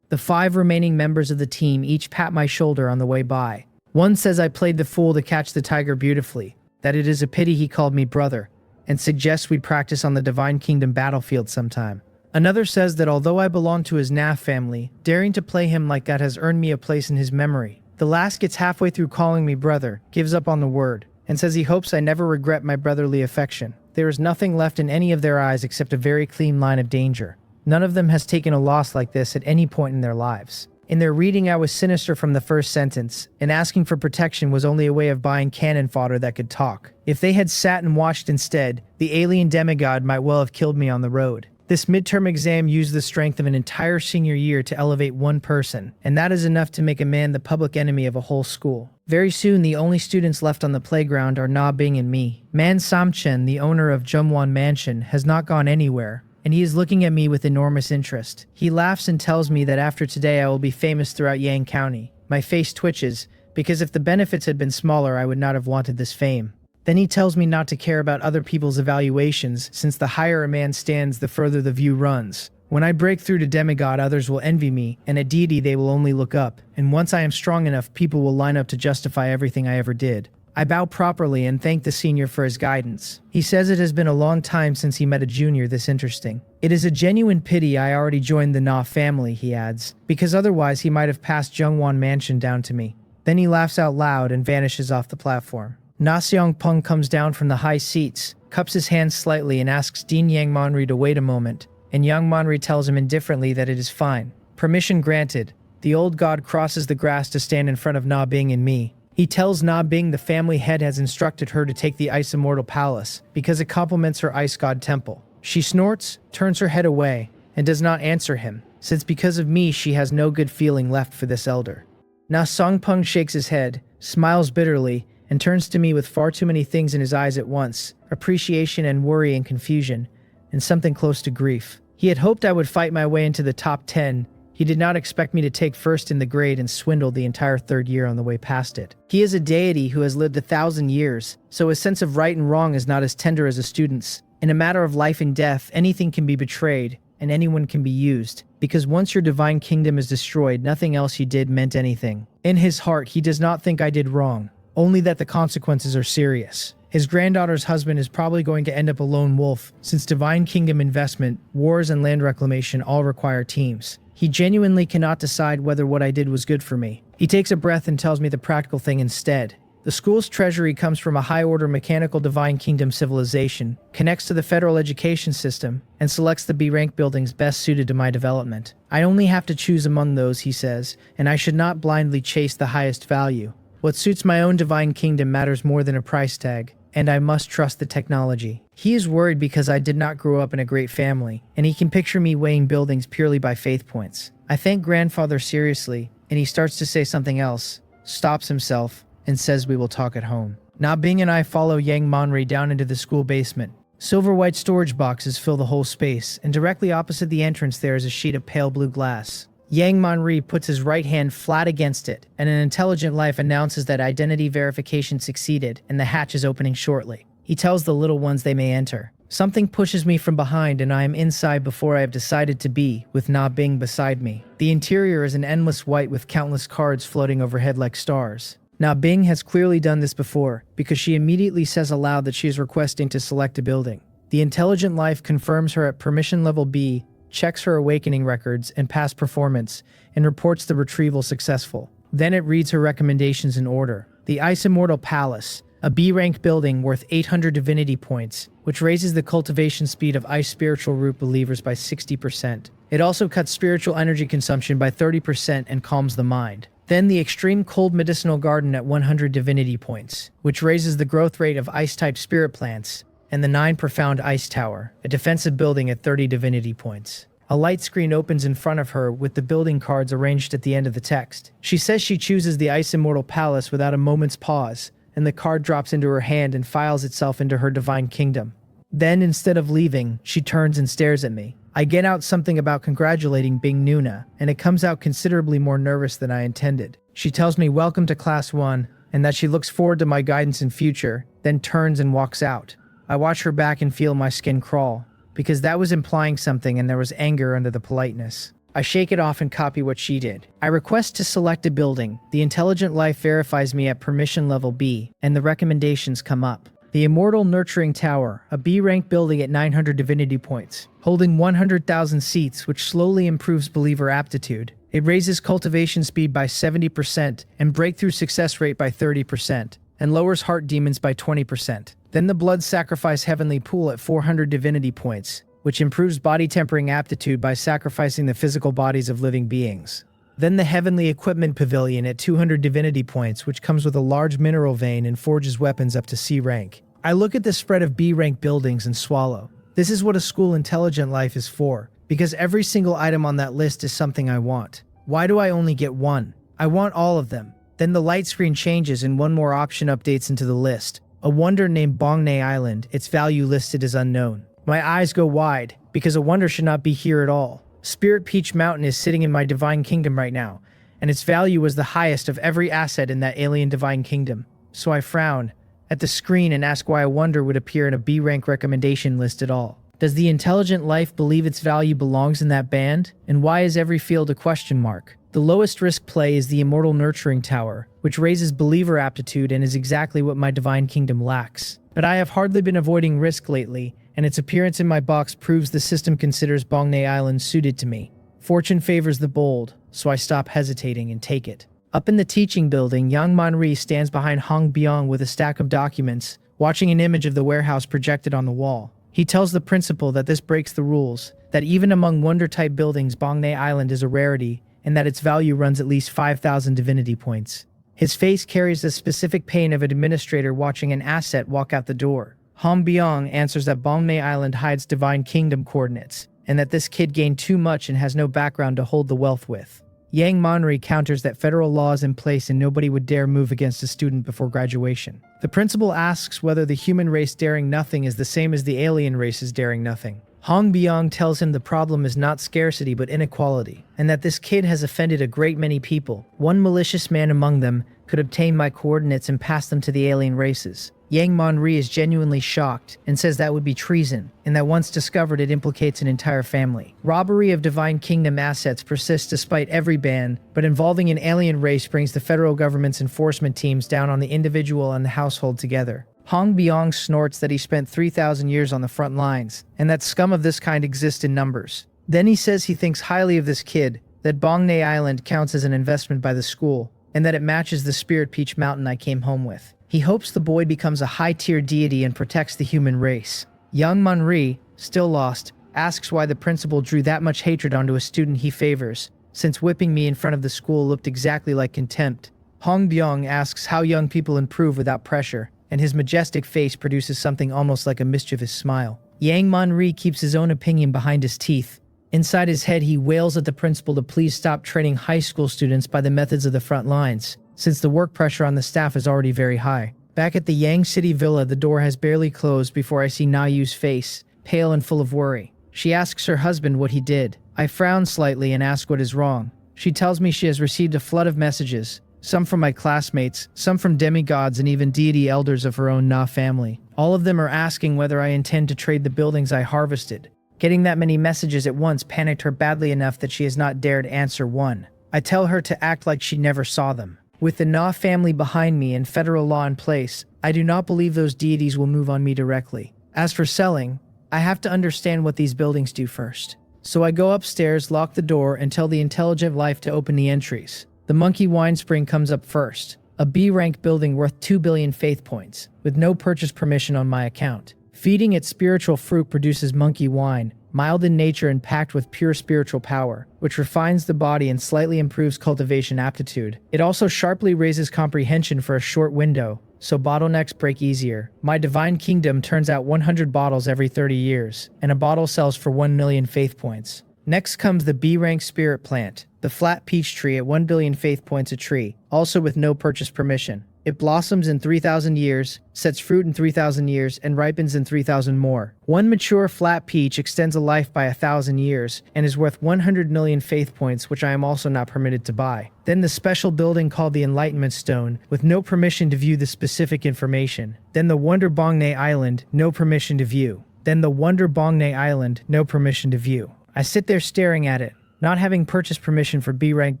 The 5 remaining members of the team each pat my shoulder on the way by. One says I played the fool to catch the tiger beautifully, that it is a pity he called me brother, and suggests we practice on the Divine Kingdom battlefield sometime. Another says that although I belong to his NAF family, daring to play him like that has earned me a place in his memory. The last gets halfway through calling me brother, gives up on the word, and says he hopes I never regret my brotherly affection. There is nothing left in any of their eyes except a very clean line of danger. None of them has taken a loss like this at any point in their lives. In their reading, I was sinister from the first sentence, and asking for protection was only a way of buying cannon fodder that could talk. If they had sat and watched instead, the alien demigod might well have killed me on the road. This midterm exam used the strength of an entire senior year to elevate one person, and that is enough to make a man the public enemy of a whole school. Very soon, the only students left on the playground are Na Bing and me. Man Samchen, the owner of Jumwon Mansion, has not gone anywhere, and he is looking at me with enormous interest. He laughs and tells me that after today I will be famous throughout Yang County. My face twitches, because if the benefits had been smaller, I would not have wanted this fame. Then he tells me not to care about other people's evaluations, since the higher a man stands, the further the view runs. When I break through to demigod, others will envy me, and at deity they will only look up, and once I am strong enough, people will line up to justify everything I ever did. I bow properly and thank the senior for his guidance. He says it has been a long time since he met a junior this interesting. It is a genuine pity I already joined the Na family, he adds, because otherwise he might have passed Jungwon Mansion down to me. Then he laughs out loud and vanishes off the platform. Na Seong-pung comes down from the high seats, cups his hands slightly and asks Dean Yang Monri to wait a moment, and Yang Monri tells him indifferently that it is fine. Permission granted. The old god crosses the grass to stand in front of Na Bing and me. He tells Na Bing the family head has instructed her to take the Ice Immortal Palace because it complements her Ice God Temple. She snorts, turns her head away, and does not answer him, since because of me she has no good feeling left for this elder. Na Songpung shakes his head, smiles bitterly, and turns to me with far too many things in his eyes at once, appreciation and worry and confusion, and something close to grief. He had hoped I would fight my way into the top 10. He did not expect me to take first in the grade and swindle the entire third year on the way past it. He is a deity who has lived 1,000 years, so his sense of right and wrong is not as tender as a student's. In a matter of life and death, anything can be betrayed, and anyone can be used, because once your divine kingdom is destroyed, nothing else you did meant anything. In his heart, he does not think I did wrong, only that the consequences are serious. His granddaughter's husband is probably going to end up a lone wolf, since divine kingdom investment, wars, and land reclamation all require teams. He genuinely cannot decide whether what I did was good for me. He takes a breath and tells me the practical thing instead. The school's treasury comes from a high-order mechanical divine kingdom civilization, connects to the federal education system, and selects the B-rank buildings best suited to my development. I only have to choose among those, he says, and I should not blindly chase the highest value. What suits my own divine kingdom matters more than a price tag, and I must trust the technology. He is worried because I did not grow up in a great family, and he can picture me weighing buildings purely by faith points. I thank grandfather seriously, and he starts to say something else, stops himself, and says we will talk at home. Na Bing and I follow Yang Monri down into the school basement. Silver-white storage boxes fill the whole space, and directly opposite the entrance there is a sheet of pale blue glass. Yang Monri puts his right hand flat against it, and an intelligent life announces that identity verification succeeded and the hatch is opening shortly. He tells the little ones they may enter. Something pushes me from behind and I am inside before I have decided to be, with Na Bing beside me. The interior is an endless white with countless cards floating overhead like stars. Na Bing has clearly done this before, because she immediately says aloud that she is requesting to select a building. The intelligent life confirms her at permission level B, checks her awakening records and past performance, and reports the retrieval successful. Then it reads her recommendations in order. The Ice Immortal Palace, a B-rank building worth 800 divinity points, which raises the cultivation speed of Ice Spiritual Root believers by 60%. It also cuts spiritual energy consumption by 30% and calms the mind. Then the Extreme Cold Medicinal Garden at 100 divinity points, which raises the growth rate of ice-type spirit plants, and the 9 Profound Ice Tower, a defensive building at 30 divinity points. A light screen opens in front of her with the building cards arranged at the end of the text. She says she chooses the Ice Immortal Palace without a moment's pause, and the card drops into her hand and files itself into her divine kingdom. Then, instead of leaving, she turns and stares at me. I get out something about congratulating Bing Nuna, and it comes out considerably more nervous than I intended. She tells me welcome to Class 1, and that she looks forward to my guidance in future, then turns and walks out. I watch her back and feel my skin crawl, because that was implying something and there was anger under the politeness. I shake it off and copy what she did. I request to select a building. The intelligent life verifies me at permission level B, and the recommendations come up. The Immortal Nurturing Tower, a B-rank building at 900 divinity points, holding 100,000 seats, which slowly improves believer aptitude. It raises cultivation speed by 70% and breakthrough success rate by 30%, and lowers heart demons by 20%. Then the Blood Sacrifice Heavenly Pool at 400 divinity points, which improves body tempering aptitude by sacrificing the physical bodies of living beings. Then the Heavenly Equipment Pavilion at 200 divinity points, which comes with a large mineral vein and forges weapons up to C rank. I look at the spread of B rank buildings and swallow. This is what a school intelligent life is for, because every single item on that list is something I want. Why do I only get one? I want all of them. Then the light screen changes and one more option updates into the list. A wonder named Bongne Island, its value listed as unknown. My eyes go wide, because a wonder should not be here at all. Spirit Peach Mountain is sitting in my divine kingdom right now, and its value was the highest of every asset in that alien divine kingdom. So I frown at the screen and ask why a wonder would appear in a B-rank recommendation list at all. Does the intelligent life believe its value belongs in that band? And why is every field a question mark? The lowest risk play is the Immortal Nurturing Tower, which raises believer aptitude and is exactly what my divine kingdom lacks. But I have hardly been avoiding risk lately, and its appearance in my box proves the system considers Bongne Island suited to me. Fortune favors the bold, so I stop hesitating and take it. Up in the teaching building, Yang Manri stands behind Hong Byung with a stack of documents, watching an image of the warehouse projected on the wall. He tells the principal that this breaks the rules, that even among wonder-type buildings, Bongne Island is a rarity, and that its value runs at least 5,000 divinity points. His face carries the specific pain of an administrator watching an asset walk out the door. Hong Byung answers that Bongne Island hides divine kingdom coordinates, and that this kid gained too much and has no background to hold the wealth with. Yang Manri counters that federal law is in place and nobody would dare move against a student before graduation. The principal asks whether the human race daring nothing is the same as the alien race's daring nothing. Hong Byung tells him the problem is not scarcity but inequality, and that this kid has offended a great many people. One malicious man among them could obtain my coordinates and pass them to the alien races. Yang Manri is genuinely shocked and says that would be treason, and that once discovered it implicates an entire family. Robbery of Divine Kingdom assets persists despite every ban, but involving an alien race brings the federal government's enforcement teams down on the individual and the household together. Hong Byung snorts that he spent 3,000 years on the front lines, and that scum of this kind exist in numbers. Then he says he thinks highly of this kid, that Bongne Island counts as an investment by the school, and that it matches the Spirit Peach Mountain I came home with. He hopes the boy becomes a high-tier deity and protects the human race. Yang Manri, still lost, asks why the principal drew that much hatred onto a student he favors, since whipping me in front of the school looked exactly like contempt. Hong Byung asks how young people improve without pressure, and his majestic face produces something almost like a mischievous smile. Yang Manri keeps his own opinion behind his teeth. Inside his head, he wails at the principal to please stop training high school students by the methods of the front lines, since the work pressure on the staff is already very high. Back at the Yang City Villa, the door has barely closed before I see Na Yu's face, pale and full of worry. She asks her husband what he did. I frown slightly and ask what is wrong. She tells me she has received a flood of messages, some from my classmates, some from demigods and even deity elders of her own Na family. All of them are asking whether I intend to trade the buildings I harvested. Getting that many messages at once panicked her badly enough that she has not dared answer one. I tell her to act like she never saw them. With the Na family behind me and federal law in place, I do not believe those deities will move on me directly. As for selling, I have to understand what these buildings do first. So I go upstairs, lock the door, and tell the intelligent life to open the entries. The Monkey Wine Spring comes up first, a B-rank building worth 2 billion faith points, with no purchase permission on my account. Feeding it spiritual fruit produces monkey wine, mild in nature and packed with pure spiritual power, which refines the body and slightly improves cultivation aptitude. It also sharply raises comprehension for a short window, so bottlenecks break easier. My divine kingdom turns out 100 bottles every 30 years, and a bottle sells for 1 million faith points. Next comes the B-rank spirit plant, the flat peach tree at 1 billion faith points a tree, also with no purchase permission. It blossoms in 3,000 years, sets fruit in 3,000 years, and ripens in 3,000 more. One mature flat peach extends a life by 1,000 years, and is worth 100 million faith points, which I am also not permitted to buy. Then the special building called the Enlightenment Stone, with no permission to view the specific information. Then the Wonder Bongne Island, no permission to view. Then the Wonder Bongne Island, no permission to view. I sit there staring at it, Not having purchased permission for B-rank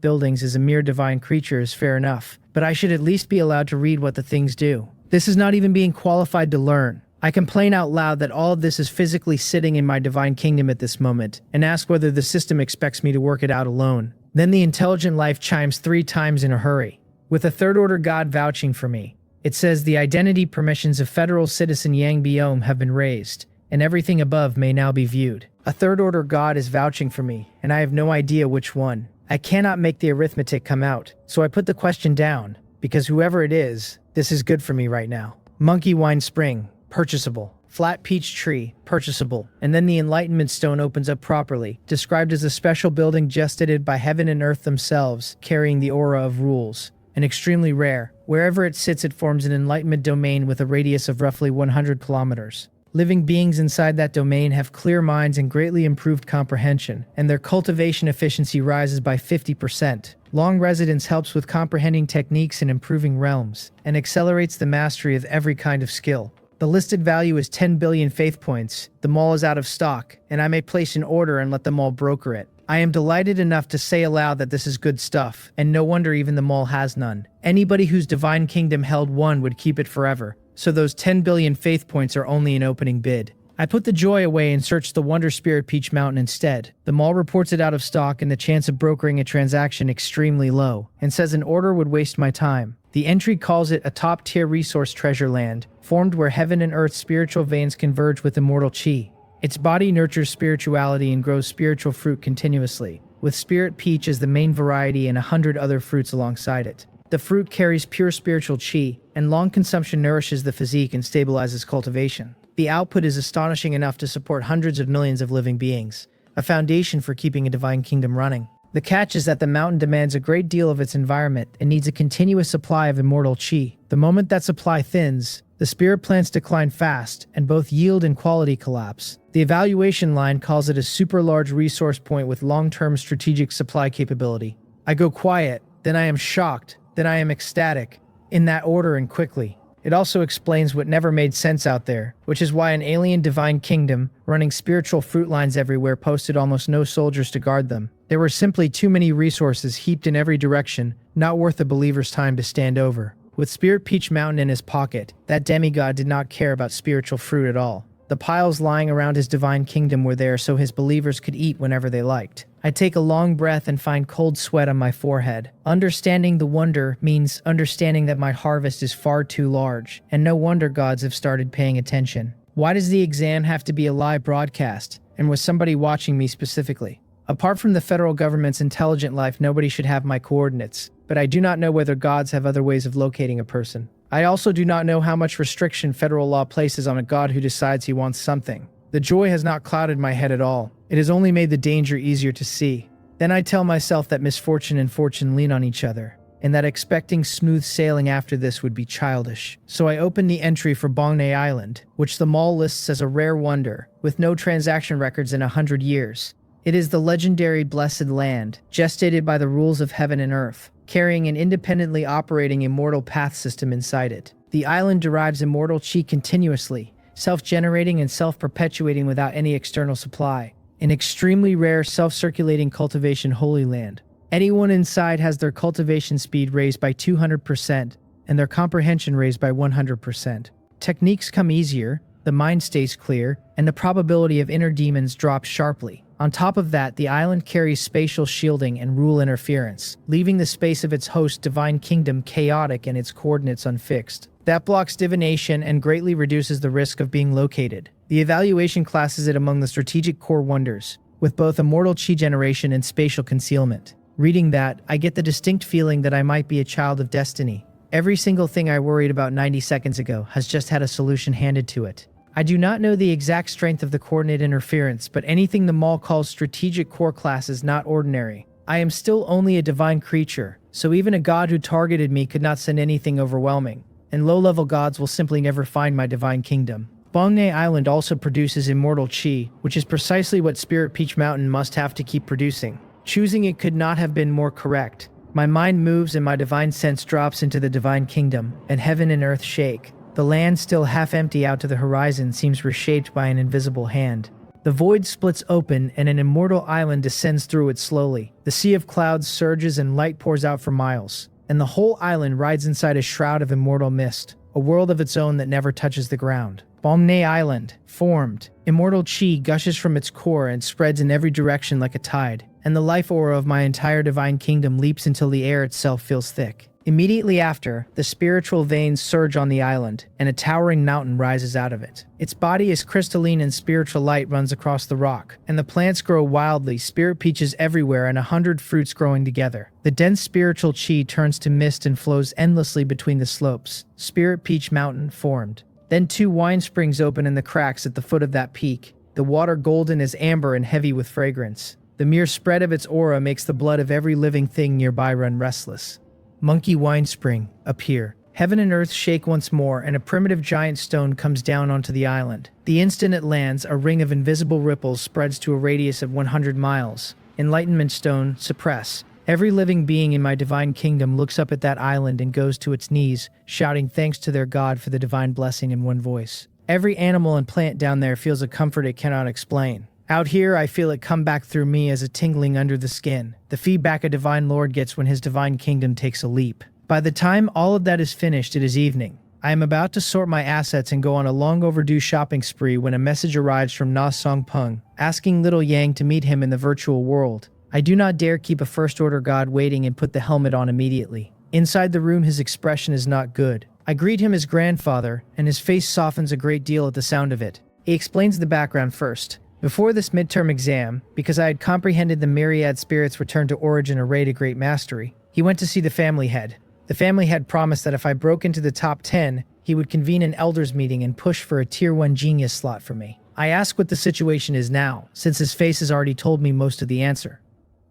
buildings as a mere divine creature is fair enough, but I should at least be allowed to read what the things do. This is not even being qualified to learn. I complain out loud that all of this is physically sitting in my divine kingdom at this moment, and ask whether the system expects me to work it out alone. Then the intelligent life chimes 3 times in a hurry, with a third-order god vouching for me. It says the identity permissions of federal citizen Yang Biome have been raised, and everything above may now be viewed. A third-order god is vouching for me, and I have no idea which one. I cannot make the arithmetic come out, so I put the question down, because whoever it is, this is good for me right now. Monkey Wine Spring, purchasable. Flat Peach Tree, purchasable. And then the Enlightenment Stone opens up properly, described as a special building gestated by heaven and earth themselves, carrying the aura of rules. And extremely rare. Wherever it sits, it forms an enlightenment domain with a radius of roughly 100 kilometers. Living beings inside that domain have clear minds and greatly improved comprehension, and their cultivation efficiency rises by 50%. Long residence helps with comprehending techniques and improving realms, and accelerates the mastery of every kind of skill. The listed value is 10 billion faith points. The mall is out of stock, and I may place an order and let the mall broker it. I am delighted enough to say aloud that this is good stuff, and no wonder even the mall has none. Anybody whose divine kingdom held one would keep it forever, so those 10 billion faith points are only an opening bid. I put the joy away and searched the Wonder Spirit Peach Mountain instead. The mall reports it out of stock and the chance of brokering a transaction extremely low, and says an order would waste my time. The entry calls it a top-tier resource treasure land, formed where heaven and earth's spiritual veins converge with immortal chi. Its body nurtures spirituality and grows spiritual fruit continuously, with Spirit Peach as the main variety and 100 other fruits alongside it. The fruit carries pure spiritual chi, and long consumption nourishes the physique and stabilizes cultivation. The output is astonishing enough to support hundreds of millions of living beings, a foundation for keeping a divine kingdom running. The catch is that the mountain demands a great deal of its environment and needs a continuous supply of immortal chi. The moment that supply thins, the spirit plants decline fast, and both yield and quality collapse. The evaluation line calls it a super large resource point with long-term strategic supply capability. I go quiet, then I am shocked, then I am ecstatic, in that order and quickly. It also explains what never made sense out there, which is why an alien divine kingdom, running spiritual fruit lines everywhere, posted almost no soldiers to guard them. There were simply too many resources heaped in every direction, not worth a believer's time to stand over. With Spirit Peach Mountain in his pocket, that demigod did not care about spiritual fruit at all. The piles lying around his divine kingdom were there so his believers could eat whenever they liked. I take a long breath and find cold sweat on my forehead. Understanding the wonder means understanding that my harvest is far too large, and no wonder gods have started paying attention. Why does the exam have to be a live broadcast, and was somebody watching me specifically? Apart from the federal government's intelligent life, nobody should have my coordinates, but I do not know whether gods have other ways of locating a person. I also do not know how much restriction federal law places on a god who decides he wants something. The joy has not clouded my head at all. It has only made the danger easier to see. Then I tell myself that misfortune and fortune lean on each other, and that expecting smooth sailing after this would be childish. So I open the entry for Bongne Island, which the mall lists as a rare wonder, with no transaction records in 100 years. It is the legendary Blessed Land, gestated by the rules of heaven and earth, carrying an independently operating immortal path system inside it. The island derives immortal chi continuously, self-generating and self-perpetuating without any external supply. An extremely rare self-circulating cultivation holy land. Anyone inside has their cultivation speed raised by 200% and their comprehension raised by 100%. Techniques come easier, the mind stays clear, and the probability of inner demons drops sharply. On top of that, the island carries spatial shielding and rule interference, leaving the space of its host divine kingdom chaotic and its coordinates unfixed. That blocks divination and greatly reduces the risk of being located. The evaluation classes it among the strategic core wonders, with both immortal chi generation and spatial concealment. Reading that, I get the distinct feeling that I might be a child of destiny. Every single thing I worried about 90 seconds ago has just had a solution handed to it. I do not know the exact strength of the coordinate interference, but anything the mall calls strategic core class is not ordinary. I am still only a divine creature, so even a god who targeted me could not send anything overwhelming, and low-level gods will simply never find my divine kingdom. Bongne Island also produces immortal chi, which is precisely what Spirit Peach Mountain must have to keep producing. Choosing it could not have been more correct. My mind moves and my divine sense drops into the divine kingdom, and heaven and earth shake. The land, still half empty out to the horizon, seems reshaped by an invisible hand. The void splits open and an immortal island descends through it slowly. The sea of clouds surges and light pours out for miles, and the whole island rides inside a shroud of immortal mist, a world of its own that never touches the ground. Balmne Island, formed. Immortal chi gushes from its core and spreads in every direction like a tide, and the life aura of my entire divine kingdom leaps until the air itself feels thick. Immediately after, the spiritual veins surge on the island, and a towering mountain rises out of it. Its body is crystalline and spiritual light runs across the rock, and the plants grow wildly, spirit peaches everywhere and 100 fruits growing together. The dense spiritual chi turns to mist and flows endlessly between the slopes. Spirit Peach Mountain formed. Then 2 wine springs open in the cracks at the foot of that peak, the water golden as amber and heavy with fragrance. The mere spread of its aura makes the blood of every living thing nearby run restless. Monkey Wine Spring, appear. Heaven and earth shake once more, and a primitive giant stone comes down onto the island. The instant it lands, a ring of invisible ripples spreads to a radius of 100 miles. Enlightenment Stone, suppress. Every living being in my divine kingdom looks up at that island and goes to its knees, shouting thanks to their god for the divine blessing in one voice. Every animal and plant down there feels a comfort it cannot explain. Out here, I feel it come back through me as a tingling under the skin, the feedback a divine lord gets when his divine kingdom takes a leap. By the time all of that is finished, it is evening. I am about to sort my assets and go on a long overdue shopping spree when a message arrives from Na Songpeng, asking little Yang to meet him in the virtual world. I do not dare keep a first order god waiting and put the helmet on immediately. Inside the room, his expression is not good. I greet him as grandfather, and his face softens a great deal at the sound of it. He explains the background first. Before this midterm exam, because I had comprehended the myriad spirits return to origin array to great mastery, he went to see the family head. The family head promised that if I broke into the top 10, he would convene an elders meeting and push for a tier 1 genius slot for me. I ask what the situation is now, since his face has already told me most of the answer.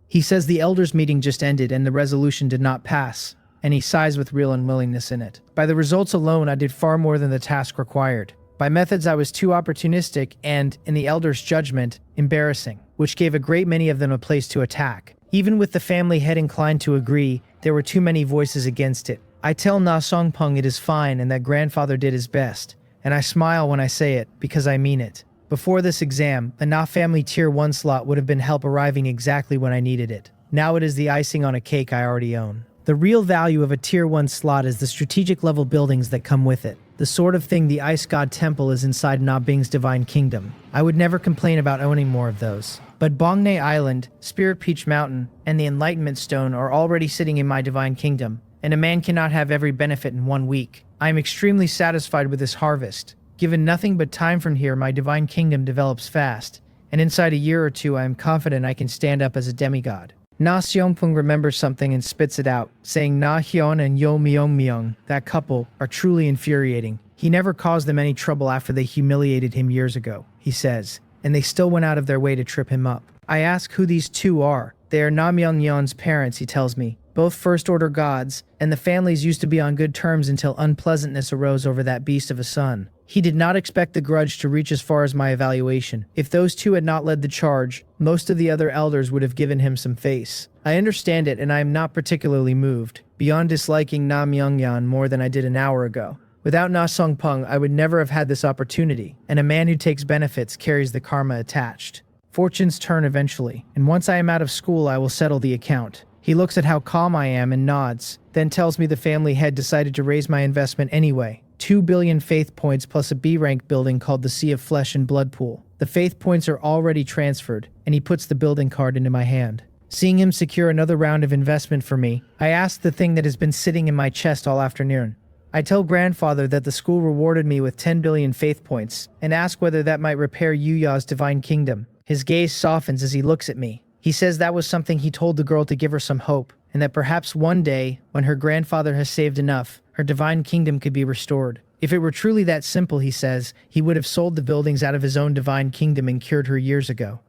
He says the elders meeting just ended and the resolution did not pass, and he sighs with real unwillingness in it. By the results alone, I did far more than the task required. By methods, I was too opportunistic and, in the elders' judgment, embarrassing, which gave a great many of them a place to attack. Even with the family head inclined to agree, there were too many voices against it. I tell Na Songpeng it is fine and that grandfather did his best, and I smile when I say it, because I mean it. Before this exam, a Na family tier 1 slot would have been help arriving exactly when I needed it. Now it is the icing on a cake I already own. The real value of a tier 1 slot is the strategic level buildings that come with it. The sort of thing the Ice God Temple is inside Na Bing's divine kingdom. I would never complain about owning more of those. But Bongne Island, Spirit Peach Mountain, and the Enlightenment Stone are already sitting in my divine kingdom, and a man cannot have every benefit in 1 week. I am extremely satisfied with this harvest. Given nothing but time from here, my divine kingdom develops fast, and inside a year or 2 I am confident I can stand up as a demigod. Na Xiongpeng remembers something and spits it out, saying Na Hyun and Yo Myung Myung, that couple, are truly infuriating. He never caused them any trouble after they humiliated him years ago, he says, and they still went out of their way to trip him up. I ask who these 2 are. They are Na Myung Yeon's parents, he tells me, both first-order gods, and the families used to be on good terms until unpleasantness arose over that beast of a son. He did not expect the grudge to reach as far as my evaluation. If those 2 had not led the charge, most of the other elders would have given him some face. I understand it, and I am not particularly moved, beyond disliking Na Myungyan more than I did an hour ago. Without Na Songpeng, I would never have had this opportunity, and a man who takes benefits carries the karma attached. Fortunes turn eventually, and once I am out of school, I will settle the account. He looks at how calm I am and nods, then tells me the family head decided to raise my investment anyway. 2 billion faith points plus a B-rank building called the Sea of Flesh and Blood Pool. The faith points are already transferred, and he puts the building card into my hand. Seeing him secure another round of investment for me, I ask the thing that has been sitting in my chest all afternoon. I tell grandfather that the school rewarded me with 10 billion faith points, and ask whether that might repair Yuya's divine kingdom. His gaze softens as he looks at me. He says that was something he told the girl to give her some hope, and that perhaps one day, when her grandfather has saved enough, her divine kingdom could be restored. If it were truly that simple, he says, he would have sold the buildings out of his own divine kingdom and cured her years ago.